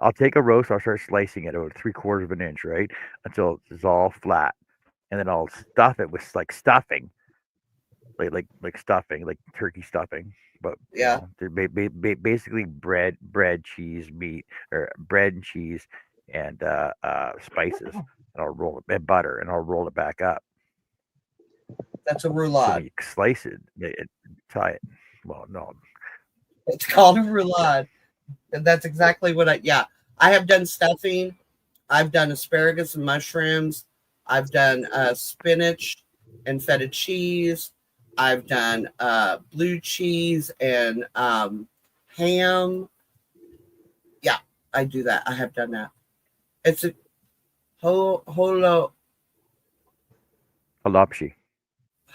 I'll take a roast. I'll start slicing it over 3/4 of an inch, right, until it's all flat, and then I'll stuff it with like stuffing, like stuffing, like turkey stuffing. But Yeah. basically bread, cheese, meat, or bread and cheese, and spices, and I'll roll it and butter, and I'll roll it back up. That's a So when roulade. you slice it, tie it. Well, no, It's called a roulade. And that's exactly what I have done stuffing. I've done asparagus and mushrooms. I've done spinach and feta cheese. I've done blue cheese and ham. Yeah, I do that. I have done that. It's a halapshi.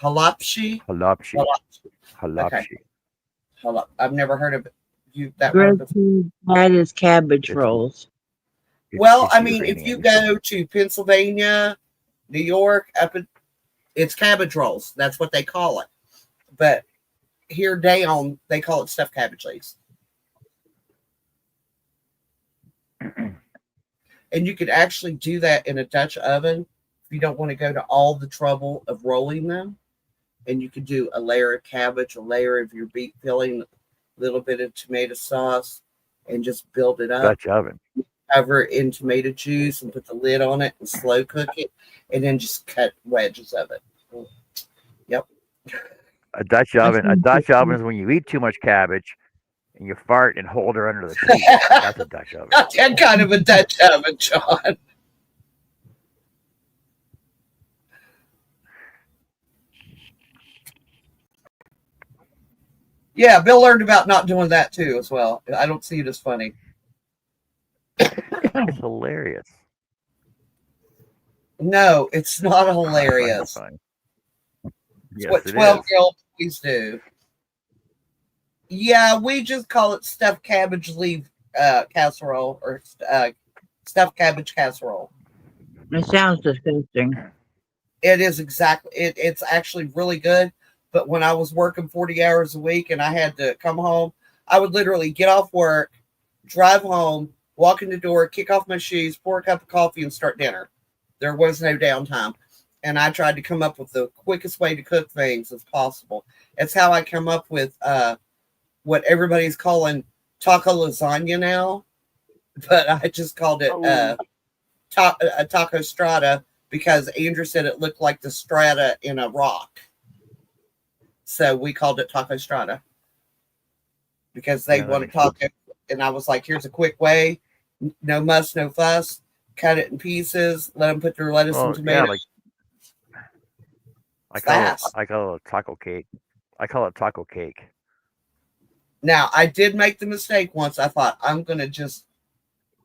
halapshi, Halapshi. halapshi, Okay. halapshi. I've never heard of that word Grilled before. cheese, that is cabbage It's rolls. Well, I it's mean, if you Ukrainian. go to Pennsylvania, New York, it's cabbage rolls. That's what they call it. But here down, they call it stuffed cabbage leaves. And you could actually do that in a Dutch oven if you don't want to go to all the trouble of rolling them. And you could do a layer of cabbage, a layer of your beet filling, a little bit of tomato sauce, and just build it up. Dutch oven. Cover it in tomato juice and put the lid on it and slow cook it, and then just cut wedges of it. Yep. A Dutch oven. A Dutch oven is when you eat too much cabbage and you fart and hold her under the seat. That's a Dutch oven. Not that kind of a Dutch oven, John. Yeah, Bill learned about not doing that too as well. I don't see it as funny. It's hilarious. No, it's not hilarious. Fine. It's Yes, what it 12-year-old boys do. Yeah, we just call it stuffed cabbage leaf casserole or stuffed cabbage casserole. It sounds disgusting. It is exactly. It's actually really good. But when I was working 40 hours a week and I had to come home, I would literally get off work, drive home, walk in the door, kick off my shoes, pour a cup of coffee, and start dinner. There was no downtime. And I tried to come up with the quickest way to cook things as possible. It's how I come up with what everybody's calling taco lasagna now. But I just called it taco strata because Andrew said it looked like the strata in a rock. So we called it taco strata because they wanted taco. And I was like, here's a quick way. No muss, no fuss. Cut it in pieces. Let them put their lettuce and tomatoes. Yeah, I call it a taco cake. I call it taco cake. Now, I did make the mistake once. I thought, I'm going to just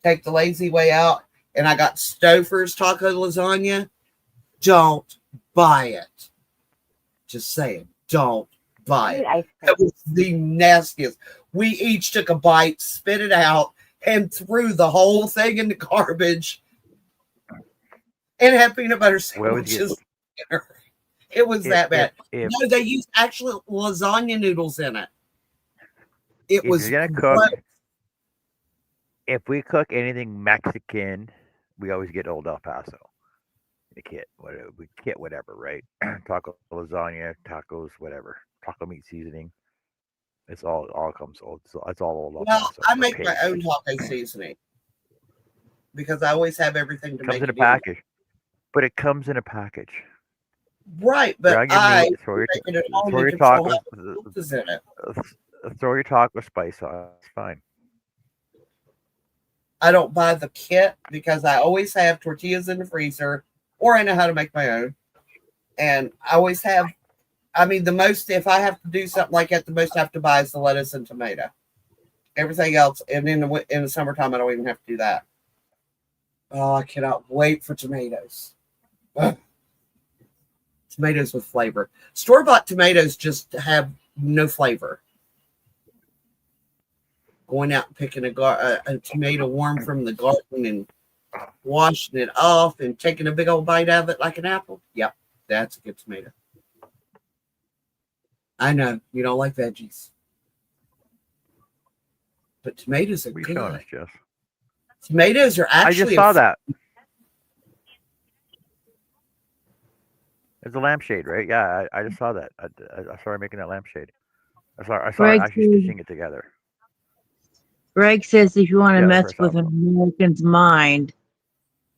take the lazy way out. And I got Stouffer's taco lasagna. Don't buy it. Just saying, don't buy it. That was the nastiest. We each took a bite, spit it out, and threw the whole thing in the garbage. And had peanut butter sandwiches. It was that bad. No, they used actual lasagna noodles in it. It was gonna cook. If we cook anything Mexican, we always get Old El Paso. The kit, whatever, right? Taco lasagna, tacos, whatever, taco meat seasoning. It's all comes old. So it's all Old El Paso. Well, I make my own taco seasoning because I always have everything to make. Comes in a package, but it comes in a package. Right, but throw your taco spice on. It's fine. I don't buy the kit because I always have tortillas in the freezer, or I know how to make my own. And I always have, the most, if I have to do something like that, the most I have to buy is the lettuce and tomato. Everything else, and in the summertime, I don't even have to do that. Oh, I cannot wait for tomatoes. Ugh. Tomatoes with flavor. Store-bought tomatoes just have no flavor. Going out and picking a tomato warm from the garden and washing it off and taking a big old bite out of it like an apple. Yep, that's a good tomato. I know you don't like veggies, but tomatoes are What are you showing us, good. Jess? Tomatoes are I just actually saw that. It's a lampshade, right? Yeah, I just saw that. I saw her making that lampshade. I saw her Greg actually says, stitching it together. Greg says if you want to Yeah, that's mess what I with saw. an American's mind,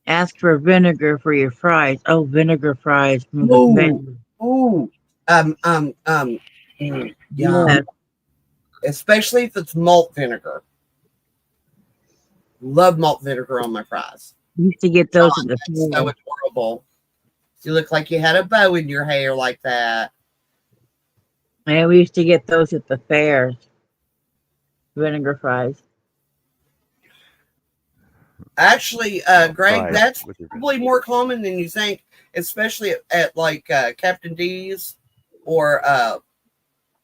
ask for vinegar for your fries. Oh, vinegar fries from the Ooh, pan. ooh, um, um, um, Yes, yum. Especially if it's malt vinegar. Love malt vinegar on my fries. used to get those at the That's so fair. adorable. You look like you had a bow in your hair like that. Yeah, we used to get those at the fairs. Vinegar fries. Actually, Greg, Fries that's with your probably more common than you think, especially at like Captain D's or I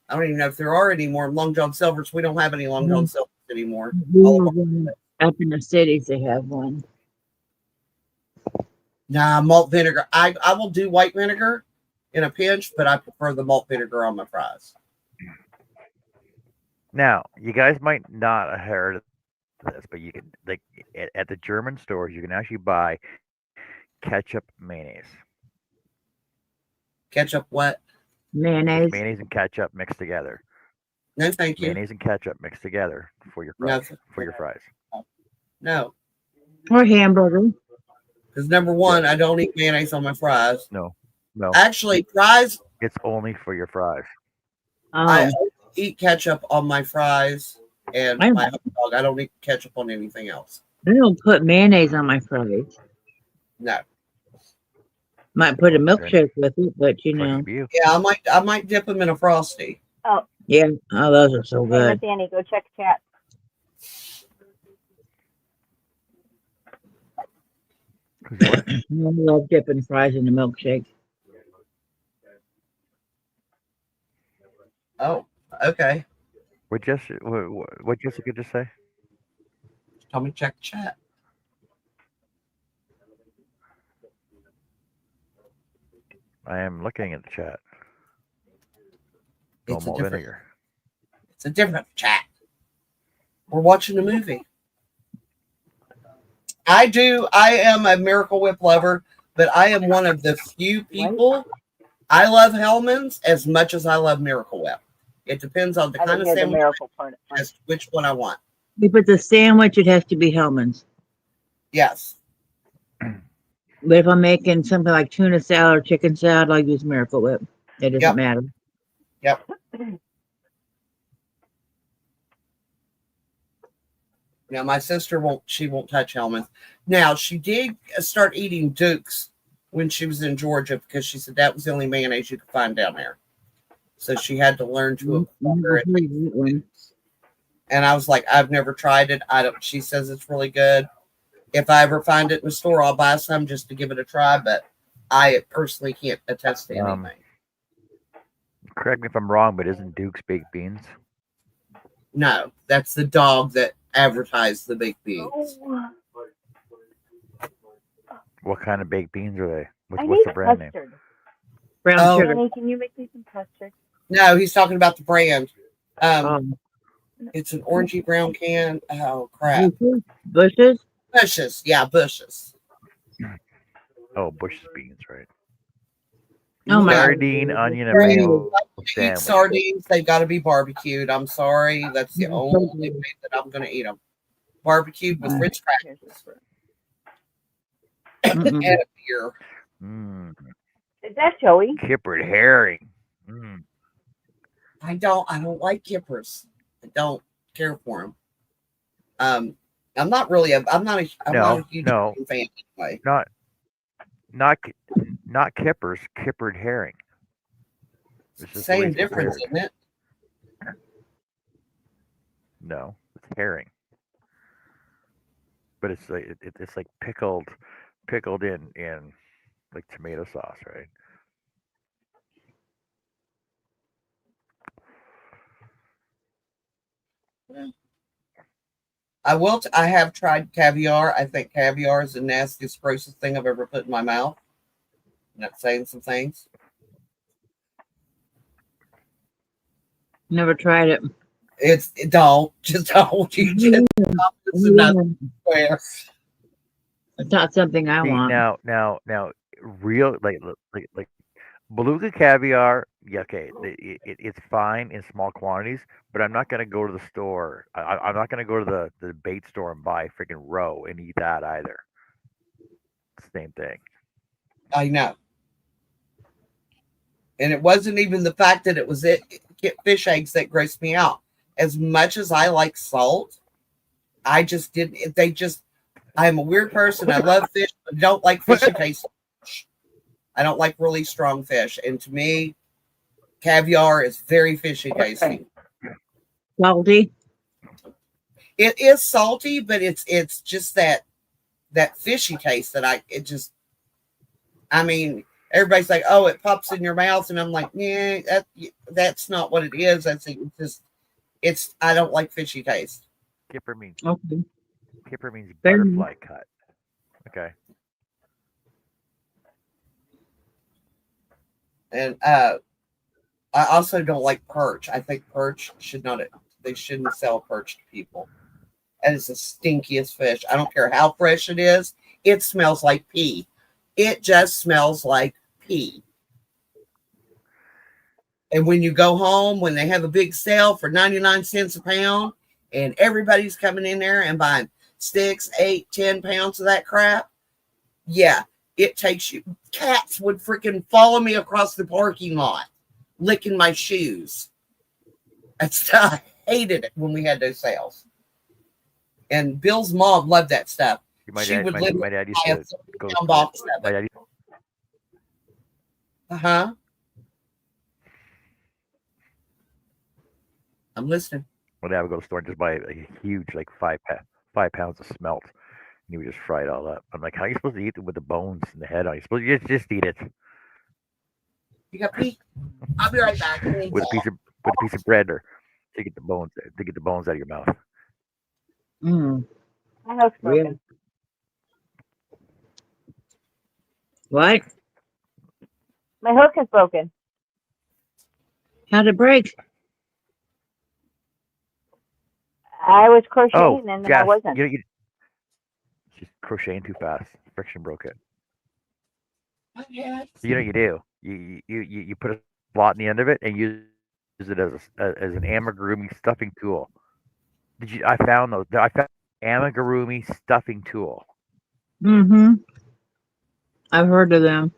don't even know if there are any more Long John Silver's. We don't have any Long John Silver's anymore. We All of have one up in the cities. They have one. Nah, malt vinegar. I will do white vinegar in a pinch, but I prefer the malt vinegar on my fries. Now, you guys might not have heard of this, but you can like at the German stores, you can actually buy ketchup mayonnaise. Ketchup, what? It's Mayonnaise. mayonnaise and ketchup mixed together. No, thank you. Mayonnaise and ketchup mixed together for your No, fries. For your fries. no. Or hamburger. Because number one, I don't eat mayonnaise on my fries. No, no, Actually, fries, it's only for your fries. I Oh, only eat ketchup on my fries and I, my hot dog. I don't eat ketchup on anything else. I don't put mayonnaise on my fries. No. Might put a Well, then milkshake with it, but you for know. you, Yeah, I might dip them in a frosty. Oh, Yeah. Oh, those are so hey, Miss good. Annie, go check chat. what? I love dipping fries in the milkshake. Oh, okay. What Jessica just say? Tell me check chat. I am looking at the chat. No It's a malt different vinegar. it's a different chat. We're watching a movie. I am a Miracle Whip lover, but I am one of the few people. I love Hellman's as much as I love Miracle Whip. It depends on the I kind didn't of hear the sandwich, miracle part. just which one I want. If it's a sandwich, it has to be Hellman's. Yes. But if I'm making something like tuna salad or chicken salad, I'll use Miracle Whip. It doesn't Yep. matter. Yep. Now my sister won't touch Hellman's. Now she did start eating Duke's when she was in Georgia because she said that was the only mayonnaise you could find down there. So she had to learn to acquire it. And I was like, I've never tried it. I don't. She says it's really good. If I ever find it in the store, I'll buy some just to give it a try. But I personally can't attest to anything. Correct me if I'm wrong, but isn't Duke's baked beans? No, that's the dog that advertised the baked beans. Oh, What kind of baked beans are they? I What's need the brand name? custard. Brown Oh. sugar. Annie, can you make me some custard? No, he's talking about the brand. Um, It's an orangey brown can. Oh crap! Bushes. Bushes, yeah, bushes. Oh, Bush's beans, right? Oh my Sardine, onion, and Right. mayo Eat sandwich. sardines. They've got to be barbecued. I'm sorry, that's the Mm, only way that I'm going to eat them. Barbecued with French Here's crackers the fruit. and Mm-mm. a beer. Mm, Is that Joey? kippered herring. Mm. I don't like kippers. I don't care for them. I'm not a huge No. fan anyway. Not kippers, kippered herring. It's just the way Same it's difference, prepared. isn't it? No, it's herring, but it's like it's like pickled in like tomato sauce, right? I have tried caviar. I think caviar is the nastiest, grossest thing I've ever put in my mouth. I'm not saying some things. Never tried it. Don't you just it's enough square. It's not something I See, want. now, real like beluga caviar. Yeah, okay, it's fine in small quantities, but I'm not gonna go to the store. I'm not gonna go to the bait store and buy a freaking roe and eat that either. Same thing. I know. And it wasn't even the fact that it was fish eggs that grossed me out. As much as I like salt, I just didn't. I'm a weird person. I love fish, but don't like fishy taste. I don't like really strong fish. And to me, caviar is very fishy tasting. Salty. It is salty, but it's just that fishy taste that I mean, everybody's like, oh, it pops in your mouth, and I'm like, yeah, that's not what it is. I think I don't like fishy taste. Kipper means Okay. Fair enough. butterfly cut. Okay. And I also don't like perch. I think perch they shouldn't sell perch to people. That is the stinkiest fish. I don't care how fresh it is. It smells like pee. It just smells like pee. And when you go home, when they have a big sale for 99 cents a pound, and everybody's coming in there and buying 6, 8, 10 pounds of that crap, yeah, it takes you. Cats would freaking follow me across the parking lot, licking my shoes. I hated it when we had those sales. And Bill's mom loved that stuff. She would literally dad used buy a to go 30-pound box of it. I'm listening. My dad would go to the store and just buy a huge, like 5 pounds of smelt, and he would just fry it all up. I'm like, how are you supposed to eat it with the bones and the head on? You supposed to just eat it You got pee? I'll be right back. with a piece of bread, or to get the bones out of your mouth. Mm. My hook's broken. Really? What? My hook is broken. How'd it break? I was crocheting Oh, and then Jess, I wasn't. she's crocheting too fast. Friction broke it. What happened? So you know what you do? You put a slot in the end of it and use it as an amigurumi stuffing tool. I found those. I found amigurumi stuffing tool. Mm-hmm. I've heard of them.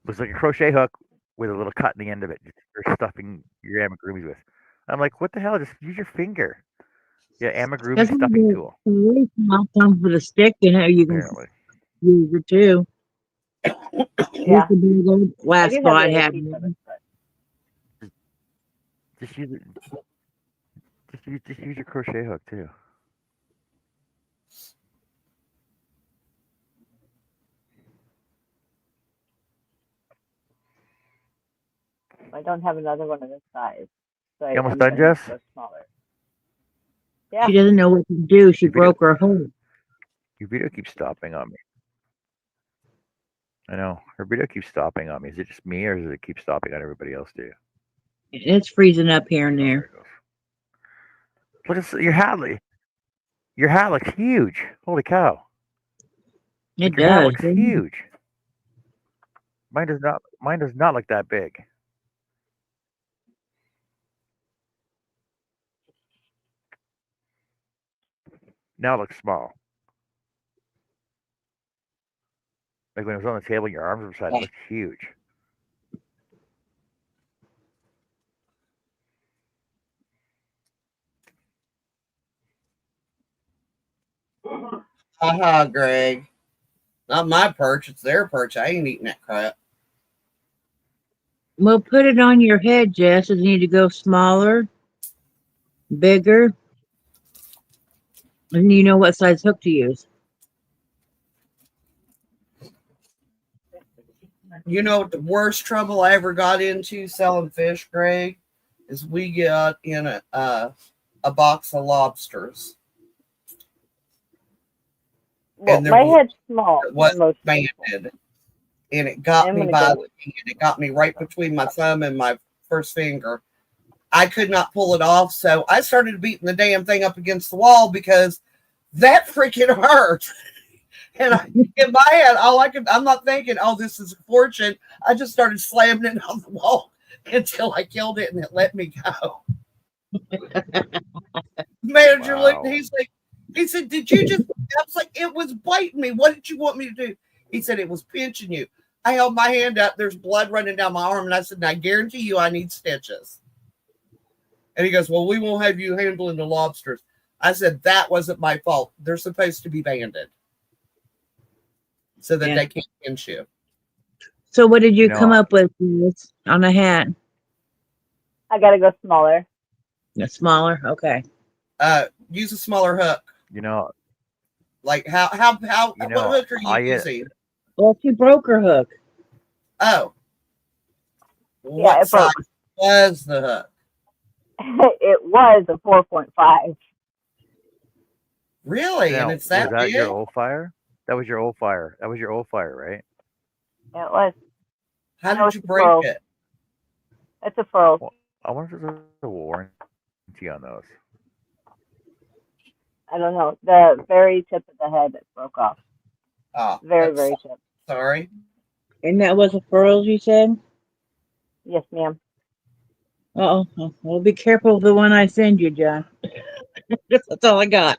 Looks like a crochet hook with a little cut in the end of it for stuffing your amigurumis with. I'm like, what the hell? Just use your finger. Yeah, amigurumi That's stuffing tool. really small comes with a stick in it. You can Apparently. use it too. Yeah. This would be the I last do have spot I the other had. piece of it, but Just use it. Just use your crochet hook too. I don't have another one of this size. So You almost I'm done, gonna Jess? go smaller. Yeah. She doesn't know what to do. She Your video- broke her hook. Your video keeps stopping on me. I know. Her video keeps stopping on me. Is it just me, or does it keep stopping on everybody else too? It's freezing up here and Oh, there. it goes. Look at your hat. Your hat looks huge. Holy cow! It Your hat does. looks huge. Mine does not. Mine does not look that big. Now it looks small. Like when it was on the table, your arms were beside it looked huge. Haha, Greg. Not my perch. It's their perch. I ain't eating that crap. Well, put it on your head, Jess. Does it need to go smaller, bigger? And you know what size hook to use. You know what the worst trouble I ever got into selling fish, Greg, is we got in a box of lobsters. Well, and there my was head's small it for was most people. banded, and it got I'm me gonna by go the with hand. It got me right between my thumb and my first finger. I could not pull it off, so I started beating the damn thing up against the wall because that freaking hurt. And in my head, I'm not thinking, oh, this is a fortune. I just started slamming it on the wall until I killed it and it let me go. Manager looked, Wow. he said, did you just, I was like, it was biting me. What did you want me to do? He said, it was pinching you. I held my hand up. There's blood running down my arm. And I said, I guarantee you I need stitches. And he goes, well, we won't have you handling the lobsters. I said, that wasn't my fault. They're supposed to be banded so that they can't pinch you. So what did you You come know, up with Liz, on a hat? I gotta go smaller. A smaller? Okay. Use a smaller hook. you know, Like what hook are you using? Well, she broke her hook. Oh, Yeah, what it broke. size was the hook? It was a 4.5. Really? And now it's was that that big? your old fire? That was your old fire. That was your old fire, right? It was. How No, did it's you a break furl. it? It's a furl. Well, I wonder if there's a warranty on those. I don't know. The very tip of the head that broke off. Oh, Very, very tip. sorry. And that was a furls, you said? Yes, ma'am. Uh-oh. Well, be careful of the one I send you, John. That's all I got.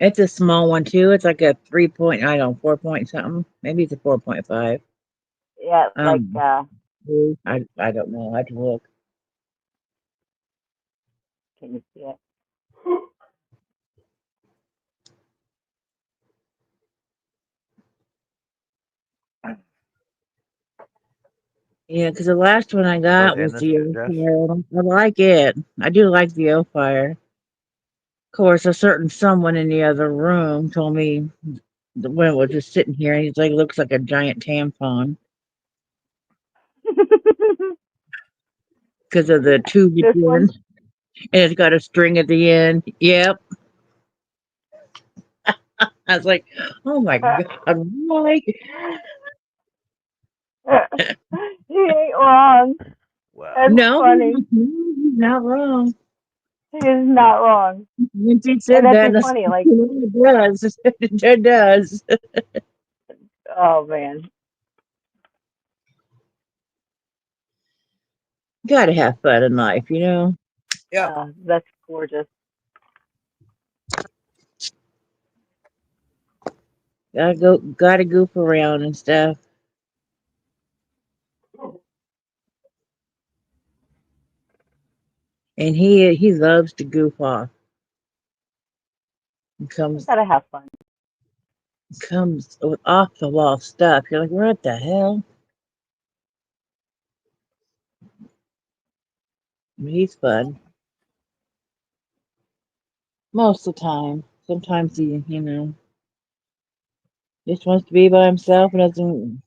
It's a small one, too. It's like a 3 point, I don't know, 4 point something. Maybe it's a 4.5. Yeah, like I don't know. I have to look. can you see it? Yeah, because the last one I got But was in this, the O Jess, fire. I like it. I do like the O fire. Of course, a certain someone in the other room told me when it was just sitting here, and he's like, looks like a giant tampon because of the tube at This the one? end, and it's got a string at the end. Yep. I was like, oh my God. I'm like, He ain't wrong. wow. That's no, funny. he's not wrong. He is not wrong. When she And said that'd that, be and I said, funny. Like, it does. It does. oh man. Gotta have fun in life, you know? Yeah. That's gorgeous. Gotta goof around and stuff. And he loves to goof off. He Gotta have fun. comes with off the wall stuff. You're like, what the hell? He's fun most of the time. Sometimes he, just wants to be by himself and doesn't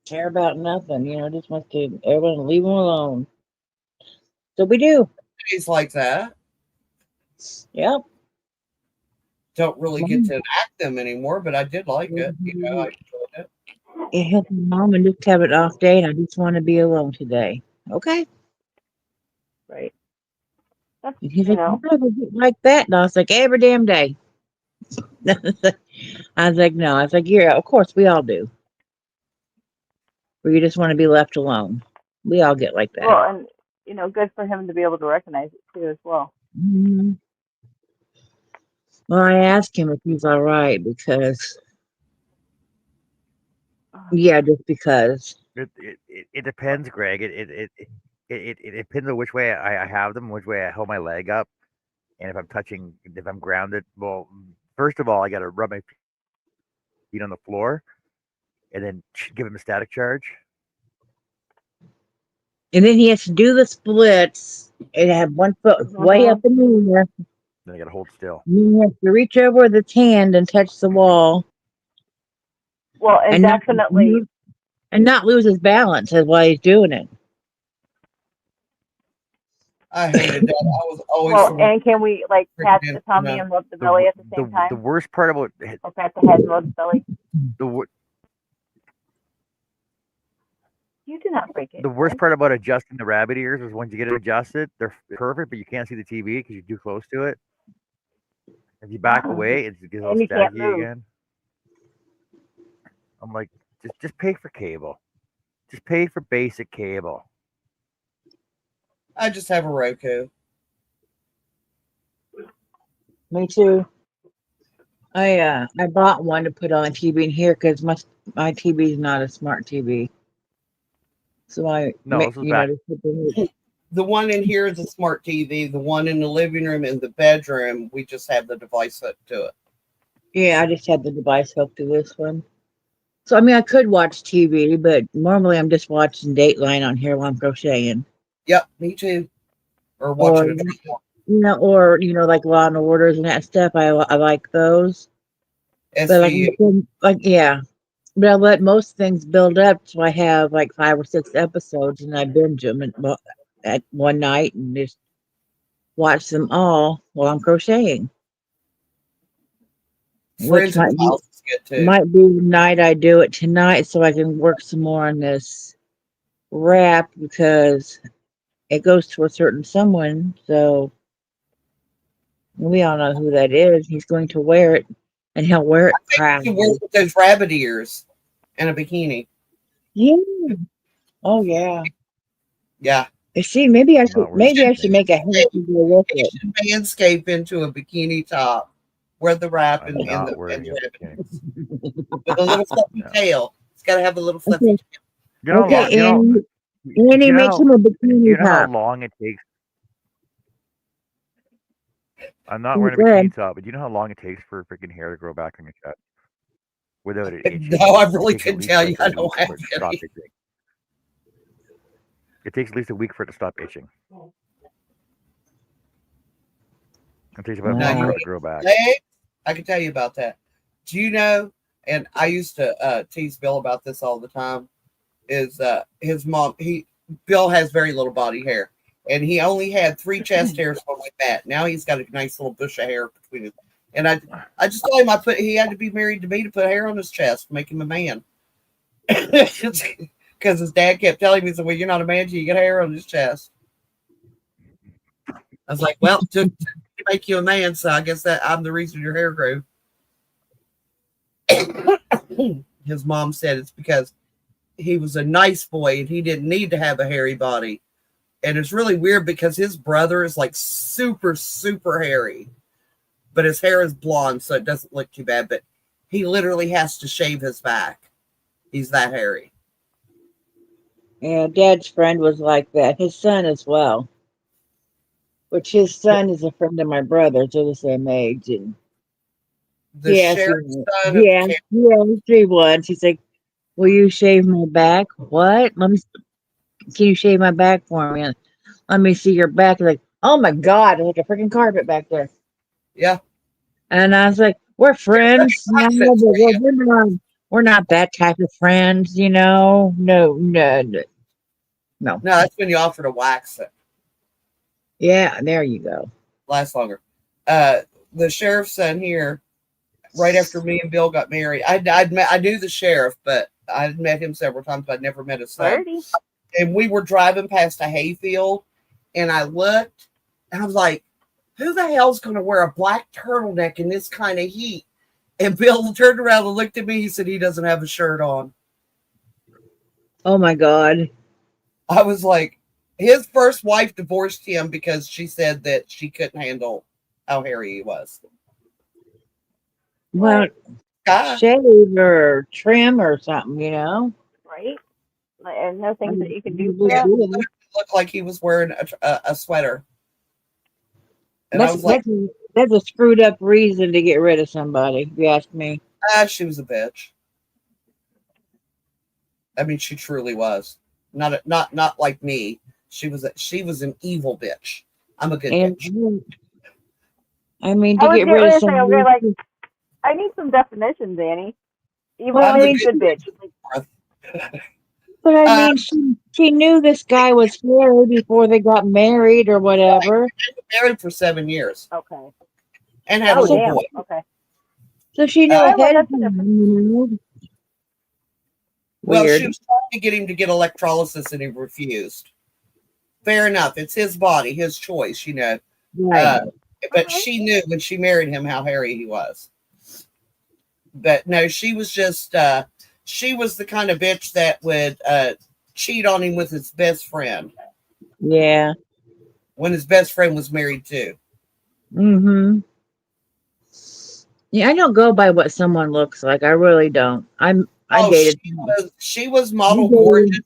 care about nothing. Just wants to everyone leave him alone. So we do. Days like that. Yep. Don't really get Mom. to enact them anymore, but I did like it. I enjoyed it. It helped my mom and just have an off day, and I just want to be alone today. Okay. Right. That's And he's like, you never get like that. And I was like, every damn day. I was like, no. I was like, yeah, of course we all do. Where you just want to be left alone. We all get like that. well, and good for him to be able to recognize it too as well. Mhm. Well, I asked him if he's all right because, yeah, just because. It depends, Greg. It depends on which way I have them, which way I hold my leg up, and if I'm grounded. Well, first of all, I got to rub my feet on the floor, and then give him a static charge. And then he has to do the splits and have one foot way up in the air. Then I got to hold still. And then he has to reach over with his hand and touch the wall Well, and and definitely, not lose his balance while he's doing it. I hated that. I was always Well, and can we like pat the freaking tummy and rub the belly at the same the time? worst part about Or pat the head and rub the belly? the You do not break it. the worst part about adjusting the rabbit ears is once you get it adjusted, they're perfect, but you can't see the TV because you're too close to it. If you back away, it gets all And you can't staticky move. again. I'm like, just pay for cable. Just pay for basic cable. I just have a Roku. Me too. I bought one to put on TV in here because my TV is not a smart TV. So No, this is back. just put the, The one in here is a smart TV. The one in the living room and the bedroom, we just have the device hooked to it. yeah, I just had the device hooked to this one. So I mean, I could watch TV, but normally I'm just watching Dateline on here while I'm crocheting, Yep, me too. Or or watching a drama. or like Law and Orders and that stuff. I like those, but SVU. yeah. But I let most things build up, so I have like 5 or 6 episodes, and I binge them at one night and just watch them all while I'm crocheting. Which Friends in the House is good too. might be the night I do it tonight, so I can work some more on this wrap because it goes to a certain someone. So we all know who that is. He's going to wear it, and he'll wear it You proudly. can work with those rabbit ears and a bikini. Yeah. Oh yeah. Yeah. See, maybe I should Not worth it. make a hair to go with You it. should manscape into a bikini top. Wear the wrap I'm and not the wearing and a rabbit bikini. with a little fluffy No. tail. It's got to have a little fluffy Okay. tail. You know, Okay, you know, Annie, you know makes him a bikini you know how top. long it takes. I'm not wearing a Go ahead. bikini top, but do you know how long it takes for freaking hair to grow back on your cut without it itching? No, I It really takes at couldn't least tell like you. a I week don't for have it to stop any. itching. It takes at least a week for it to stop itching. It takes about a Now month you for it Wow. to grow back. legs, I can tell you about that. Do you know? And I used to tease Bill about this all the time. Is his mom? Bill has very little body hair, and he only had 3 chest hairs when we met. Now he's got a nice little bush of hair between his. And I just told him he had to be married to me to put hair on his chest, make him a man. Because his dad kept telling me, he said, "Well, you're not a man till you get hair on his chest." I was like, "Well, to make you a man, so I guess that I'm the reason your hair grew." His mom said it's because he was a nice boy and he didn't need to have a hairy body. And it's really weird because his brother is like super, super hairy, but his hair is blonde, so it doesn't look too bad. But he literally has to shave his back. He's that hairy. Yeah, Dad's friend was like that. His son as well. Which his son is a friend of my brother's. They're the same age. And The he asked me, sheriff's son of he asked me once. He's like, "Will you shave my back?" What? Can you shave my back for me? Let me see your back. He's like, "Oh my God, there's like a freaking carpet back there." yeah, And I was like, "We're friends, no, accents but for you. we're not that type of friends, you know. No, no, no, no." No, that's when you offer to wax it. Yeah, there you go. Lasts longer. The sheriff's son here, right after me and Bill got married, I knew the sheriff, but I'd met him several times, but I'd never met his son. Birdie. And we were driving past a hayfield, and I looked, and I was like, "Who the hell's going to wear a black turtleneck in this kind of heat?" And Bill turned around and looked at me. He said he doesn't have a shirt on. Oh my God. I was like, his first wife divorced him because she said that she couldn't handle how hairy he was. Well, God, shave or trim or something, you know. Right? And no things that you can do for Yeah, that. it looked like he was wearing a sweater. And I was like, that's a screwed up reason to get rid of somebody, if you ask me. she was a bitch. I mean, she truly was. Not like me. She was an evil bitch. I'm a good And bitch. I mean, I to was get getting rid ready of to say, somebody. okay, like, I need some definitions, Annie. Evil Well, I means mean, good bitch. But I mean, she knew this guy was Harry before they got married or whatever. Married for 7 years Okay. and had a Oh, little damn. boy. Okay. So she knew Well, ahead of that's a difference. time. You know? Well, Weird. she was trying to get him to get electrolysis and he refused. Fair enough. It's his body, his choice, you know. Right. But Okay. she knew when she married him how hairy he was. But no, she was just, she was the kind of bitch that would cheat on him with his best friend Yeah. when his best friend was married too. Mm-hmm. Yeah, I don't go by what someone looks like. I really don't. I Oh, dated. she was I model dated gorgeous,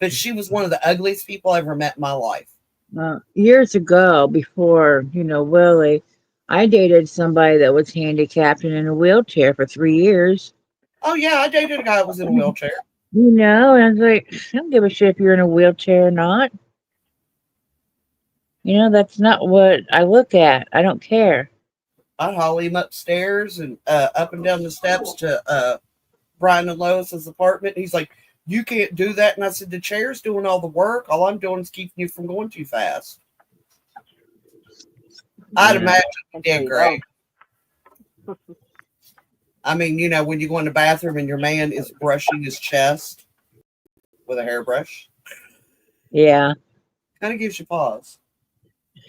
but she was one of the ugliest people I ever met in my life. years ago, before Willie. I dated somebody that was handicapped and in a wheelchair for 3 years. Oh yeah, I dated a guy that was in a wheelchair. And I was like, I don't give a shit if you're in a wheelchair or not. That's not what I look at. I don't care. I'd haul him upstairs and up and down the steps to Brian and Lois's apartment. He's like, "You can't do that." And I said, "The chair's doing all the work. All I'm doing is keeping you from going too fast." I'd Yeah. imagine he Until did you great. don't. I mean, when you go in the bathroom and your man is brushing his chest with a hairbrush, Yeah. kind of gives you pause.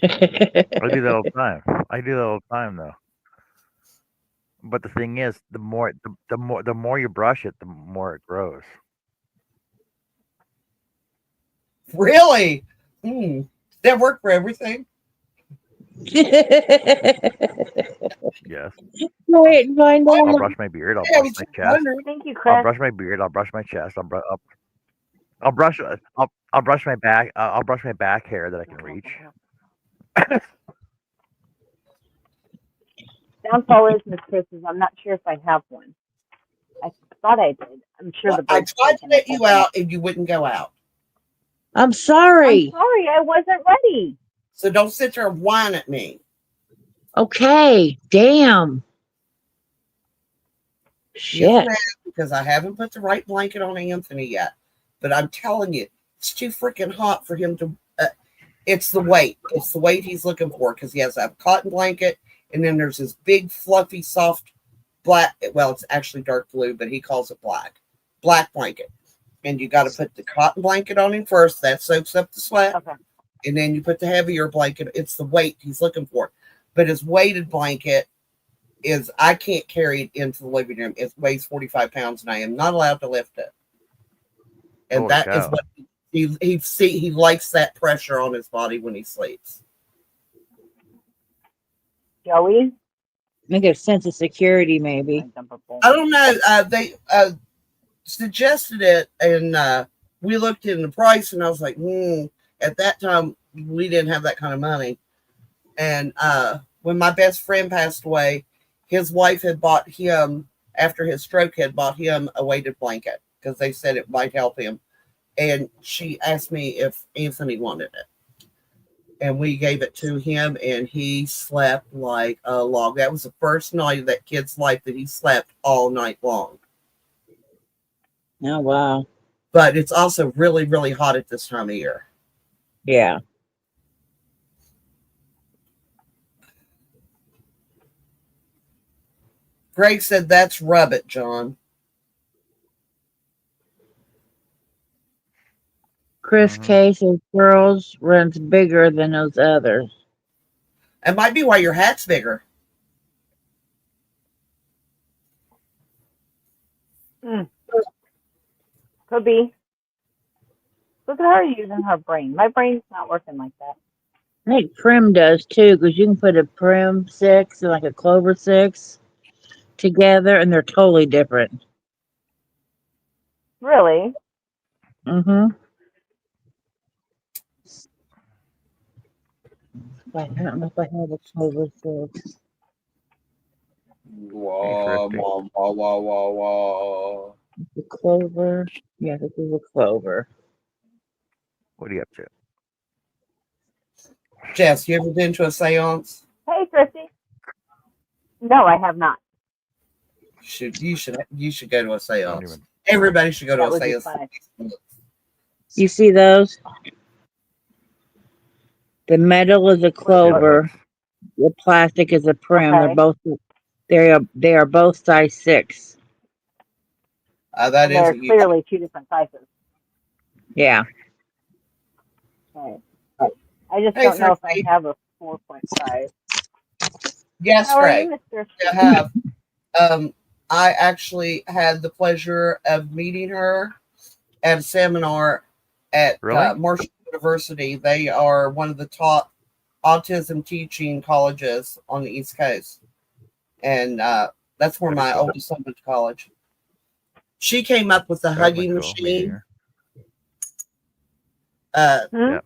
I do that all the time. I do that all the time, though. But the thing is, the more you brush it, the more it grows. Really? That work for everything? Yes. Wait, find I'll out. brush my beard. I'll Yeah, I brush was my just chest. wondering. Thank you, I'll Chris. brush my beard. I'll brush my chest. I'll brush. I'll brush my back. I'll brush my back hair that I can reach. Downfall is, Miss Chris, is I'm not sure if I have one. I thought I did. I'm sure Well, the I bird's tried to taken let it. you out and you wouldn't go out. I'm I'm sorry. sorry, I wasn't ready. So don't sit there and whine at me. Okay. Damn. Yes, Shit. ma'am, because I haven't put the right blanket on Anthony yet. But I'm telling you, it's too freaking hot for him to. It's the weight. It's the weight he's looking for because he has a cotton blanket, and then there's this big, fluffy, soft black. Well, it's actually dark blue, but he calls it black blanket. And you got to put the cotton blanket on him first. That soaks up the sweat. Okay. And then you put the heavier blanket. It's the weight he's looking for. But his weighted blanket is, I can't carry it into the living room. It weighs 45 pounds, and I am not allowed to lift it. And Holy that is cow. what he likes, that pressure on his body when he sleeps. Joey? I think a sense of security, maybe. I don't know. They suggested it, and we looked in the price, and I was like, At that time, we didn't have that kind of money. And when my best friend passed away, his wife had bought him, after his stroke, had bought him a weighted blanket because they said it might help him. And she asked me if Anthony wanted it. And we gave it to him, and he slept like a log. That was the first night of that kid's life that he slept all night long. Oh, wow. But it's also really, really hot at this time of year. Yeah. Greg said, "That's rub it, John." Chris Case of girls runs bigger than those others. It might be why your hat's bigger. Could be. Look at her using her brain. My brain's not working like that. I think Prim does too, because you can put a Prim 6 and like a Clover 6 together, and they're totally different. Really? Mm-hmm. I don't know if I have a Clover 6. Wah, wah, wah, wah, wah, wah. The Clover. Yeah, this is a Clover. What are you up to? Jess, you ever been to a seance? Hey, Chrissy. No, I have not. You should go to a I don't seance. even. Everybody should go to That a would be seance. fun. You see those? The metal is a The clover. hooks. The plastic is a prim. Okay. They are both size 6. That And is they're a huge. clearly two different sizes. Yeah. Right. I just Hey, don't know if I Thirsty. have a 4.5. Yes, How are you, Greg. Mr. I have. I actually had the pleasure of meeting her at a seminar at Really? Marshall University. They are one of the top autism teaching colleges on the East Coast. And that's where That'd be my cool. oldest son went to college. She came up with the That would be hugging cool. Meeting machine Hmm? Yeah.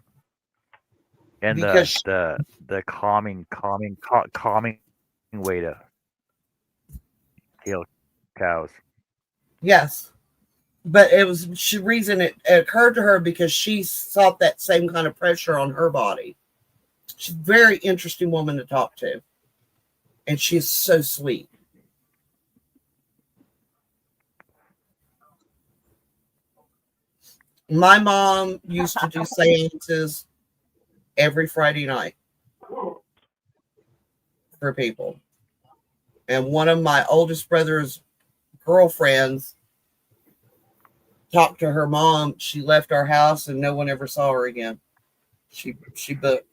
And because, the calming way to heal cows. yes. But it was the reason it occurred to her because she felt that same kind of pressure on her body. She's a very interesting woman to talk to. And she's so sweet. My mom used to do seances every Friday night for people. And one of my oldest brother's girlfriends talked to her mom. She left our house and no one ever saw her again. She booked.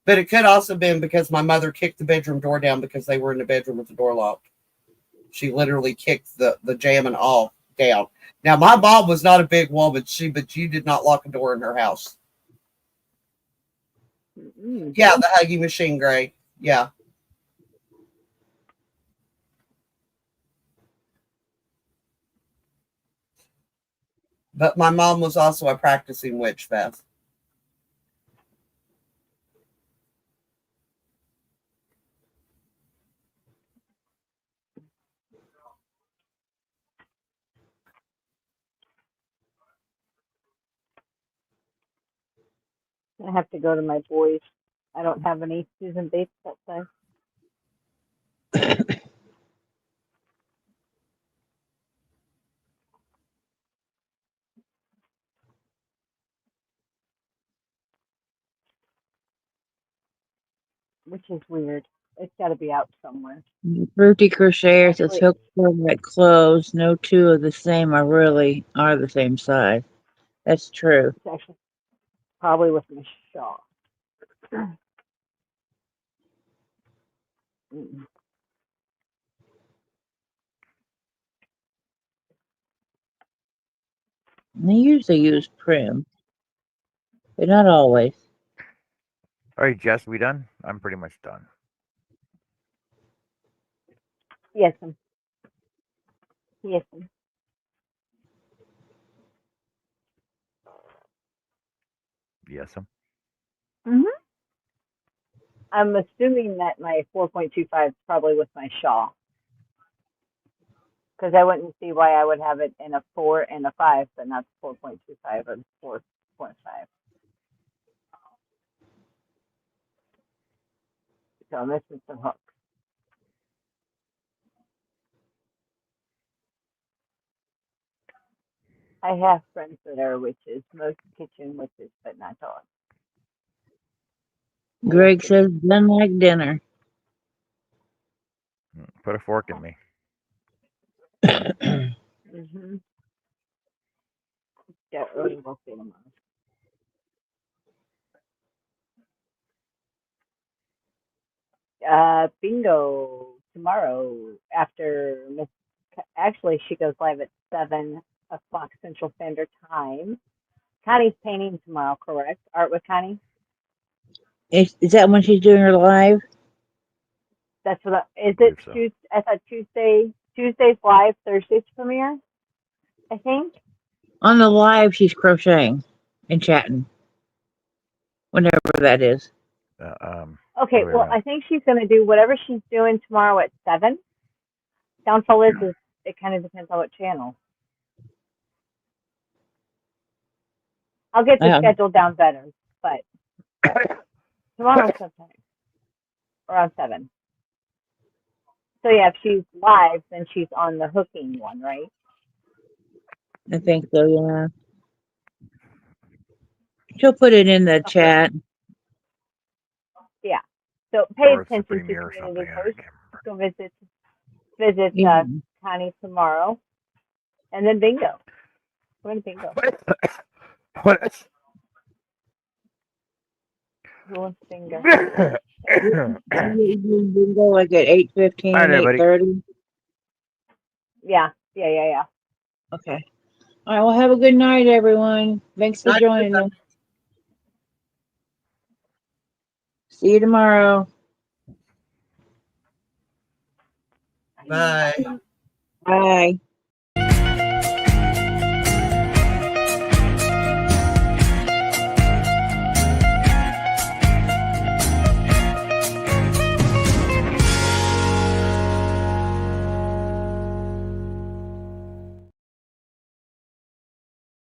But it could also have been because my mother kicked the bedroom door down because they were in the bedroom with the door locked. She literally kicked the jamming all down. Now my mom was not a big woman, but you did not lock a door in her house. Mm-mm. Yeah, the huggy machine, Greg. Yeah. But my mom was also a practicing witch, Beth. I have to go to my boys. I don't have any Susan Bates outside. Which is weird. It's got to be out somewhere. Fruity Crocheter says Actually, hooks are like clothes. No two of the same are the same size. That's true. it's actually probably with my shawl. Mm. They usually use prim, but not always. All right, Jess, we done? I'm pretty much done. Yes, yes. Yes. Mm-hmm. I'm assuming that my 4.25 is probably with my shawl because I wouldn't see why I would have it in a 4 and a 5, but not 4.25 or 4.5. So I'm missing some hooks. I have friends that are witches, most kitchen witches, but not dogs. Greg says done like dinner. Put a fork in me. Mm-hmm. Yeah, early will see them. Bingo tomorrow after Miss. Actually, she goes live at 7 o'clock Central Standard Time. Connie's painting tomorrow, correct? Art with Connie. Is that when she's doing her live? That's what. Is I it believe so. Tuesday? I thought Tuesday. Tuesday's live. Thursday's premiere. I think. On the live, she's crocheting and chatting, whenever that is. Okay. Other way Well, around. I think she's going to do whatever she's doing tomorrow at 7. Downfall is it kind of depends on what channel. I'll get the Um, schedule down better, but tomorrow sometime around 7. So yeah, if she's live, then she's on the hooking one, right? I think so, yeah. She'll put it in the chat. Yeah. So pay Or it's the attention to premier or something. community I posts. can't remember. Go visit Yeah. Connie tomorrow, and then bingo. We're going to bingo. What? Who wants bingo? Bingo like at 8:15, All right, everybody. 8:30. Yeah. Okay. All right. Well, have a good night, everyone. Thanks for Night, joining night. us. See you tomorrow. Bye. Bye.